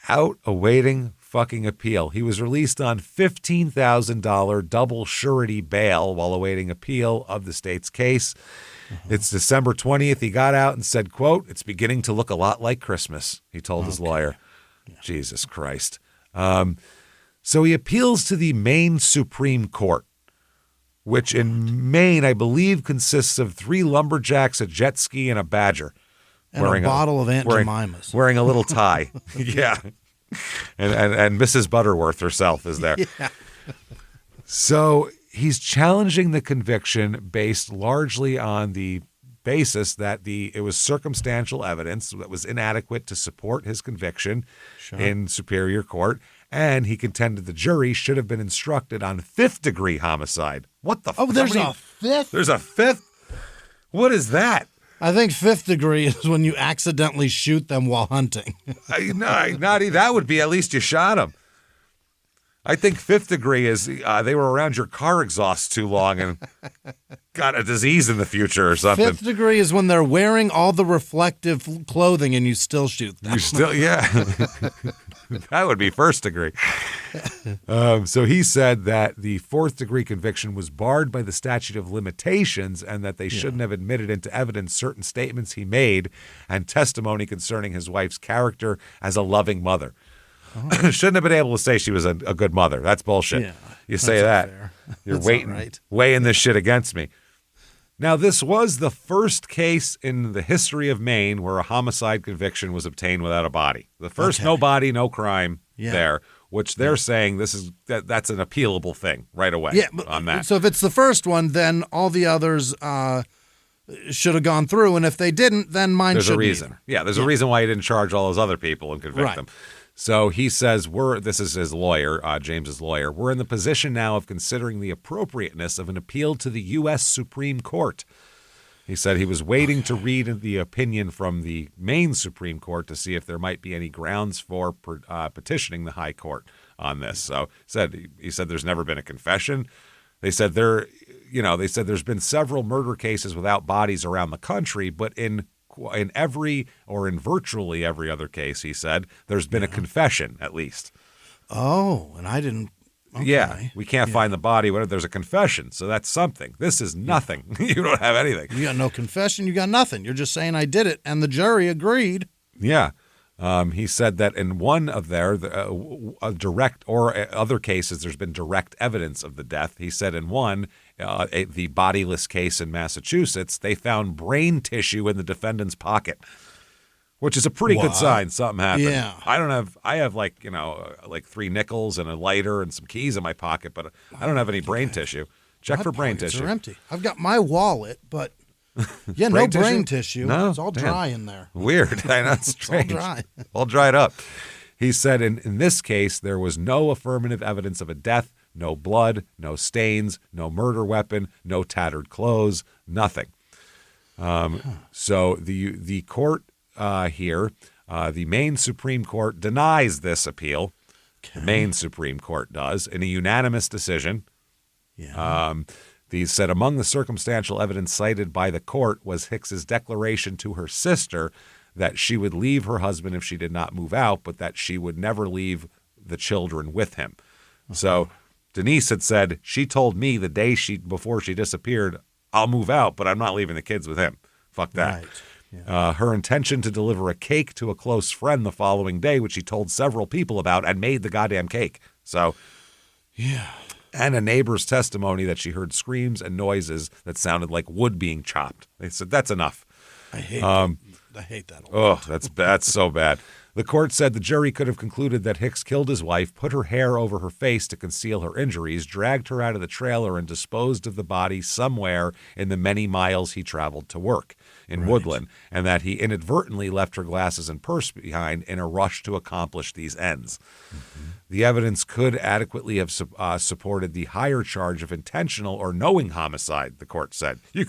Out awaiting fucking appeal. He was released on $15,000 double surety bail while awaiting appeal of the state's case. It's December 20th. He got out and said, quote, "It's beginning to look a lot like Christmas," he told his lawyer. Yeah. Jesus Christ. So he appeals to the Maine Supreme Court, which in Maine, I believe, consists of 3 lumberjacks, a jet ski, and a badger. And a bottle of Aunt Jemima's. Wearing a little tie. Yeah. And Mrs. Butterworth herself is there. Yeah. So he's challenging the conviction based largely on the basis that it was circumstantial evidence that was inadequate to support his conviction in Superior Court. And he contended the jury should have been instructed on 5th-degree homicide. What the fuck? Oh, there's a 5th? There's a 5th? What is that? I think 5th degree is when you accidentally shoot them while hunting. That would be at least you shot them. I think 5th degree is they were around your car exhaust too long and got a disease in the future or something. 5th degree is when they're wearing all the reflective clothing and you still shoot them. That would be 1st degree. So he said that the 4th degree conviction was barred by the statute of limitations and that they shouldn't have admitted into evidence certain statements he made and testimony concerning his wife's character as a loving mother. Oh. Shouldn't have been able to say she was a good mother. That's bullshit. Yeah, you say that. You're weighing this shit against me. Now, this was the first case in the history of Maine where a homicide conviction was obtained without a body. The first no body, no crime there, which they're saying that's an appealable thing right away on that. So if it's the first one, then all the others should have gone through, and if they didn't, then mine should be. There's a reason. Yeah, there's a reason why he didn't charge all those other people and convict them. So he says, this is his lawyer, James's lawyer, we're in the position now of considering the appropriateness of an appeal to the U.S. Supreme Court. He said he was waiting to read the opinion from the Maine Supreme Court to see if there might be any grounds for petitioning the high court on this. So he said there's never been a confession. They said there's been several murder cases without bodies around the country, but in every or in virtually every other case, he said, there's been a confession at least. Oh, and I didn't. Okay. Yeah, we can't find the body. There's a confession, so that's something. This is nothing. You don't have anything. You got no confession. You got nothing. You're just saying I did it, and the jury agreed. Yeah. He said that in one of their direct or other cases, there's been direct evidence of the death. He said in one, the bodiless case in Massachusetts, they found brain tissue in the defendant's pocket, which is a pretty good sign something happened. Yeah. I have like 3 nickels and a lighter and some keys in my pocket, but I don't have any brain tissue. Check for brain tissue. Are empty. I've got my wallet, but no brain tissue. No, it's all dry in there. Weird. I know, it's strange. All dry. All dried up. He said in this case, there was no affirmative evidence of a death, no blood, no stains, no murder weapon, no tattered clothes, nothing. So the court here, the Maine Supreme Court denies this appeal. Okay. The Maine Supreme Court does in a unanimous decision. Yeah. He said among the circumstantial evidence cited by the court was Hicks's declaration to her sister that she would leave her husband if she did not move out, but that she would never leave the children with him. So Denise had said, she told me the day before she disappeared, I'll move out, but I'm not leaving the kids with him. Fuck that. Right. Yeah. Her intention to deliver a cake to a close friend the following day, which she told several people about and made the goddamn cake. So, yeah. And a neighbor's testimony that she heard screams and noises that sounded like wood being chopped. They said, that's enough. I hate that. Oh, that's so bad. The court said the jury could have concluded that Hicks killed his wife, put her hair over her face to conceal her injuries, dragged her out of the trailer, and disposed of the body somewhere in the many miles he traveled to work in Woodland, and that he inadvertently left her glasses and purse behind in a rush to accomplish these ends. Mm-hmm. The evidence could adequately have supported the higher charge of intentional or knowing homicide, the court said. They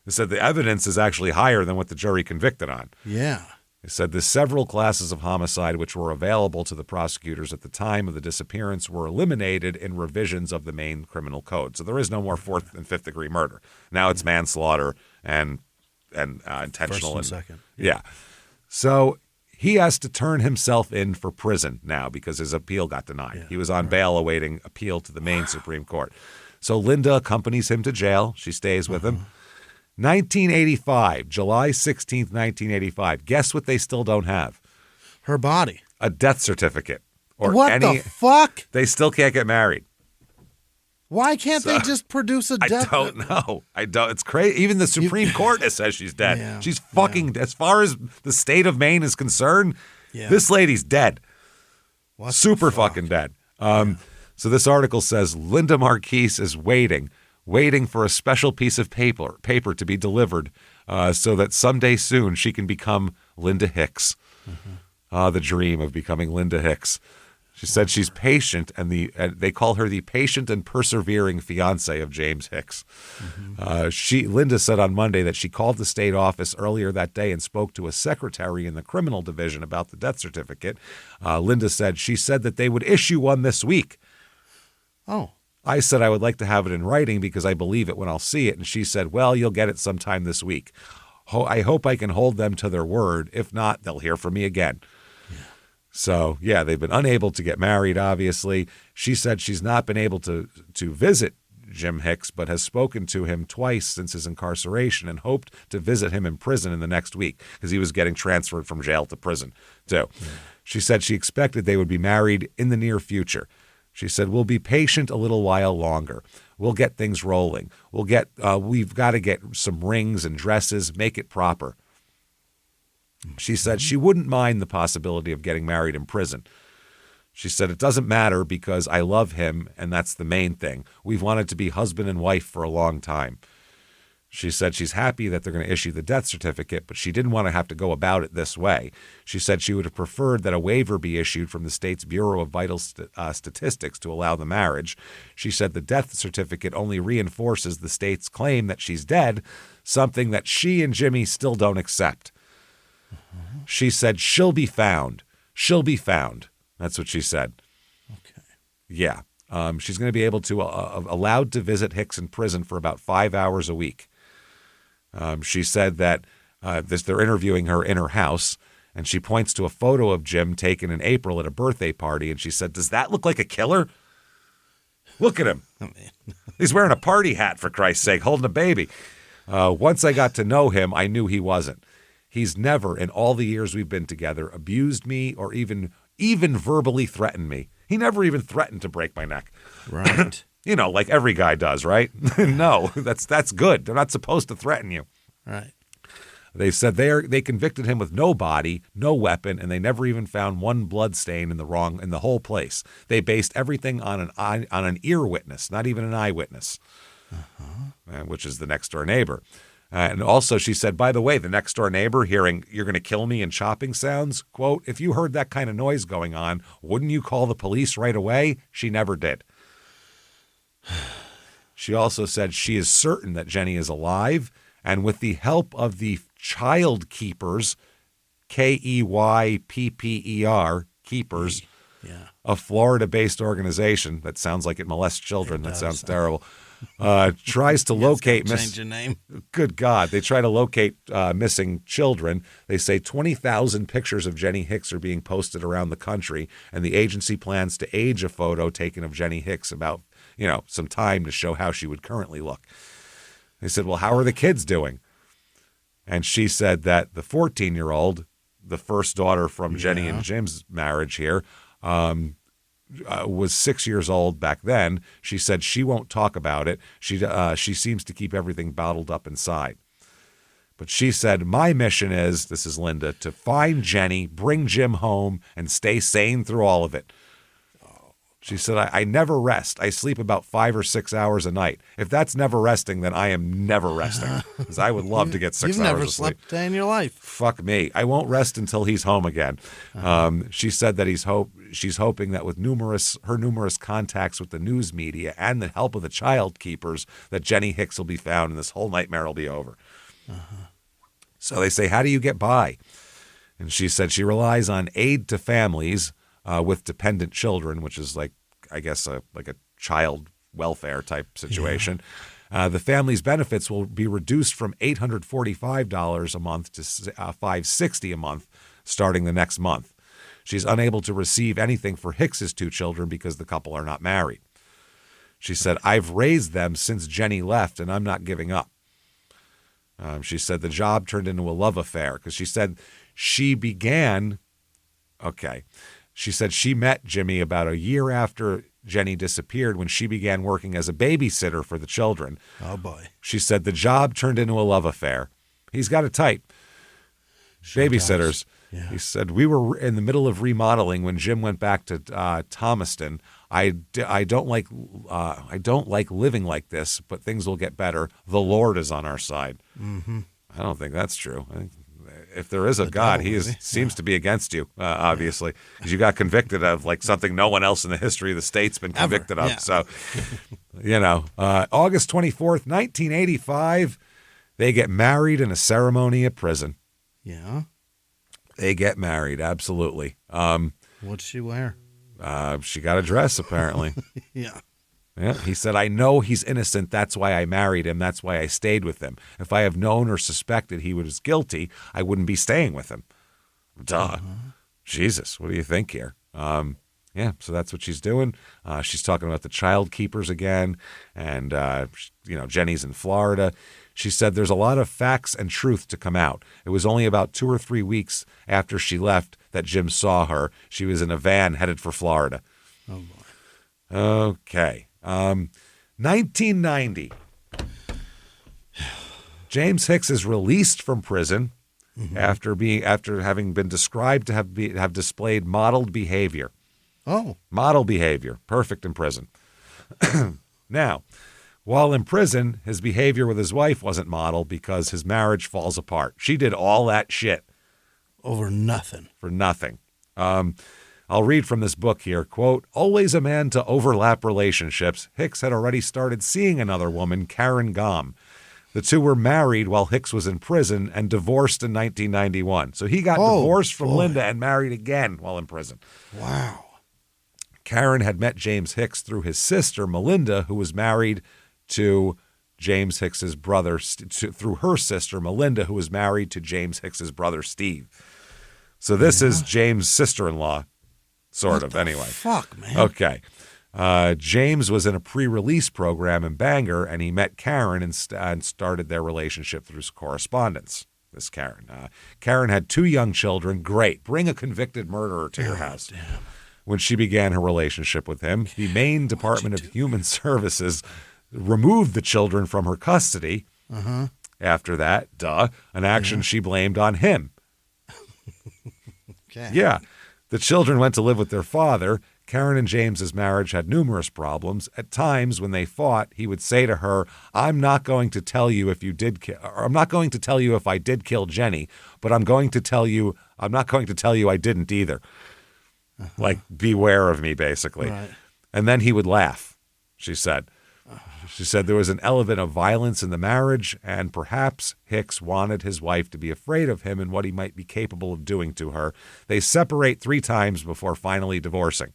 said the evidence is actually higher than what the jury convicted on. Yeah. They said the several classes of homicide which were available to the prosecutors at the time of the disappearance were eliminated in revisions of the Maine criminal code. So there is no more 4th and 5th degree murder. Now it's manslaughter and intentional. First and second. Yeah. So he has to turn himself in for prison now because his appeal got denied. Yeah, he was on bail awaiting appeal to the Maine Supreme Court. So Linda accompanies him to jail. She stays with him. 1985, July 16th, 1985. Guess what they still don't have? Her body. A death certificate. Or what the fuck? They still can't get married. Why can't they just produce a death? I don't know. It's crazy. Even the Supreme Court says she's dead. Yeah, she's fucking, as far as the state of Maine is concerned, this lady's dead. Super fucking dead. So this article says Linda Marquise is waiting for a special piece of paper to be delivered so that someday soon she can become Linda Hicks. The dream of becoming Linda Hicks. She said she's patient, and they call her the patient and persevering fiance of James Hicks. Linda said on Monday that she called the state office earlier that day and spoke to a secretary in the criminal division about the death certificate. Linda said she said that they would issue one this week. Oh. I said I would like to have it in writing because I believe it when I'll see it. And she said, well, you'll get it sometime this week. I hope I can hold them to their word. If not, they'll hear from me again. Yeah. So, yeah, they've been unable to get married, obviously. She said she's not been able to visit Jim Hicks, but has spoken to him twice since his incarceration and hoped to visit him in prison in the next week because he was getting transferred from jail to prison, too. Yeah. She said she expected they would be married in the near future. She said, we'll be patient a little while longer. We'll get things rolling. We've got to get some rings and dresses, make it proper. She said she wouldn't mind the possibility of getting married in prison. She said, it doesn't matter because I love him, and that's the main thing. We've wanted to be husband and wife for a long time. She said she's happy that they're going to issue the death certificate, but she didn't want to have to go about it this way. She said she would have preferred that a waiver be issued from the state's Bureau of Vital Statistics to allow the marriage. She said the death certificate only reinforces the state's claim that she's dead, something that she and Jimmy still don't accept. She said she'll be found. She'll be found. That's what she said. Okay. Yeah. She's going to be able to allowed to visit Hicks in prison for about 5 hours a week. She said that they're interviewing her in her house, and she points to a photo of Jim taken in April at a birthday party, and she said, does that look like a killer? Look at him. Oh, man. He's wearing a party hat, for Christ's sake, holding a baby. Once I got to know him, I knew he wasn't. He's never, in all the years we've been together, abused me or even verbally threatened me. He never even threatened to break my neck. Right. You know, like every guy does, right? No, that's good. They're not supposed to threaten you. Right. They said they convicted him with no body, no weapon, and they never even found one blood stain in the whole place. They based everything on an ear witness, not even an eyewitness, which is the next door neighbor. And also she said, by the way, the next door neighbor hearing you're going to kill me and chopping sounds, quote, if you heard that kind of noise going on, wouldn't you call the police right away? She never did. She also said she is certain that Jenny is alive, and with the help of the child keepers, Keypper, keepers, a Florida-based organization that sounds like it molests children. That sounds terrible. Tries to locate change your name. Good God. They try to locate missing children. They say 20,000 pictures of Jenny Hicks are being posted around the country, and the agency plans to age a photo taken of Jenny Hicks about, some time to show how she would currently look. They said, well, how are the kids doing? And she said that the 14-year-old, the first daughter from Jenny and Jim's marriage here, was 6 years old back then. She said she won't talk about it. She seems to keep everything bottled up inside. But she said, my mission is, this is Linda, to find Jenny, bring Jim home, and stay sane through all of it. She said, I never rest. I sleep about 5 or 6 hours a night. If that's never resting, then I am never resting. Because I would love to get 6 hours of sleep. You've never slept a day in your life. Fuck me. I won't rest until he's home again. She said that she's hoping that with her numerous contacts with the news media and the help of the child keepers, that Jenny Hicks will be found and this whole nightmare will be over. So they say, how do you get by? And she said she relies on aid to families with dependent children, which is like, I guess, like a child welfare type situation. Yeah. The family's benefits will be reduced from $845 a month to $560 a month starting the next month. She's unable to receive anything for Hicks's 2 children because the couple are not married. She said, I've raised them since Jenny left, and I'm not giving up. She said the job turned into a love affair because she said she began, she said she met Jimmy about a year after Jenny disappeared when she began working as a babysitter for the children. Oh, boy. She said the job turned into a love affair. He's got it tight. Sure babysitters. Yeah. He said, we were in the middle of remodeling when Jim went back to Thomaston. I don't like living like this, but things will get better. The Lord is on our side. Mm-hmm. I don't think that's true. I think if there is a God, he seems to be against you, obviously, because you got convicted of like something no one else in the history of the state's been convicted of. Yeah. So, August 24th, 1985, they get married in a ceremony at prison. Yeah. They get married, absolutely. What'd she wear? She got a dress, apparently. Yeah. Yeah. He said, I know he's innocent. That's why I married him. That's why I stayed with him. If I have known or suspected he was guilty, I wouldn't be staying with him. Duh. Uh-huh. Jesus, what do you think here? Yeah, so that's what she's doing. She's talking about the child keepers again. And, Jenny's in Florida. She said there's a lot of facts and truth to come out. It was only about 2 or 3 weeks after she left that Jim saw her. She was in a van headed for Florida. Oh, boy. Okay. 1990. James Hicks is released from prison after having been described to have displayed modeled behavior. Oh. Model behavior. Perfect in prison. Now, while in prison, his behavior with his wife wasn't model because his marriage falls apart. She did all that shit. Over nothing. For nothing. I'll read from this book here. Quote, always a man to overlap relationships, Hicks had already started seeing another woman, Karen Gom. The two were married while Hicks was in prison and divorced in 1991. So he got divorced from Linda and married again while in prison. Wow. Karen had met James Hicks through his sister, Melinda, who was married to James Hicks's brother, through her sister, Melinda, who was married to James Hicks's brother, Steve. So this is James' sister-in-law, sort of, anyway. Fuck, man. Okay. James was in a pre-release program in Bangor, and he met Karen and started their relationship through correspondence. This Karen. Karen had 2 young children. Great. Bring a convicted murderer to your house. Damn. When she began her relationship with him, the Maine Department of Human Services removed the children from her custody. After that, an action she blamed on him. Okay. Yeah. The children went to live with their father. Karen and James's marriage had numerous problems. At times, when they fought, he would say to her, I'm not going to tell you if you did I'm not going to tell you if I did kill Jenny, but I'm not going to tell you I didn't either. Like, beware of me, basically. Right. And then he would laugh, she said. She said there was an element of violence in the marriage, and perhaps Hicks wanted his wife to be afraid of him and what he might be capable of doing to her. They separate 3 times before finally divorcing.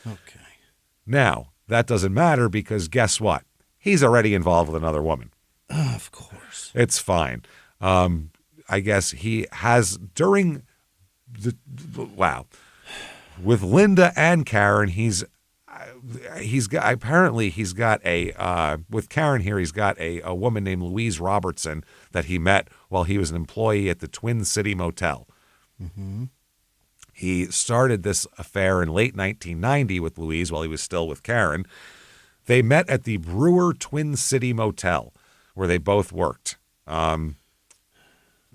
Okay. Now, that doesn't matter because guess what? He's already involved with another woman. Of course. It's fine. I guess he has during the with Linda and Karen, he's got with Karen here, he's got a woman named Louise Robertson that he met while he was an employee at the Twin City Motel. Mm-hmm. He started this affair in late 1990 with Louise while he was still with Karen. They met at the Brewer Twin City Motel where they both worked.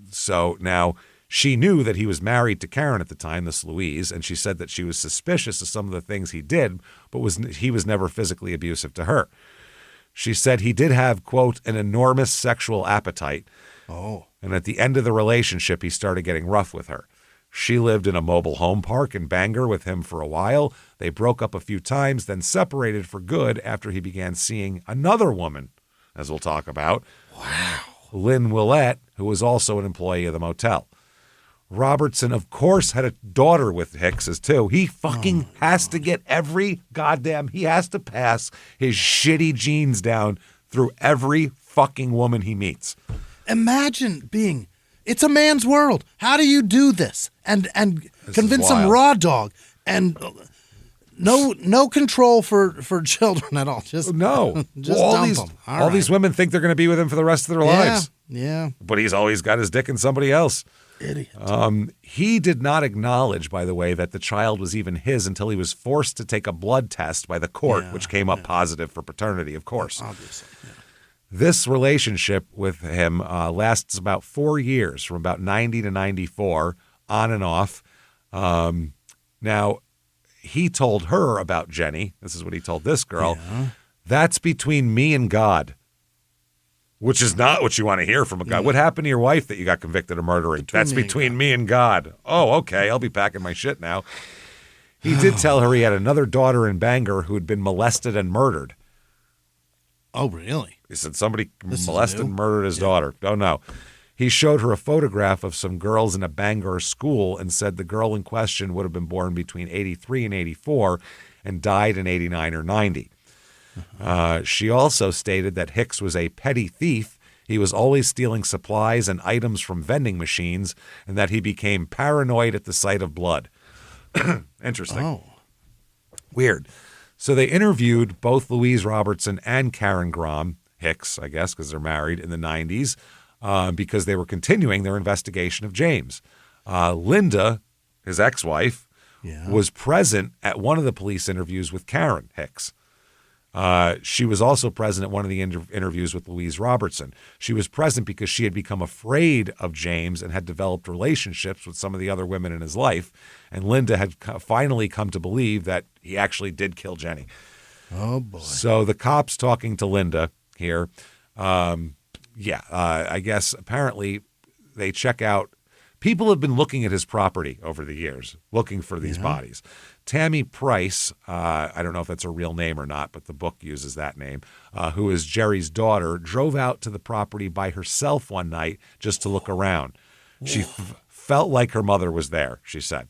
So now she knew that he was married to Karen at the time, this Louise, and she said that she was suspicious of some of the things he did, but he was never physically abusive to her. She said he did have, quote, an enormous sexual appetite. Oh. And at the end of the relationship, he started getting rough with her. She lived in a mobile home park in Bangor with him for a while. They broke up a few times, then separated for good after he began seeing another woman, as we'll talk about. Wow. Lynn Willett, who was also an employee of the motel. Robertson, of course, had a daughter with Hicks's, too. He fucking has to get he has to pass his shitty genes down through every fucking woman he meets. Imagine it's a man's world. How do you do this? And convince some raw dog and no control for children at all. Just dump them. All these women think they're going to be with him for the rest of their lives. Yeah. But he's always got his dick in somebody else. Idiot. He did not acknowledge, by the way, that the child was even his until he was forced to take a blood test by the court, which came up positive for paternity, of course. Obviously. Yeah. This relationship with him lasts about 4 years, from about 90 to 94, on and off. Now, he told her about Jenny. This is what he told this girl. Yeah. That's between me and God. Which is not what you want to hear from a guy. What happened to your wife that you got convicted of murdering? That's between me and God. Oh, okay. I'll be packing my shit now. He did tell her he had another daughter in Bangor who had been molested and murdered. Oh, really? He said somebody molested and murdered his daughter. Don't know. He showed her a photograph of some girls in a Bangor school and said the girl in question would have been born between 83 and 84 and died in 89 or 90. She also stated that Hicks was a petty thief. He was always stealing supplies and items from vending machines, and that he became paranoid at the sight of blood. Interesting. Oh. Weird. So they interviewed both Louise Robertson and Karen Grom, Hicks, I guess, because they're married, in the 90s, because they were continuing their investigation of James. Linda, his ex-wife, was present at one of the police interviews with Karen Hicks. She was also present at one of the interviews with Louise Robertson. She was present because she had become afraid of James and had developed relationships with some of the other women in his life. And Linda had finally come to believe that he actually did kill Jenny. Oh, boy. So the cops talking to Linda here, I guess apparently they check out. People have been looking at his property over the years, looking for these bodies. Tammy Price, I don't know if that's a real name or not, but the book uses that name, who is Jerry's daughter, drove out to the property by herself one night just to look around. She felt like her mother was there, she said.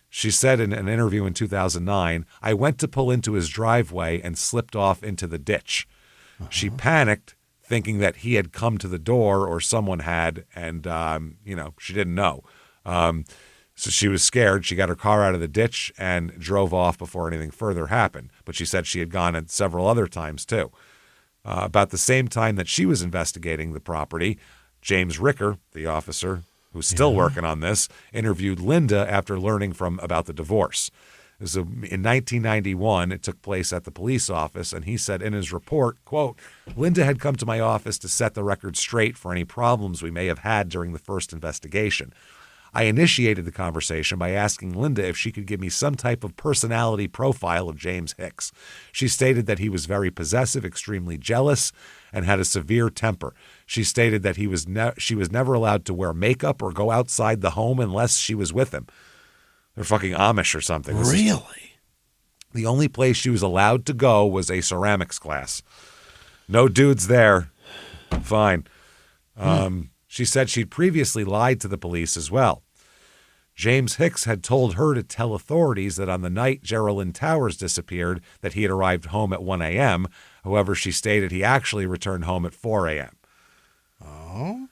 She said in an interview in 2009, I went to pull into his driveway and slipped off into the ditch. She panicked, thinking that he had come to the door or someone had, and, she didn't know. So she was scared. She got her car out of the ditch and drove off before anything further happened. But she said she had gone at several other times, too. About the same time that she was investigating the property, James Ricker, the officer who's still working on this, interviewed Linda after learning about the divorce. So in 1991, it took place at the police office, and he said in his report, quote, Linda had come to my office to set the record straight for any problems we may have had during the first investigation. I initiated the conversation by asking Linda if she could give me some type of personality profile of James Hicks. She stated that he was very possessive, extremely jealous, and had a severe temper. She stated that she was never allowed to wear makeup or go outside the home unless she was with him. They're fucking Amish or something. Really? The only place she was allowed to go was a ceramics class. No dudes there. Fine. She said she'd previously lied to the police as well. James Hicks had told her to tell authorities that on the night Geraldine Towers disappeared, that he had arrived home at 1 a.m. However, she stated he actually returned home at 4 a.m. Oh?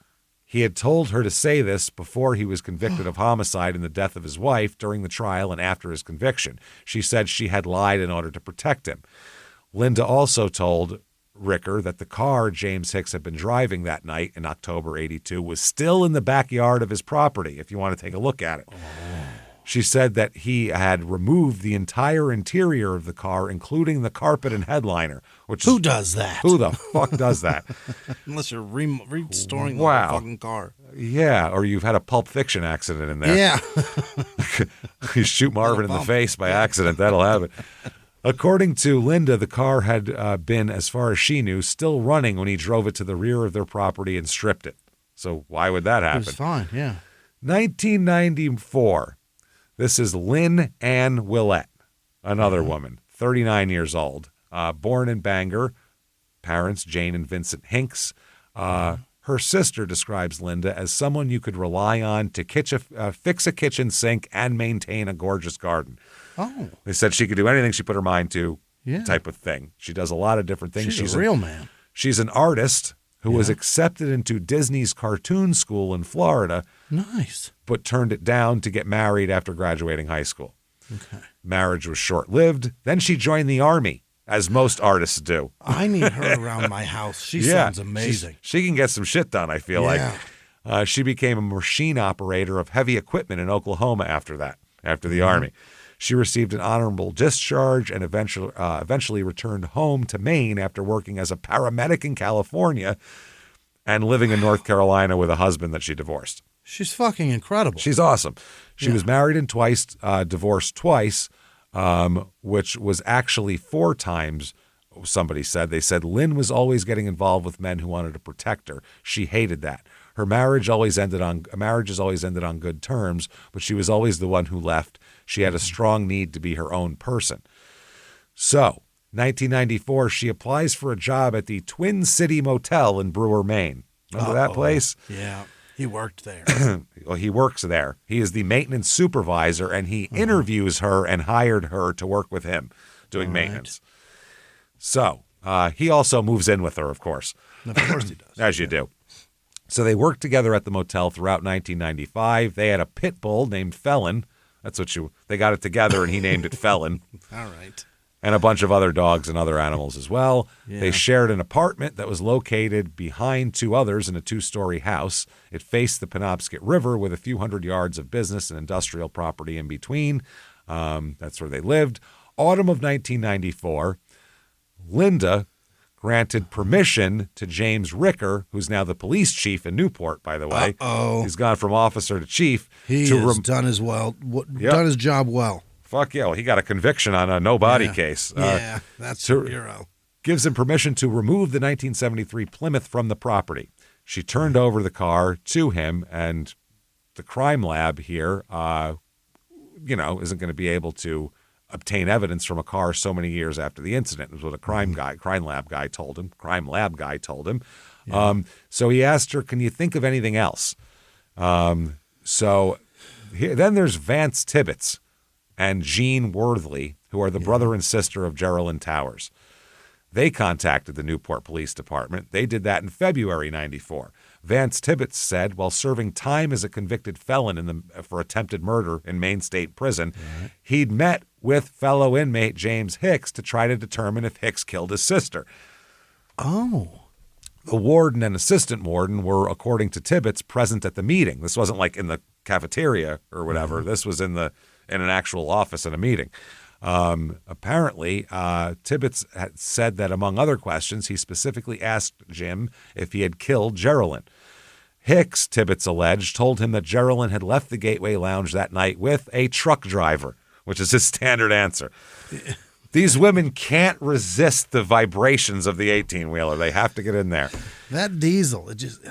He had told her to say this before he was convicted of homicide and the death of his wife, during the trial and after his conviction. She said she had lied in order to protect him. Linda also told Ricker that the car James Hicks had been driving that night in October 82 was still in the backyard of his property, if you want to take a look at it. She said that he had removed the entire interior of the car, including the carpet and headliner. Who does that? Who the fuck does that? Unless you're restoring the whole fucking car. Yeah, or you've had a Pulp Fiction accident in there. Yeah. You shoot Marvin in the face by accident, that'll happen. According to Linda, the car had been, as far as she knew, still running when he drove it to the rear of their property and stripped it. So why would that happen? It was fine, yeah. 1994. This is Lynn Ann Willett, another woman, 39 years old, born in Bangor. Parents, Jane and Vincent Hinks. Her Her sister describes Linda as someone you could rely on to fix a kitchen sink and maintain a gorgeous garden. Oh. They said she could do anything she put her mind to, type of thing. She does a lot of different things. She's a real man. She's an artist who was accepted into Disney's cartoon school in Florida. Nice. But turned it down to get married after graduating high school. Okay. Marriage was short-lived. Then she joined the Army, as most artists do. I need her around my house. She sounds amazing. She can get some shit done, I feel like. She became a machine operator of heavy equipment in Oklahoma after the Army. She received an honorable discharge and eventually returned home to Maine after working as a paramedic in California and living in North Carolina with a husband that she divorced. She's fucking incredible. She's awesome. She was married and divorced twice, which was actually 4 times, somebody said. They said Lynn was always getting involved with men who wanted to protect her. She hated that. Her marriages always ended on good terms, but she was always the one who left. She had a strong need to be her own person. So, 1994, she applies for a job at the Twin City Motel in Brewer, Maine. Remember that place? Yeah, he worked there. Well, he works there. He is the maintenance supervisor, and he interviews her and hired her to work with him doing maintenance. So, he also moves in with her, of course. Of course he does. As you do. So they worked together at the motel throughout 1995. They had a pit bull named Felon. That's what they got it together, and he named it Felon. All right. And a bunch of other dogs and other animals as well. Yeah. They shared an apartment that was located behind 2 others in a 2-story house. It faced the Penobscot River with a few hundred yards of business and industrial property in between. That's where they lived. Autumn of 1994, Linda granted permission to James Ricker, who's now the police chief in Newport, by the way. He's gone from officer to chief. He has done his job well. Fuck yeah. Well, he got a conviction on a no-body case. That's a hero. Gives him permission to remove the 1973 Plymouth from the property. She turned over the car to him, and the crime lab here, isn't going to be able to obtain evidence from a car so many years after the incident. It was what a crime lab guy told him. Yeah. So he asked her, can you think of anything else? Then there's Vance Tibbetts and Jean Worthley, who are the brother and sister of Geraldine Towers. They contacted the Newport Police Department. They did that in February 94. Vance Tibbetts said while serving time as a convicted felon for attempted murder in Maine State Prison, he'd met with fellow inmate James Hicks to try to determine if Hicks killed his sister. Oh. The warden and assistant warden were, according to Tibbetts, present at the meeting. This wasn't like in the cafeteria or whatever. This was in an actual office in a meeting. Apparently, Tibbetts had said that among other questions, he specifically asked Jim if he had killed Geraldine. Hicks, Tibbetts alleged, told him that Geraldine had left the Gateway Lounge that night with a truck driver, which is his standard answer. These women can't resist the vibrations of the 18-wheeler. They have to get in there. That diesel, it just,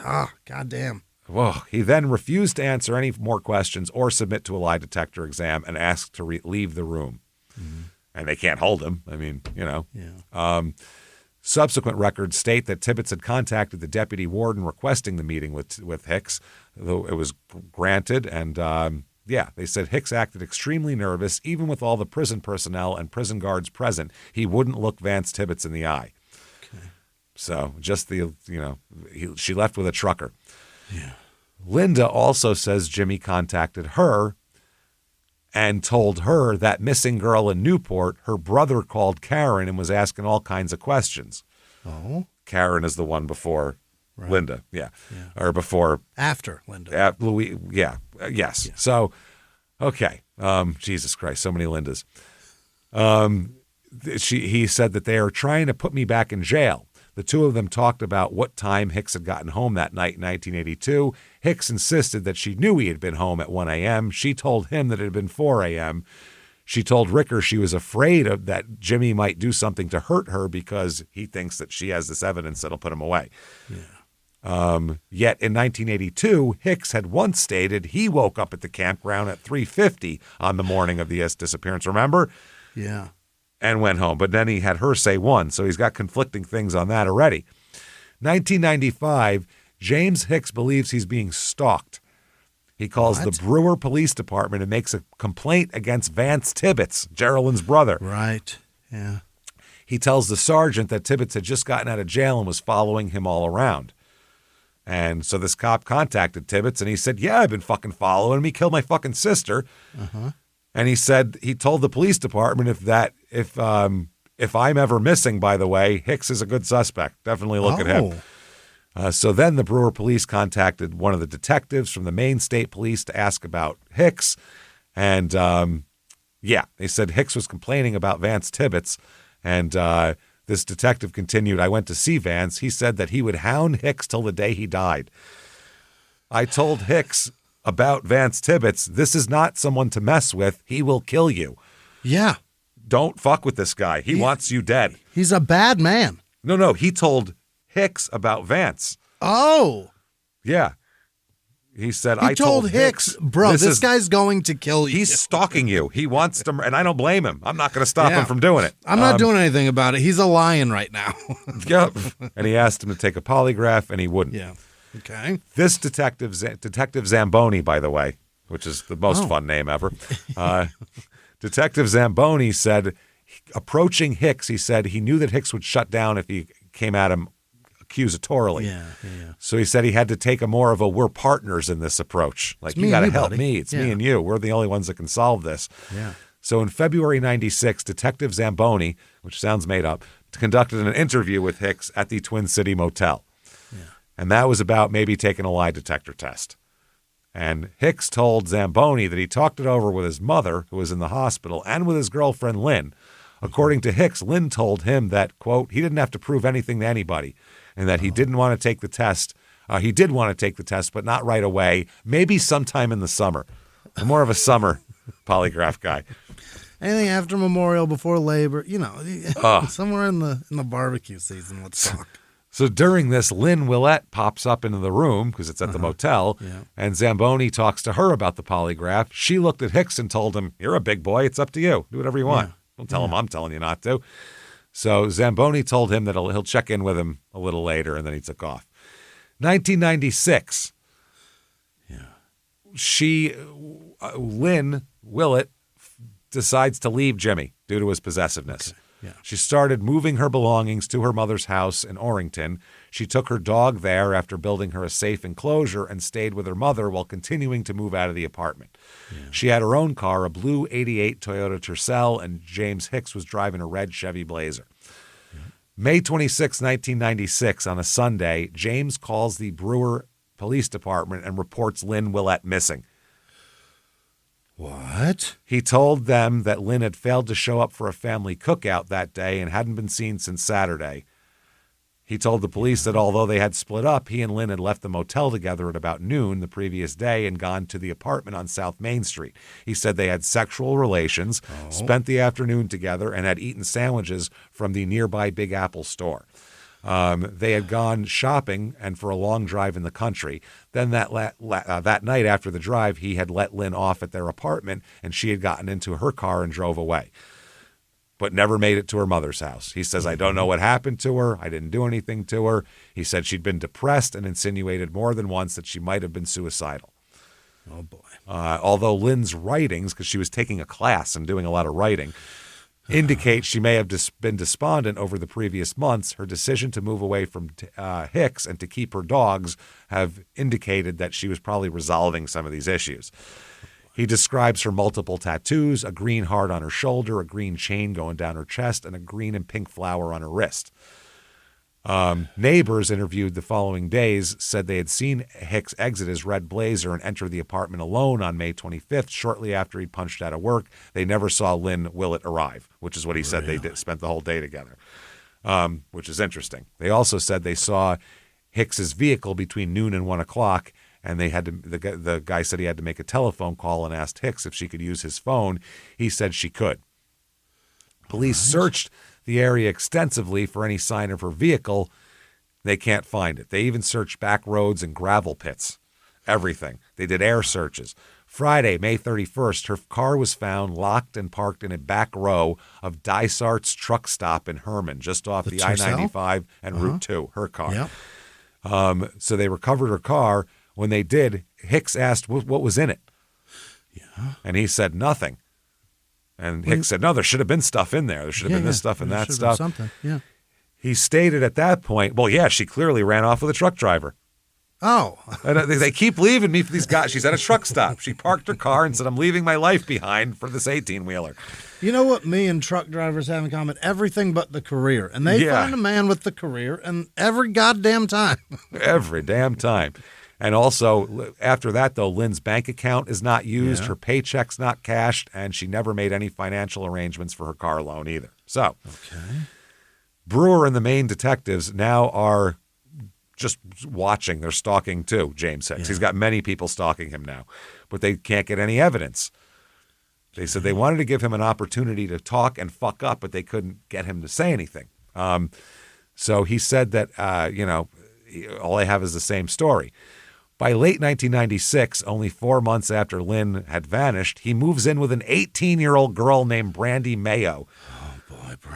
goddamn. Whoa. He then refused to answer any more questions or submit to a lie detector exam and asked to leave the room. Mm-hmm. And they can't hold him. I mean, Yeah. Subsequent records state that Tibbetts had contacted the deputy warden requesting the meeting with Hicks, though it was granted. And, they said Hicks acted extremely nervous. Even with all the prison personnel and prison guards present, he wouldn't look Vance Tibbetts in the eye. Okay. So just she left with a trucker. Yeah. Linda also says Jimmy contacted her and told her that missing girl in Newport, her brother called Karen and was asking all kinds of questions. Oh. Karen is the one before Linda. Yeah. Or before. After Linda. Yes. Yeah. So, okay. Jesus Christ, so many Lindas. He said that they are trying to put me back in jail. The two of them talked about what time Hicks had gotten home that night in 1982. Hicks insisted that she knew he had been home at 1 a.m. She told him that it had been 4 a.m. She told Ricker she was afraid that Jimmy might do something to hurt her because he thinks that she has this evidence that'll put him away. Yeah. Yet in 1982, Hicks had once stated he woke up at the campground at 3:50 on the morning of the disappearance. Remember? Yeah. And went home. But then he had her say 1, so he's got conflicting things on that already. 1995, James Hicks believes he's being stalked. He calls the Brewer Police Department and makes a complaint against Vance Tibbetts, Geraldine's brother. Right, yeah. He tells the sergeant that Tibbetts had just gotten out of jail and was following him all around. And so this cop contacted Tibbetts, and he said, yeah, I've been fucking following him. He killed my fucking sister. Uh-huh. And he said he told the police department if I'm ever missing, by the way, Hicks is a good suspect. Definitely look at him. So then the Brewer police contacted one of the detectives from the Maine State Police to ask about Hicks. And, they said Hicks was complaining about Vance Tibbetts. And this detective continued, I went to see Vance. He said that he would hound Hicks till the day he died. I told Hicks about Vance Tibbetts, this is not someone to mess with. He will kill you. Yeah. Don't fuck with this guy. He wants you dead. He's a bad man. No. He told Hicks about Vance. Oh. Yeah. He said, I told Hicks, bro, this guy's going to kill you. He's stalking you. He wants to, and I don't blame him. I'm not going to stop him from doing it. I'm not doing anything about it. He's a lion right now. Yep. And he asked him to take a polygraph, and he wouldn't. Yeah. Okay. This Detective Zamboni, by the way, which is the most fun name ever. Detective Zamboni said, approaching Hicks, he said he knew that Hicks would shut down if he came at him accusatorily. Yeah. So he said he had to take more of a we're partners in this approach. Like, you got to help me. It's me and you. We're the only ones that can solve this. Yeah. So in February 96, Detective Zamboni, which sounds made up, conducted an interview with Hicks at the Twin City Motel. Yeah. And that was about maybe taking a lie detector test. And Hicks told Zamboni that he talked it over with his mother, who was in the hospital, and with his girlfriend, Lynn. According to Hicks, Lynn told him that, quote, he didn't have to prove anything to anybody, and that he didn't want to take the test. He did want to take the test, but not right away, maybe sometime in the summer. I'm more of a summer polygraph guy. Anything after Memorial, before Labor, somewhere in the barbecue season, let's talk. So during this, Lynn Willett pops up into the room because it's at the motel, and Zamboni talks to her about the polygraph. She looked at Hicks and told him, you're a big boy. It's up to you. Do whatever you want. Don't tell him I'm telling you not to. So Zamboni told him that he'll check in with him a little later, and then he took off. 1996. Yeah. Lynn Willett decides to leave Jimmy due to his possessiveness. Okay. Yeah. She started moving her belongings to her mother's house in Orrington. She took her dog there after building her a safe enclosure and stayed with her mother while continuing to move out of the apartment. Yeah. She had her own car, a blue 88 Toyota Tercel, and James Hicks was driving a red Chevy Blazer. Yeah. May 26, 1996, on a Sunday, James calls the Brewer Police Department and reports Lynn Willett missing. What? He told them that Lynn had failed to show up for a family cookout that day and hadn't been seen since Saturday. He told the police that although they had split up, he and Lynn had left the motel together at about noon the previous day and gone to the apartment on South Main Street. He said they had sexual relations, spent the afternoon together, and had eaten sandwiches from the nearby Big Apple store. They had gone shopping and for a long drive in the country. Then that night after the drive, he had let Lynn off at their apartment, and she had gotten into her car and drove away, but never made it to her mother's house. He says, I don't know what happened to her. I didn't do anything to her. He said she'd been depressed and insinuated more than once that she might have been suicidal. Oh, boy. Although Lynn's writings, because she was taking a class and doing a lot of writing, indicate she may have been despondent over the previous months. Her decision to move away from Hicks and to keep her dogs have indicated that she was probably resolving some of these issues. He describes her multiple tattoos, a green heart on her shoulder, a green chain going down her chest, and a green and pink flower on her wrist. Neighbors interviewed the following days said they had seen Hicks exit his red Blazer and enter the apartment alone on May 25th, shortly after he punched out of work. They never saw Lynn Willett arrive, which is what he said. They spent the whole day together, which is interesting. They also said they saw Hicks's vehicle between noon and 1 o'clock, and they had to. The guy said he had to make a telephone call and asked Hicks if she could use his phone. He said she could. Police searched the area extensively for any sign of her vehicle. They can't find it. They even searched back roads and gravel pits, everything. They did air searches. Friday, May 31st, her car was found locked and parked in a back row of Dysart's truck stop in Herman, just off the I-95 and Route 2, her car. Yep. So they recovered her car. When they did, Hicks asked what was in it. Yeah. And he said nothing. And Hicks said, no, there should have been stuff in there. There should have been this stuff and that stuff. Something, yeah. He stated at that point, well, yeah, she clearly ran off with a truck driver. Oh. And they keep leaving me for these guys. She's at a truck stop. She parked her car and said, I'm leaving my life behind for this 18-wheeler. You know what me and truck drivers have in common? Everything but the career. And they find a man with the career, and every goddamn time. Every damn time. And also, after that, though, Lynn's bank account is not used, her paycheck's not cashed, and she never made any financial arrangements for her car loan either. So, Brewer and the Maine detectives now are just watching. They're stalking, too, James Hicks. He's got many people stalking him now, but they can't get any evidence. They said they wanted to give him an opportunity to talk and fuck up, but they couldn't get him to say anything. So he said that, all they have is the same story. By late 1996, only 4 months after Lynn had vanished, he moves in with an 18-year-old girl named Brandy Mayo,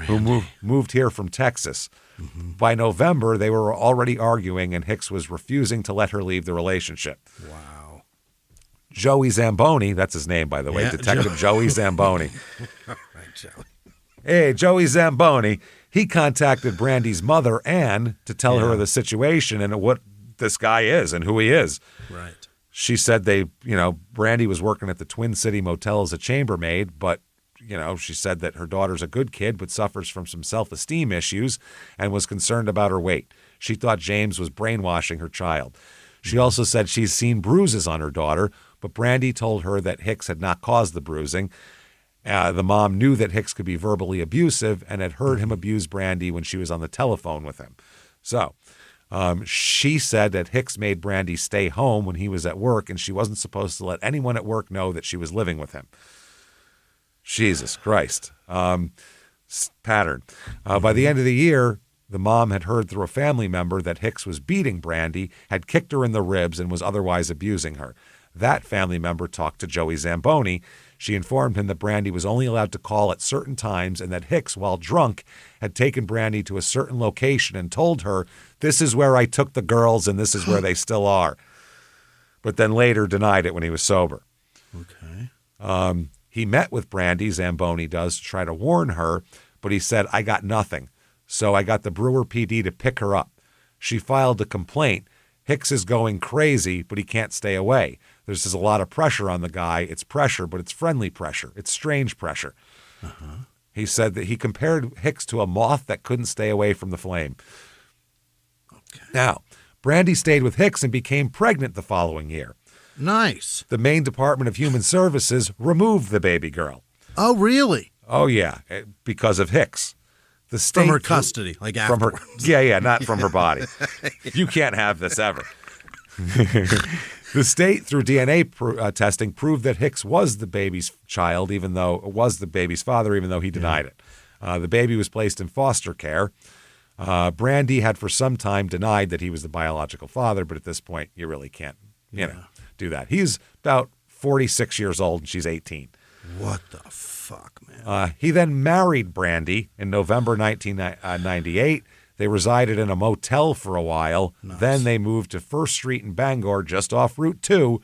who moved here from Texas. Mm-hmm. By November, they were already arguing, and Hicks was refusing to let her leave the relationship. Wow. Joey Zamboni, that's his name, by the way, Detective Joey Zamboni. Right, Joey. Hey, Joey Zamboni. He contacted Brandy's mother, Ann, to tell her the situation and what this guy is and who he is. Right. She said Brandy was working at the Twin City Motel as a chambermaid, but, she said that her daughter's a good kid but suffers from some self-esteem issues and was concerned about her weight. She thought James was brainwashing her child. She also said she's seen bruises on her daughter, but Brandy told her that Hicks had not caused the bruising. The mom knew that Hicks could be verbally abusive and had heard him abuse Brandy when she was on the telephone with him. So she said that Hicks made Brandy stay home when he was at work, and she wasn't supposed to let anyone at work know that she was living with him. Jesus Christ. Pattern. By the end of the year, the mom had heard through a family member that Hicks was beating Brandy, had kicked her in the ribs, and was otherwise abusing her. That family member talked to Joey Zamboni. She informed him that Brandy was only allowed to call at certain times and that Hicks, while drunk, had taken Brandy to a certain location and told her, this is where I took the girls and this is where they still are. But then later denied it when he was sober. Okay. He met with Brandy, Zamboni does, to try to warn her, but he said, I got nothing. So I got the Brewer PD to pick her up. She filed a complaint. Hicks is going crazy, but he can't stay away. There's just a lot of pressure on the guy. It's pressure, but it's friendly pressure. It's strange pressure. He said that he compared Hicks to a moth that couldn't stay away from the flame. Okay. Now, Brandy stayed with Hicks and became pregnant the following year. Nice. The Maine Department of Human Services removed the baby girl. Oh, really? Oh, yeah, because of Hicks. The state from her custody, like afterwards. From her, not from her body. You can't have this ever. The state, through DNA testing, proved that Hicks was the baby's child, was the baby's father, even though he denied it. The baby was placed in foster care. Brandy had for some time denied that he was the biological father, but at this point, you really can't, do that. He's about 46 years old, and she's 18. What the fuck, man? He then married Brandy in November 1998. They resided in a motel for a while. Nice. Then they moved to First Street in Bangor, just off Route 2,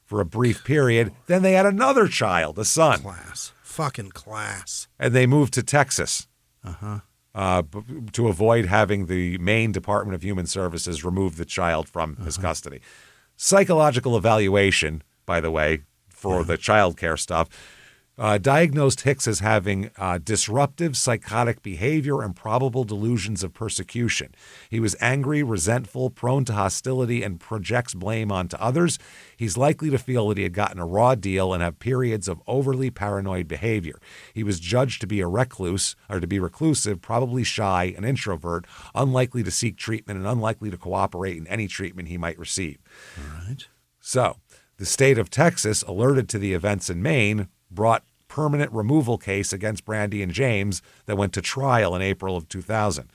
for a brief period. Then they had another child, a son. Class. Fucking class. And they moved to Texas to avoid having the Maine Department of Human Services remove the child from his custody. Psychological evaluation, by the way, for the child care stuff, diagnosed Hicks as having disruptive psychotic behavior and probable delusions of persecution. He was angry, resentful, prone to hostility, and projects blame onto others. He's likely to feel that he had gotten a raw deal and have periods of overly paranoid behavior. He was judged to be a recluse, or to be reclusive, probably shy, an introvert, unlikely to seek treatment, and unlikely to cooperate in any treatment he might receive. All right. So, the state of Texas, alerted to the events in Maine, brought permanent removal case against Brandy and James that went to trial in April of 2000.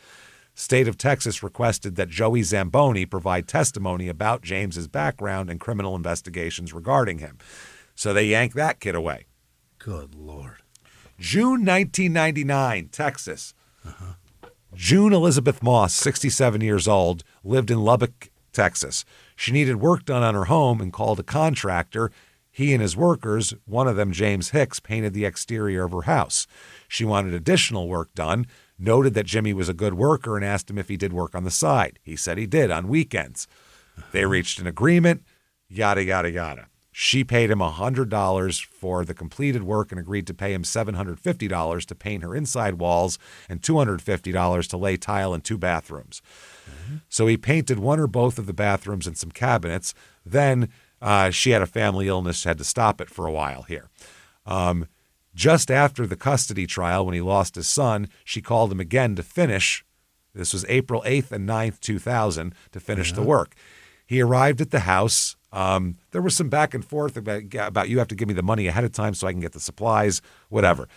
State of Texas requested that Joey Zamboni provide testimony about James's background and criminal investigations regarding him. So they yanked that kid away. Good Lord. June 1999, Texas. June Elizabeth Moss, 67 years old, lived in Lubbock, Texas. She needed work done on her home and called a contractor. He and his workers, one of them, James Hicks, painted the exterior of her house. She wanted additional work done, noted that Jimmy was a good worker, and asked him if he did work on the side. He said he did on weekends. They reached an agreement, yada, yada, yada. She paid him $100 for the completed work and agreed to pay him $750 to paint her inside walls and $250 to lay tile in 2 bathrooms. So he painted one or both of the bathrooms and some cabinets. Then she had a family illness, had to stop it for a while here. Just after the custody trial, when he lost his son, she called him again to finish. This was April 8th and 9th, 2000, to finish the work. He arrived at the house. There was some back and forth about you have to give me the money ahead of time so I can get the supplies, whatever.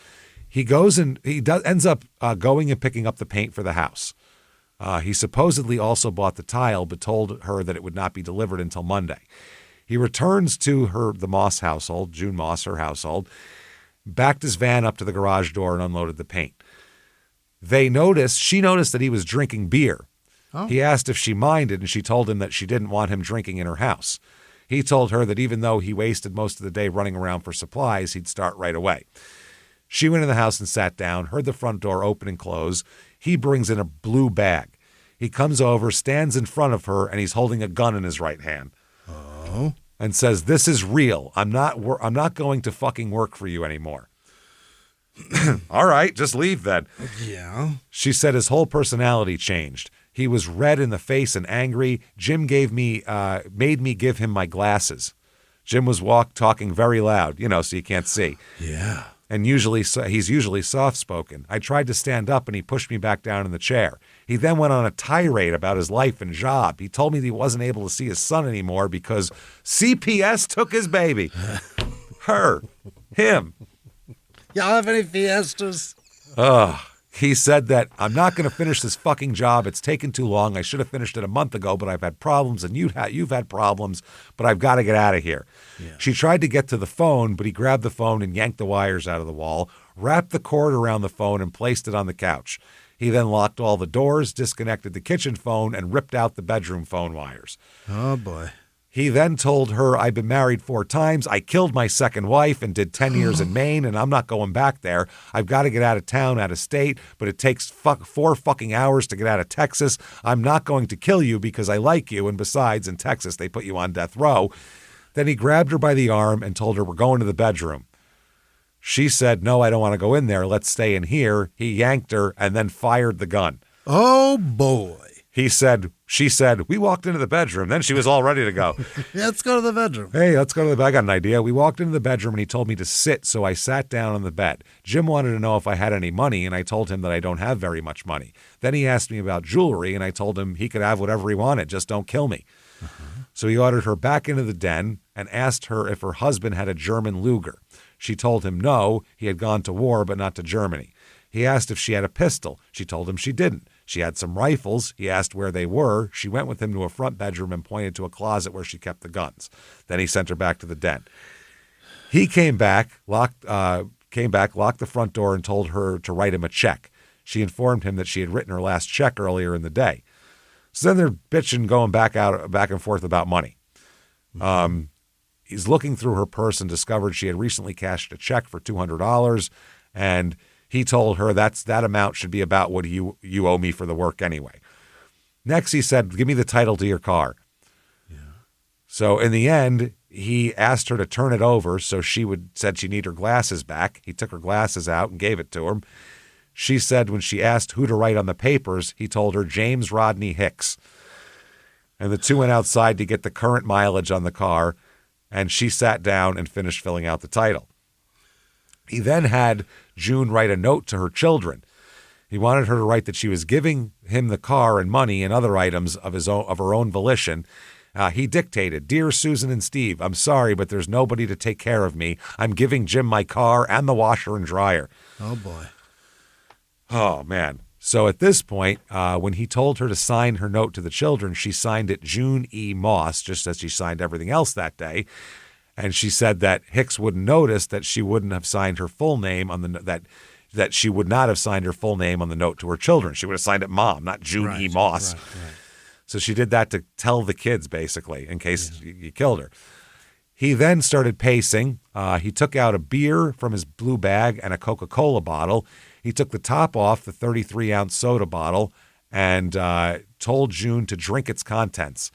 He goes and ends up going and picking up the paint for the house. He supposedly also bought the tile, but told her that it would not be delivered until Monday. He returns to the Moss household, June Moss, her household, backed his van up to the garage door and unloaded the paint. She noticed that he was drinking beer. Oh. He asked if she minded, and she told him that she didn't want him drinking in her house. He told her that even though he wasted most of the day running around for supplies, he'd start right away. She went in the house and sat down, heard the front door open and close. He brings in a blue bag. He comes over, stands in front of her, and he's holding a gun in his right hand. Oh. And says, "This is real. I'm not going to fucking work for you anymore." All right, just leave then. Yeah. She said his whole personality changed. He was red in the face and angry. Jim made me give him my glasses. Jim was talking very loud, so you can't see. Yeah. And he's usually soft-spoken. I tried to stand up, and he pushed me back down in the chair. He then went on a tirade about his life and job. He told me that he wasn't able to see his son anymore because CPS took his baby. Her. Him. Y'all have any fiestas? He said that I'm not going to finish this fucking job. It's taken too long. I should have finished it a month ago, but I've had problems, and you've had problems, but I've got to get out of here. Yeah. She tried to get to the phone, but he grabbed the phone and yanked the wires out of the wall, wrapped the cord around the phone, and placed it on the couch. He then locked all the doors, disconnected the kitchen phone, and ripped out the bedroom phone wires. Oh, boy. He then told her, "I've been married 4 times. I killed my second wife and did 10 years in Maine, and I'm not going back there. I've got to get out of town, out of state, but it takes 4 fucking hours to get out of Texas. I'm not going to kill you because I like you, and besides, in Texas, they put you on death row." Then he grabbed her by the arm and told her, "We're going to the bedroom." She said, "No, I don't want to go in there. Let's stay in here." He yanked her and then fired the gun. Oh, boy. She said, "We walked into the bedroom." Then she was all ready to go. Let's go to the bedroom. Hey, let's go to the bed. I got an idea. We walked into the bedroom and he told me to sit, so I sat down on the bed. Jim wanted to know if I had any money, and I told him that I don't have very much money. Then he asked me about jewelry, and I told him he could have whatever he wanted, just don't kill me. So he ordered her back into the den and asked her if her husband had a German Luger. She told him no, he had gone to war, but not to Germany. He asked if she had a pistol. She told him she didn't. She had some rifles. He asked where they were. She went with him to a front bedroom and pointed to a closet where she kept the guns. Then he sent her back to the den. He came back, locked the front door, and told her to write him a check. She informed him that she had written her last check earlier in the day. So then they're bitching, going back and forth about money. He's looking through her purse and discovered she had recently cashed a check for $200, and he told her that amount should be about what you owe me for the work anyway. Next, he said, "Give me the title to your car." Yeah. So in the end, he asked her to turn it over, so said she needed her glasses back. He took her glasses out and gave it to her. She said when she asked who to write on the papers, he told her James Rodney Hicks. And the two went outside to get the current mileage on the car, and she sat down and finished filling out the title. He then had June write a note to her children. He wanted her to write that she was giving him the car and money and other items of her own volition. He dictated, "Dear Susan and Steve, I'm sorry, but there's nobody to take care of me. I'm giving Jim my car and the washer and dryer." Oh, boy. Oh, man. So at this point, when he told her to sign her note to the children, she signed it June E. Moss, just as she signed everything else that day. And she said that Hicks wouldn't notice that she wouldn't have signed her full name on that she would not have signed her full name on the note to her children. She would have signed it Mom, not June E. Moss. Right. So she did that to tell the kids, basically, in case you killed her. He then started pacing. He took out a beer from his blue bag and a Coca-Cola bottle. He took the top off the 33-ounce soda bottle and told June to drink its contents.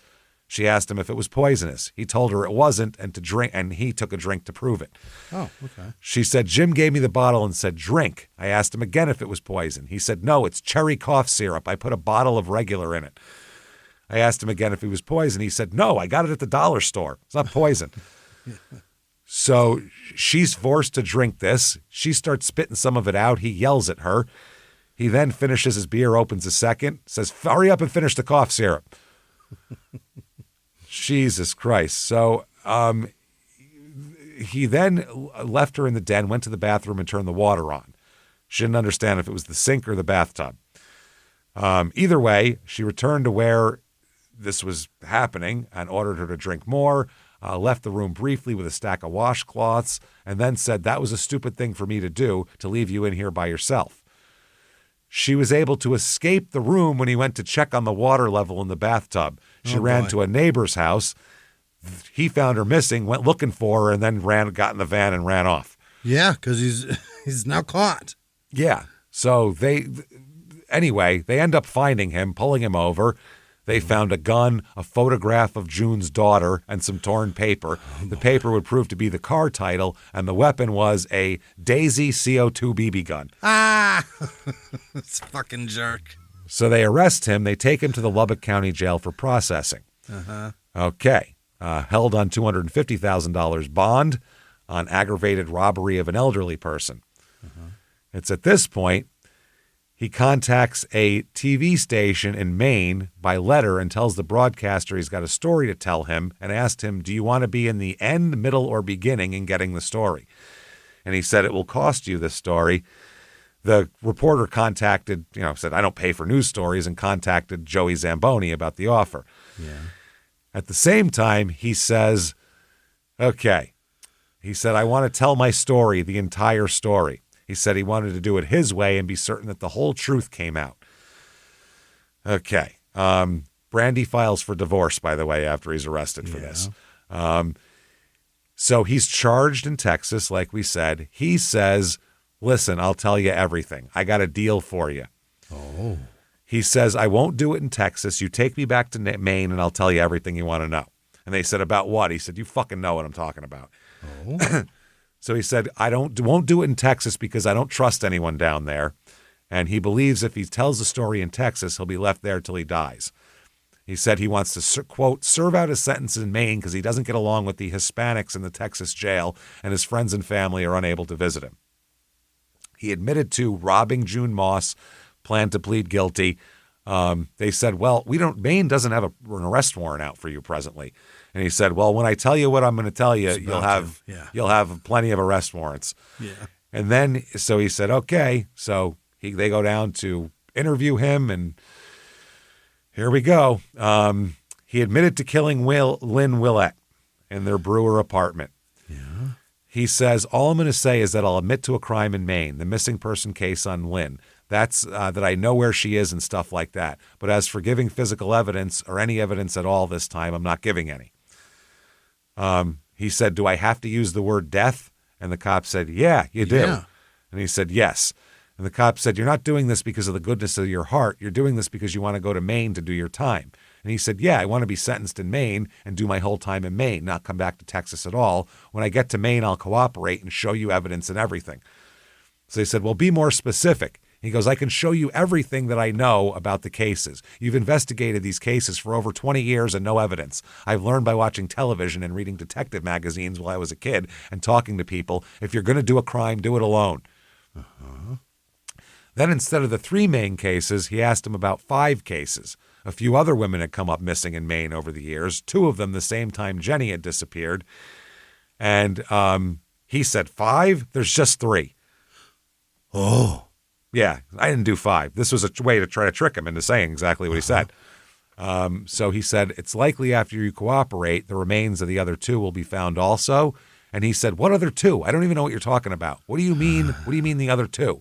She asked him if it was poisonous. He told her it wasn't, and to drink, and he took a drink to prove it. Oh, okay. She said, Jim gave me the bottle and said, drink. I asked him again if it was poison. He said, no, it's cherry cough syrup. I put a bottle of regular in it. I asked him again if he was poison. He said, no, I got it at the dollar store. It's not poison. So she's forced to drink this. She starts spitting some of it out. He yells at her. He then finishes his beer, opens a second, says, hurry up and finish the cough syrup. Jesus Christ. So he then left her in the den, went to the bathroom, and turned the water on. She didn't understand if it was the sink or the bathtub. Either way, she returned to where this was happening and ordered her to drink more, left the room briefly with a stack of washcloths, and then said, that was a stupid thing for me to do, to leave you in here by yourself. She was able to escape the room when he went to check on the water level in the bathtub. She ran to a neighbor's house. He found her missing, went looking for her, and then got in the van and ran off. Yeah, because he's now caught. Yeah. So they end up finding him, pulling him over. They found a gun, a photograph of June's daughter, and some torn paper. The paper would prove to be the car title, and the weapon was a Daisy CO2 BB gun. Ah! It's a fucking jerk. So they arrest him. They take him to the Lubbock County Jail for processing. Okay. Held on $250,000 bond on aggravated robbery of an elderly person. It's at this point he contacts a TV station in Maine by letter and tells the broadcaster he's got a story to tell him and asked him, do you want to be in the end, middle, or beginning in getting the story? And he said, it will cost you this story. The reporter contacted, said, I don't pay for news stories, and contacted Joey Zamboni about the offer. Yeah. At the same time, he says, okay. He said, I want to tell my story, the entire story. He said he wanted to do it his way and be certain that the whole truth came out. Okay. Brandy files for divorce, by the way, after he's arrested for this. So he's charged in Texas, like we said. He says, listen, I'll tell you everything. I got a deal for you. Oh. He says, I won't do it in Texas. You take me back to Maine and I'll tell you everything you want to know. And they said, about what? He said, you fucking know what I'm talking about. Oh. So he said, won't do it in Texas because I don't trust anyone down there. And he believes if he tells the story in Texas, he'll be left there till he dies. He said he wants to, quote, serve out his sentence in Maine because he doesn't get along with the Hispanics in the Texas jail and his friends and family are unable to visit him. He admitted to robbing June Moss, planned to plead guilty. They said, well, Maine doesn't have an arrest warrant out for you presently. And he said, well, when I tell you what I'm going to tell you, you'll have plenty of arrest warrants. Yeah. And then, so he said, okay. So they go down to interview him, and here we go. He admitted to killing Lynn Willett in their Brewer apartment. Yeah. He says, all I'm going to say is that I'll admit to a crime in Maine, the missing person case on Lynn. That's that I know where she is and stuff like that. But as for giving physical evidence or any evidence at all this time, I'm not giving any. He said, do I have to use the word death? And the cop said, yeah, you do. Yeah. And he said, yes. And the cop said, you're not doing this because of the goodness of your heart. You're doing this because you want to go to Maine to do your time. And he said, yeah, I want to be sentenced in Maine and do my whole time in Maine, not come back to Texas at all. When I get to Maine, I'll cooperate and show you evidence and everything. So he said, well, be more specific. He goes, I can show you everything that I know about the cases. You've investigated these cases for over 20 years and no evidence. I've learned by watching television and reading detective magazines while I was a kid and talking to people. If you're going to do a crime, do it alone. Then instead of the 3 Maine cases, he asked him about 5 cases. A few other women had come up missing in Maine over the years, 2 of them the same time Jenny had disappeared. And he said, 5? There's just 3. Oh. Yeah, I didn't do 5. This was a way to try to trick him into saying exactly what he said. So he said, it's likely after you cooperate, the remains of the other 2 will be found also. And he said, what other 2? I don't even know what you're talking about. What do you mean? What do you mean the other 2?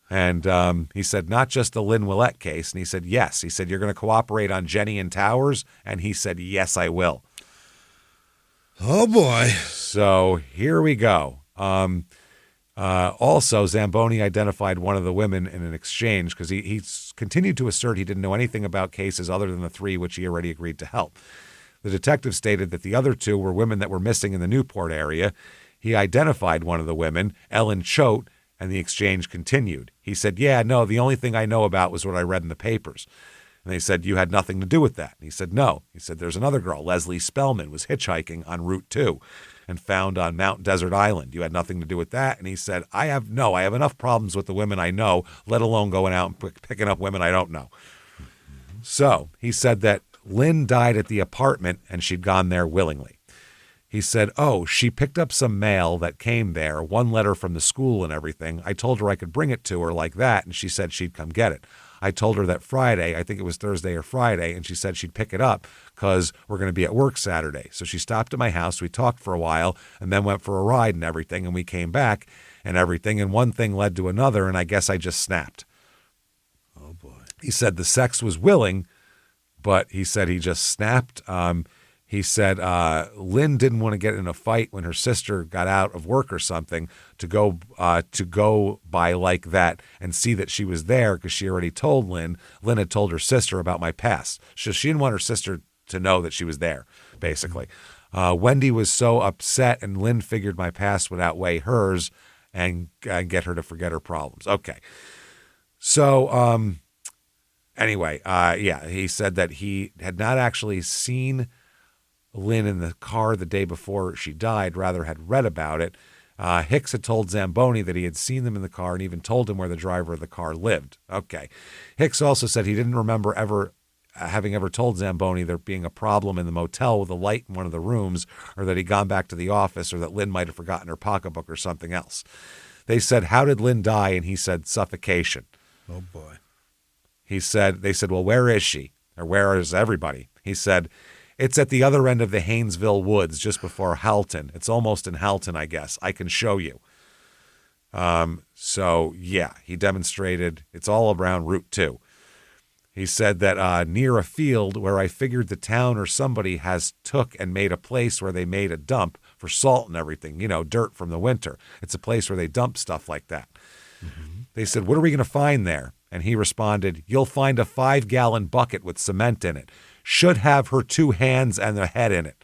And he said, not just the Lynn Willette case. And he said, yes. He said, you're going to cooperate on Jenny and Towers? And he said, yes, I will. Oh, boy. So here we go. Also, Zamboni identified one of the women in an exchange because he continued to assert he didn't know anything about cases other than the 3 which he already agreed to help. The detective stated that the other 2 were women that were missing in the Newport area. He identified one of the women, Ellen Choate, and the exchange continued. He said, yeah, no, the only thing I know about was what I read in the papers. And they said, you had nothing to do with that. And he said, no. He said, there's another girl, Leslie Spellman, was hitchhiking on Route 2 and found on Mount Desert Island. You had nothing to do with that? And he said, I have enough problems with the women I know, let alone going out and picking up women I don't know. So he said that Lynn died at the apartment and she'd gone there willingly. He said, oh, she picked up some mail that came there, 1 letter from the school and everything. I told her I could bring it to her like that, and she said she'd come get it. I told her that Friday, I think it was Thursday or Friday, and she said she'd pick it up because we're going to be at work Saturday. So she stopped at my house. We talked for a while and then went for a ride and everything, and we came back and everything, and one thing led to another, and I guess I just snapped. Oh, boy. He said the sex was willing, but he said he just snapped. He said Lynn didn't want to get in a fight when her sister got out of work or something to go by like that and see that she was there because she already told Lynn. Lynn had told her sister about my past. So she didn't want her sister to know that she was there, basically. Wendy was so upset, and Lynn figured my past would outweigh hers and get her to forget her problems. Okay. So anyway, he said that he had not actually seen Lynn in the car the day before she died, rather had read about it. Hicks had told Zamboni that he had seen them in the car and even told him where the driver of the car lived. Okay. Hicks also said he didn't remember having ever told Zamboni there being a problem in the motel with a light in one of the rooms, or that he'd gone back to the office, or that Lynn might have forgotten her pocketbook or something else. They said, how did Lynn die? And he said, suffocation. Oh, boy. They said, well, where is she? Or where is everybody? He said, it's at the other end of the Haynesville woods, just before Halton. It's almost in Halton, I guess. I can show you. So, yeah, he demonstrated it's all around Route 2. He said that near a field where I figured the town or somebody has took and made a place where they made a dump for salt and everything, dirt from the winter. It's a place where they dump stuff like that. Mm-hmm. They said, what are we going to find there? And he responded, you'll find a 5-gallon bucket with cement in it. Should have her 2 hands and a head in it.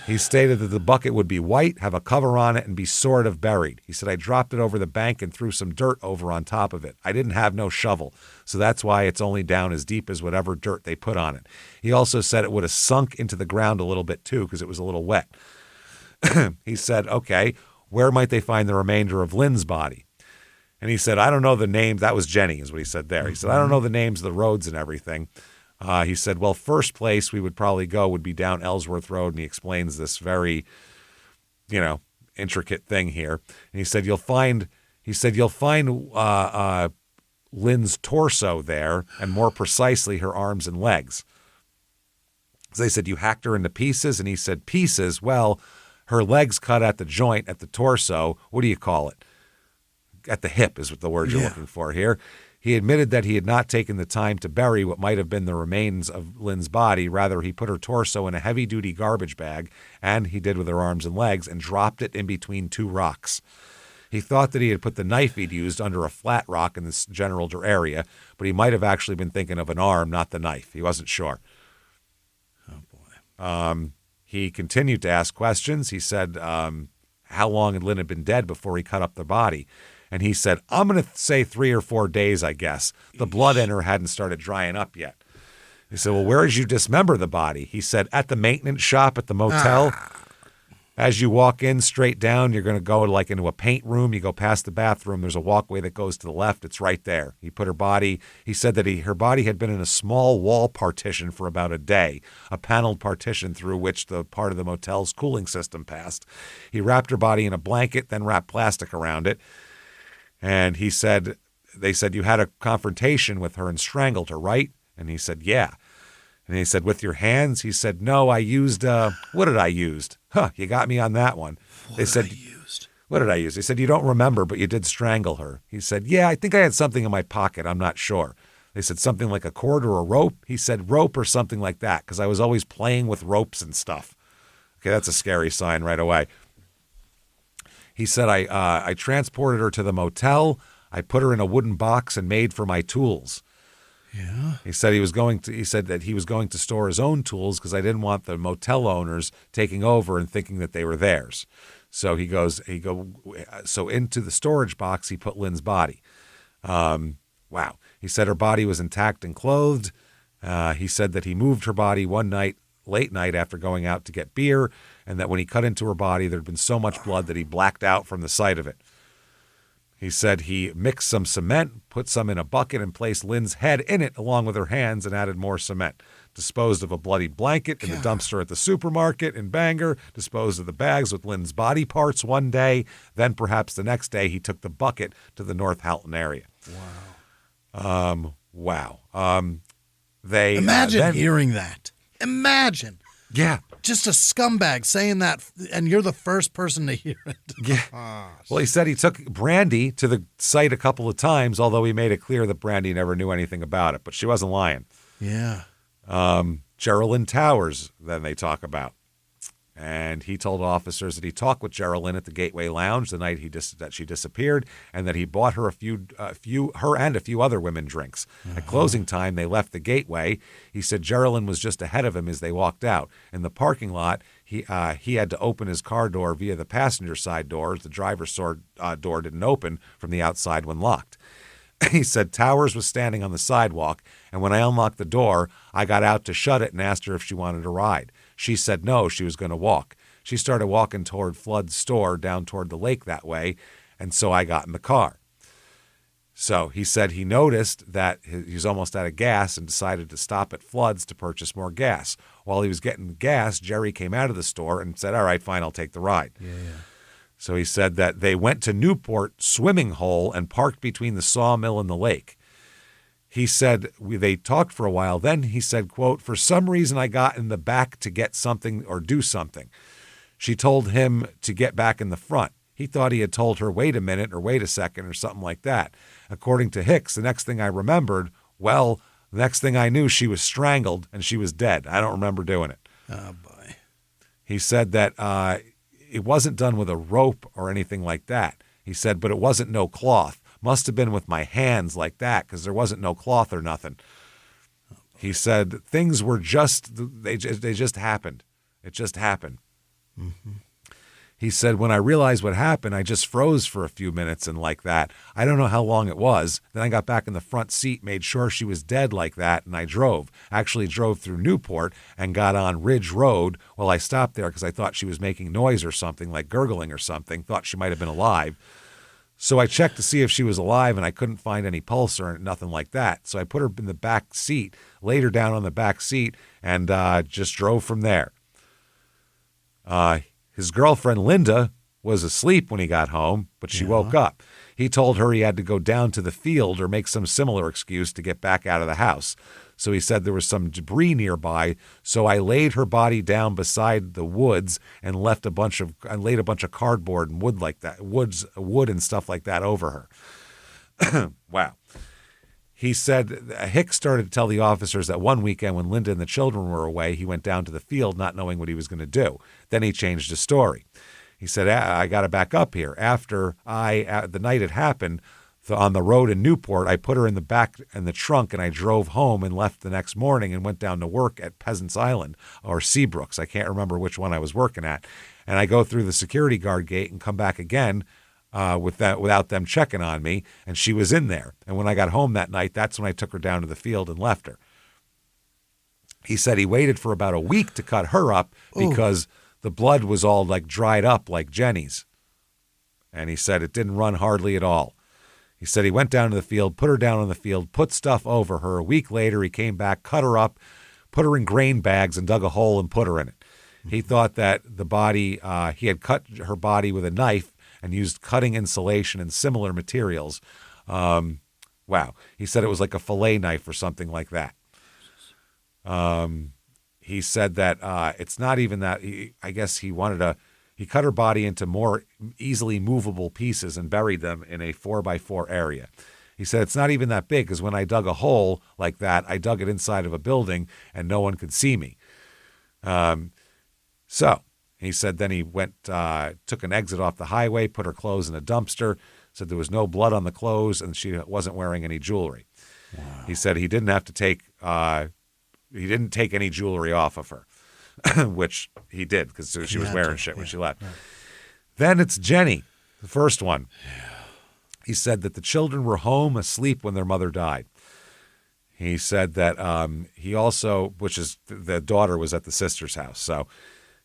He stated that the bucket would be white, have a cover on it, and be sort of buried. He said, I dropped it over the bank and threw some dirt over on top of it. I didn't have no shovel, so that's why it's only down as deep as whatever dirt they put on it. He also said it would have sunk into the ground a little bit too because it was a little wet. He said, okay, where might they find the remainder of Lynn's body? And he said, I don't know the names. That was Jenny is what he said there. He said, I don't know the names of the roads and everything. He said, well, first place we would probably go would be down Ellsworth Road. And he explains this very, intricate thing here. And he said, you'll find Lynn's torso there, and more precisely her arms and legs. So they said, you hacked her into pieces? And he said, pieces? Well, her legs cut at the joint at the torso. What do you call it? At the hip is what the word you're looking for here. He admitted that he had not taken the time to bury what might have been the remains of Lynn's body. Rather, he put her torso in a heavy-duty garbage bag, and he did with her arms and legs, and dropped it in between 2 rocks. He thought that he had put the knife he'd used under a flat rock in this general area, but he might have actually been thinking of an arm, not the knife. He wasn't sure. Oh, boy. He continued to ask questions. He said how long had Lynn been dead before he cut up the body. And he said, I'm going to say 3 or 4 days, I guess. The blood in her hadn't started drying up yet. He said, well, where did you dismember the body? He said, at the maintenance shop at the motel. As you walk in straight down, you're going to go into a paint room. You go past the bathroom. There's a walkway that goes to the left. It's right there. He put her body, he said that her body had been in a small wall partition for about a day, a paneled partition through which the part of the motel's cooling system passed. He wrapped her body in a blanket, then wrapped plastic around it. And they said, you had a confrontation with her and strangled her, right? And he said, yeah. And he said, with your hands? He said, no, I used, what did I use? You got me on that one. They said, what did I use? He said, you don't remember, but you did strangle her. He said, yeah, I think I had something in my pocket. I'm not sure. They said something like a cord or a rope. He said rope or something like that because I was always playing with ropes and stuff. Okay, that's a scary sign right away. He said, I transported her to the motel. I put her in a wooden box and made for my tools. Yeah. He said he said that he was going to store his own tools because I didn't want the motel owners taking over and thinking that they were theirs. So so into the storage box, he put Lynn's body. Wow. He said her body was intact and clothed. He said that he moved her body one night, late night, after going out to get beer, and that when he cut into her body, there had been so much blood that he blacked out from the sight of it. He said he mixed some cement, put some in a bucket, and placed Lynn's head in it along with her hands and added more cement. Disposed of a bloody blanket in the dumpster at the supermarket in Bangor. Disposed of the bags with Lynn's body parts one day. Then perhaps the next day he took the bucket to the North Halton area. Wow. They imagine hearing that. Imagine. Yeah. Just a scumbag saying that, and you're the first person to hear it. Yeah. Well, he said he took Brandy to the site a couple of times, although he made it clear that Brandy never knew anything about it, but she wasn't lying. Yeah. Geraldine Towers, then they talk about. And he told officers that he talked with Geraldine at the Gateway Lounge the night that she disappeared, and that he bought her her and a few other women drinks. At closing time, they left the Gateway. He said Geraldine was just ahead of him as they walked out. In the parking lot, he had to open his car door via the passenger side door, as the driver's door didn't open from the outside when locked. He said Towers was standing on the sidewalk, and when I unlocked the door, I got out to shut it and asked her if she wanted a ride. She said no, she was going to walk. She started walking toward Flood's store down toward the lake that way, and so I got in the car. So he said he noticed that he was almost out of gas and decided to stop at Flood's to purchase more gas. While he was getting gas, Jerry came out of the store and said, all right, fine, I'll take the ride. Yeah. So he said that they went to Newport swimming hole and parked between the sawmill and the lake. He said they talked for a while. Then he said, quote, for some reason I got in the back to get something or do something. She told him to get back in the front. He thought he had told her, wait a minute or wait a second or something like that. According to Hicks, the next thing I remembered, the next thing I knew, she was strangled and she was dead. I don't remember doing it. Oh, boy. He said that it wasn't done with a rope or anything like that. He said, but it wasn't no cloth. Must have been with my hands like that because there wasn't no cloth or nothing. He said things were they just happened. It just happened. Mm-hmm. He said, when I realized what happened, I just froze for a few minutes and like that. I don't know how long it was. Then I got back in the front seat, made sure she was dead like that, and I drove. Actually drove through Newport and got on Ridge Road. Well, I stopped there because I thought she was making noise or something, like gurgling or something, thought she might have been alive. So I checked to see if she was alive, and I couldn't find any pulse or nothing like that. So I put her in the back seat, laid her down on the back seat, and just drove from there. His girlfriend, Linda, was asleep when he got home, but she woke up. He told her he had to go down to the field or make some similar excuse to get back out of the house. So he said there was some debris nearby, so I laid her body down beside the woods and laid a bunch of cardboard and wood and stuff like that over her. Wow. He said Hicks started to tell the officers that one weekend when Linda and the children were away, he went down to the field not knowing what he was going to do. Then he changed his story. He said, I got to back up here. After the night it happened, on the road in Newport, I put her in the back in the trunk and I drove home and left the next morning and went down to work at Peasants Island or Seabrooks. I can't remember which one I was working at. And I go through the security guard gate and come back again without them checking on me, and she was in there. And when I got home that night, that's when I took her down to the field and left her. He said he waited for about a week to cut her up because the blood was all like dried up like Jenny's. And he said it didn't run hardly at all. He said he went down to the field, put her down on the field, put stuff over her. A week later, he came back, cut her up, put her in grain bags, and dug a hole and put her in it. He thought that the body, he had cut her body with a knife and used cutting insulation and similar materials. Wow. He said it was like a fillet knife or something like that. He said that it's not even that. I guess he He cut her body into more easily movable pieces and buried them in a 4x4 area. He said, it's not even that big because when I dug a hole like that, I dug it inside of a building and no one could see me. So he said then he went, took an exit off the highway, put her clothes in a dumpster, said there was no blood on the clothes and she wasn't wearing any jewelry. Wow. He said he didn't have to take, he didn't take any jewelry off of her, which he did because she was wearing shit when she left. Yeah. Then it's Jenny, the first one. Yeah. He said that the children were home asleep when their mother died. He said that he also, which is the daughter was at the sister's house. So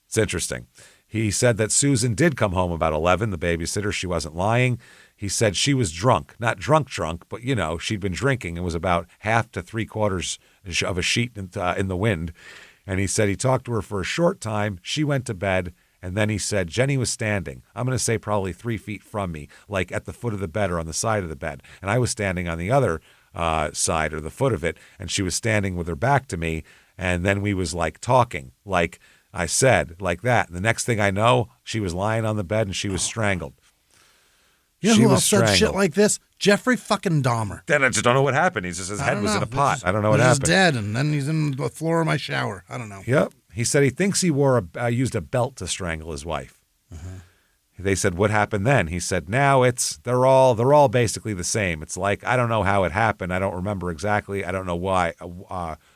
it's interesting. He said that Susan did come home about 11, the babysitter. She wasn't lying. He said she was drunk, not drunk, but, you know, she'd been drinking and was about half to 3/4 of a sheet in the wind. And he said he talked to her for a short time. She went to bed. And then he said, Jenny was standing, I'm going to say probably 3 feet from me, like at the foot of the bed or on the side of the bed. And I was standing on the other side or the foot of it. And she was standing with her back to me. And then we was like talking, like I said, like that. And the next thing I know, she was lying on the bed and she was strangled. You know who else said shit like this? Jeffrey fucking Dahmer. Then I just don't know what happened. His head was in a pot. I don't know what happened. He's dead, and then he's in the floor of my shower. I don't know. Yep. He said he thinks he used a belt to strangle his wife. Uh-huh. They said, what happened then? He said, now they're all basically the same. It's like, I don't know how it happened. I don't remember exactly. I don't know why.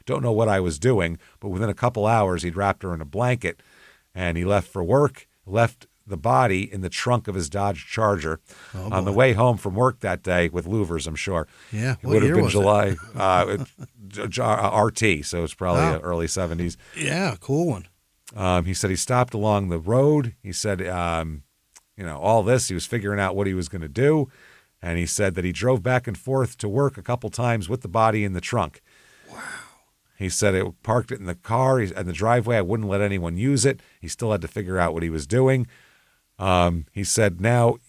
Don't know what I was doing. But within a couple hours, he'd wrapped her in a blanket, and he left for work, left the body in the trunk of his Dodge Charger on the way home from work that day with louvers, I'm sure. Yeah. It would have been July RT, so it's probably early 70s. Yeah, cool one. He said he stopped along the road. He said, all this, he was figuring out what he was going to do. And he said that he drove back and forth to work a couple times with the body in the trunk. Wow. He said it parked it in the car in the driveway. I wouldn't let anyone use it. He still had to figure out what he was doing. He said, now,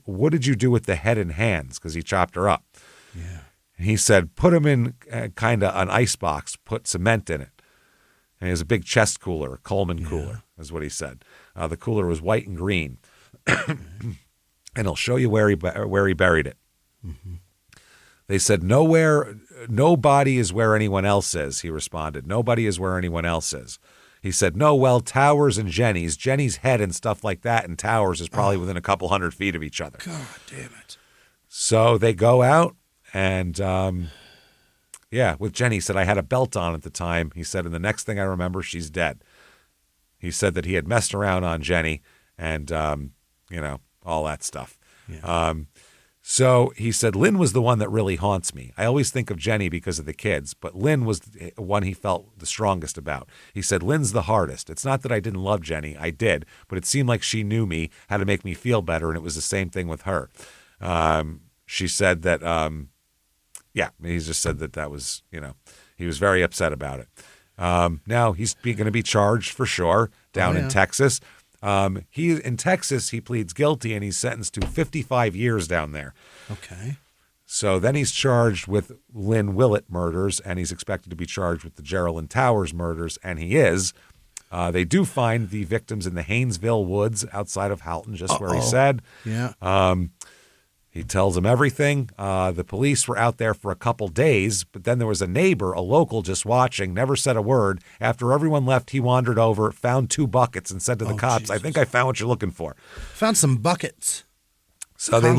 what did you do with the head and hands? Because he chopped her up. Yeah. And he said, put them in kind of an ice box, put cement in it. And he has a big chest cooler, a Coleman cooler, is what he said. The cooler was white and green. And he'll show you where he buried it. Mm-hmm. They said, nobody is where anyone else is, he responded. Nobody is where anyone else is. He said, no, well, Towers and Jenny's head and stuff like that, and Towers is probably within a couple 100 feet of each other. God damn it. So they go out, and, with Jenny, he said, I had a belt on at the time. He said, and the next thing I remember, she's dead. He said that he had messed around on Jenny and, all that stuff. Yeah. So he said, Lynn was the one that really haunts me. I always think of Jenny because of the kids, but Lynn was the one he felt the strongest about. He said, Lynn's the hardest. It's not that I didn't love Jenny. I did, but it seemed like she knew me, how to make me feel better, and it was the same thing with her. She said that, he just said that was, he was very upset about it. Now he's going to be charged for sure down in Texas. In Texas, he pleads guilty and he's sentenced to 55 years down there. Okay. So then he's charged with Lynn Willett murders, and he's expected to be charged with the Geraldine Towers murders, and he is. They do find the victims in the Haynesville woods outside of Houghton, just where he said. Yeah. He tells them everything. The police were out there for a couple days, but then there was a neighbor, a local, just watching, never said a word. After everyone left, he wandered over, found 2 buckets, and said to the cops, Jesus. I think I found what you're looking for. Found some buckets. So they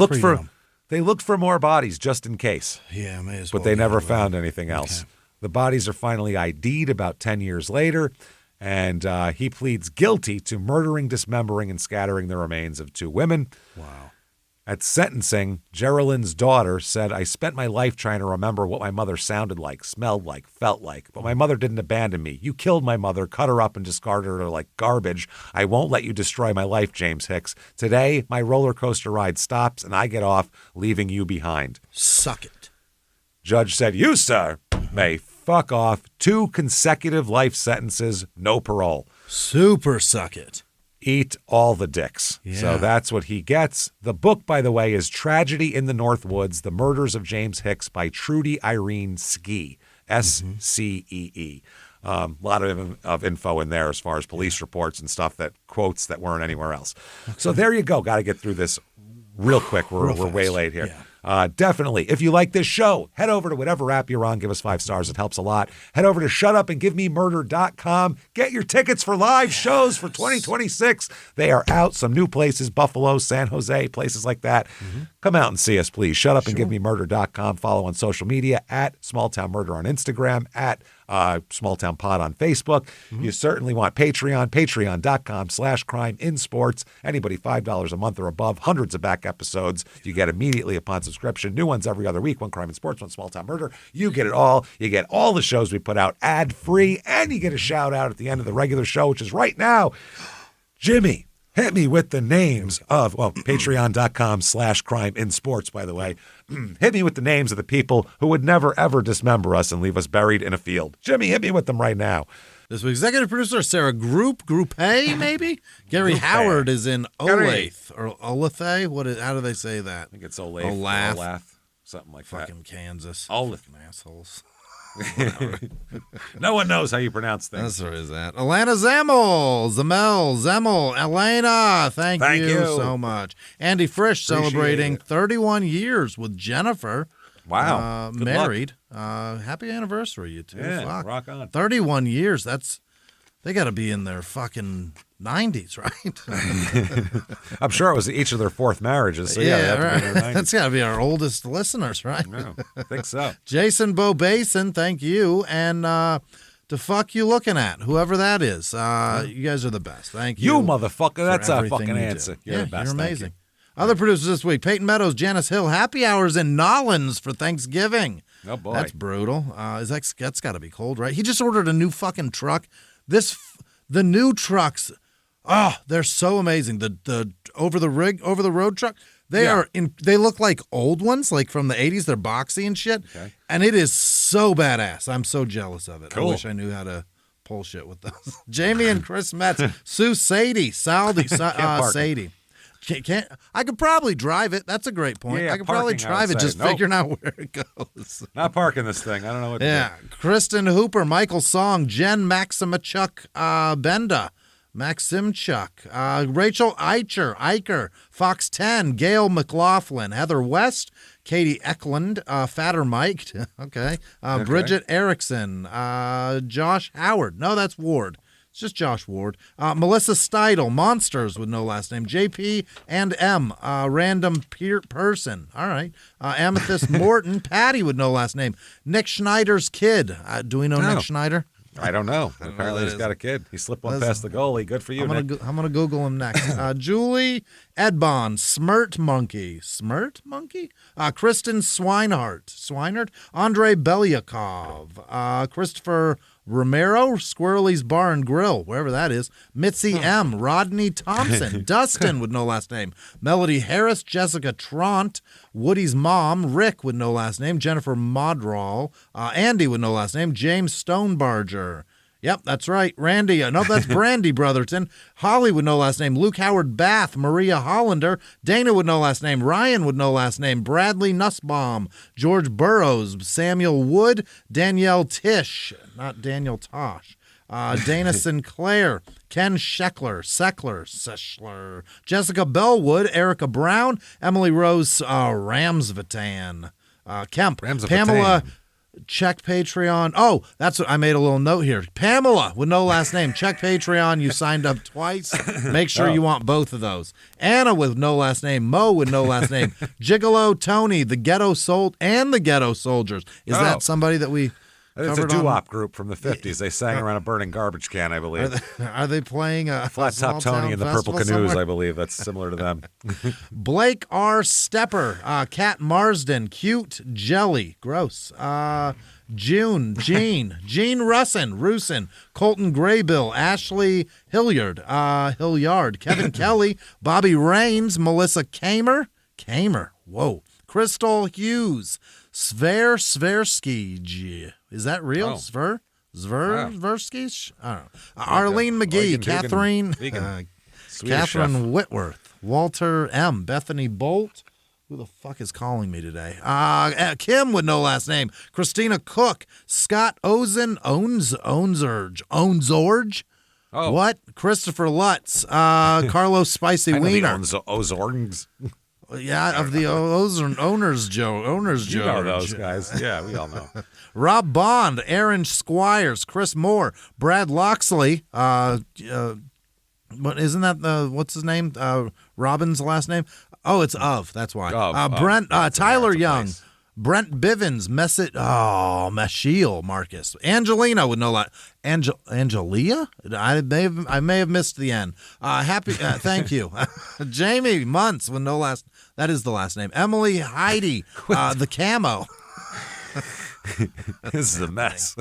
looked for more bodies just in case. Yeah, may as well. But they never found anything else. Okay. The bodies are finally ID'd about 10 years later, and he pleads guilty to murdering, dismembering, and scattering the remains of 2 women. Wow. At sentencing, Geraldine's daughter said, I spent my life trying to remember what my mother sounded like, smelled like, felt like, but my mother didn't abandon me. You killed my mother, cut her up, and discarded her like garbage. I won't let you destroy my life, James Hicks. Today, my roller coaster ride stops, and I get off, leaving you behind. Suck it. Judge said, you, sir, may fuck off. 2 consecutive life sentences, no parole. Super suck it. Eat all the dicks. Yeah. So that's what he gets. The book, by the way, is Tragedy in the North Woods, The Murders of James Hicks by Trudy Irene Ski. SCEE. A lot of info in there as far as police reports and stuff, that quotes that weren't anywhere else. So there you go. Got to get through this real quick. We're way late here. Yeah. Definitely. If you like this show, head over to whatever app you're on. Give us 5 stars. It helps a lot. Head over to shutupandgivememurder.com. Get your tickets for live shows for 2026. They are out. Some new places, Buffalo, San Jose, places like that. Come out and see us, please. Shutupandgivememurder.com. Follow on social media at Smalltown Murder on Instagram, at Small Town Pod on Facebook. You certainly want Patreon, patreon.com/crimeinsports. Anybody $5 a month or above, hundreds of back episodes you get immediately upon subscription. New ones every other week, one Crime and Sports, one Small Town Murder. You get it all. You get all the shows we put out ad-free, and you get a shout-out at the end of the regular show, which is right now. Jimmy, hit me with the names of, patreon.com/crimeinsports, by the way. Hit me with the names of the people who would never, ever dismember us and leave us buried in a field. Jimmy, hit me with them right now. This week's executive producer, Sarah Group A, maybe? Gary Howard is in Olathe, or Olathe? How do they say that? I think it's Olathe. Something like that. Fucking Kansas. Olathe. Assholes. No one knows how you pronounce things. That's where is that. Alana Zemmel, Elena, thank you so much. Andy Frisch celebrating 31 years with Jennifer. Wow. Married. Happy anniversary, you two. Yeah, fuck. rock on. 31 years. They got to be in their fucking 90s, right? I'm sure it was each of their 4th marriages. So right. That's got to be our oldest listeners, right? No, I think so. Jason Bo Basin, thank you. And the fuck you looking at, whoever that is. You guys are the best. Thank you. You motherfucker. That's a fucking answer. You're the best. You're amazing. Other producers this week, Peyton Meadows, Janice Hill, happy hours in Nollins for Thanksgiving. Oh, boy. That's brutal. That's got to be cold, right? He just ordered a new fucking truck. The new trucks, they're so amazing. The over the road truck, they look like old ones, like from the 80s. They're boxy and shit. Okay. And it is so badass. I'm so jealous of it. Cool. I wish I knew how to pull shit with those. Jamie and Chris Metz, Sue Sadie, Sadie. Can't I could probably drive it. That's a great point. Yeah, I could probably drive it, just figuring out where it goes. Not parking this thing. I don't know what to do. Kristen Hooper, Michael Song, Jen Maximchuk, Benda, Maximchuk, Rachel Eicher, Fox 10, Gail McLaughlin, Heather West, Katie Eklund, Fatter Mike, okay. Bridget Erickson, Josh Howard. No, that's Ward. It's just Josh Ward. Melissa Steidel, Monsters with no last name. JP and M, random person. All right. Amethyst Morton, Patty with no last name. Nick Schneider's kid. Do we know Nick Schneider? I don't know. Apparently he's got a kid. He slipped one past the goalie. Good for you, Nick. I'm going to Google him next. Julie Edbon, Smirt Monkey. Kristen Swinehart. Andre Belyakov. Christopher Romero, Squirrely's Bar and Grill, wherever that is. Mitzi M. Rodney Thompson. Dustin with no last name. Melody Harris, Jessica Tront. Woody's mom, Rick with no last name. Jennifer Modral. Andy with no last name. James Stonebarger. Yep, that's right. Randy. No, that's Brandy Brotherton. Holly with no last name. Luke Howard Bath. Maria Hollander. Dana with no last name. Ryan with no last name. Bradley Nussbaum. George Burrows. Samuel Wood. Danielle Tish. Not Daniel Tosh. Dana Sinclair. Ken Seschler. Jessica Bellwood. Erica Brown. Emily Rose Ramsvatan. Kemp. Pamela. Check Patreon. Oh, that's what I made a little note here. Pamela with no last name. Check Patreon. You signed up twice. Make sure you want both of those. Anna with no last name. Mo with no last name. Gigolo Tony, the Ghetto Soul, and the Ghetto Soldiers. Is that somebody that we? It's a doo-wop group from the 50s. They sang around a burning garbage can, I believe. Are they playing Flat Top Tony and the Purple Canoes, somewhere? I believe. That's similar to them. Blake R. Stepper, Kat Marsden, Cute Jelly, gross. Jean Russin, Colton Graybill, Ashley Hilliard, Kevin Kelly, Bobby Rains, Melissa Kamer, whoa, Crystal Hughes, Sversky. Is that real? Oh. Sversky? I don't know. Arlene McGee, Catherine Whitworth, Walter M, Bethany Bolt, Who the fuck is calling me today? Kim with no last name. Christina Cook. Scott Onzorge. Oh. What? Christopher Lutz. Carlos Spicy Wiener. Ozorgs. Yeah, of the owners, Joe. You know those guys. Yeah, we all know. Rob Bond, Aaron Squires, Chris Moore, Brad Loxley. But isn't that what's his name? Robin's last name? Oh, it's Of. That's why. Brent, Tyler Young, Brent Bivens, Meshiel, Marcus, Angelina with no last. Angelia? I may have missed the N. Thank you. Jamie Muntz with no last. That is the last name. Emily Heidi, the camo. This is a mess.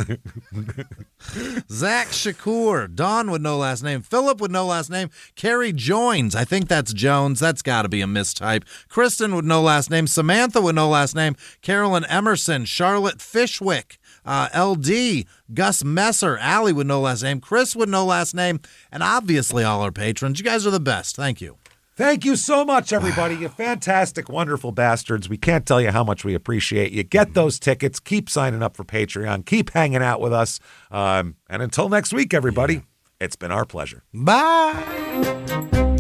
Zach Shakur, Don with no last name, Philip with no last name, Carrie Joins, I think that's Jones, that's got to be a mistype, Kristen with no last name, Samantha with no last name, Carolyn Emerson, Charlotte Fishwick, LD, Gus Messer, Allie with no last name, Chris with no last name, and obviously all our patrons. You guys are the best. Thank you. Thank you so much, everybody. You fantastic, wonderful bastards. We can't tell you how much we appreciate you. Get those tickets. Keep signing up for Patreon. Keep hanging out with us. And until next week, everybody, It's been our pleasure. Bye.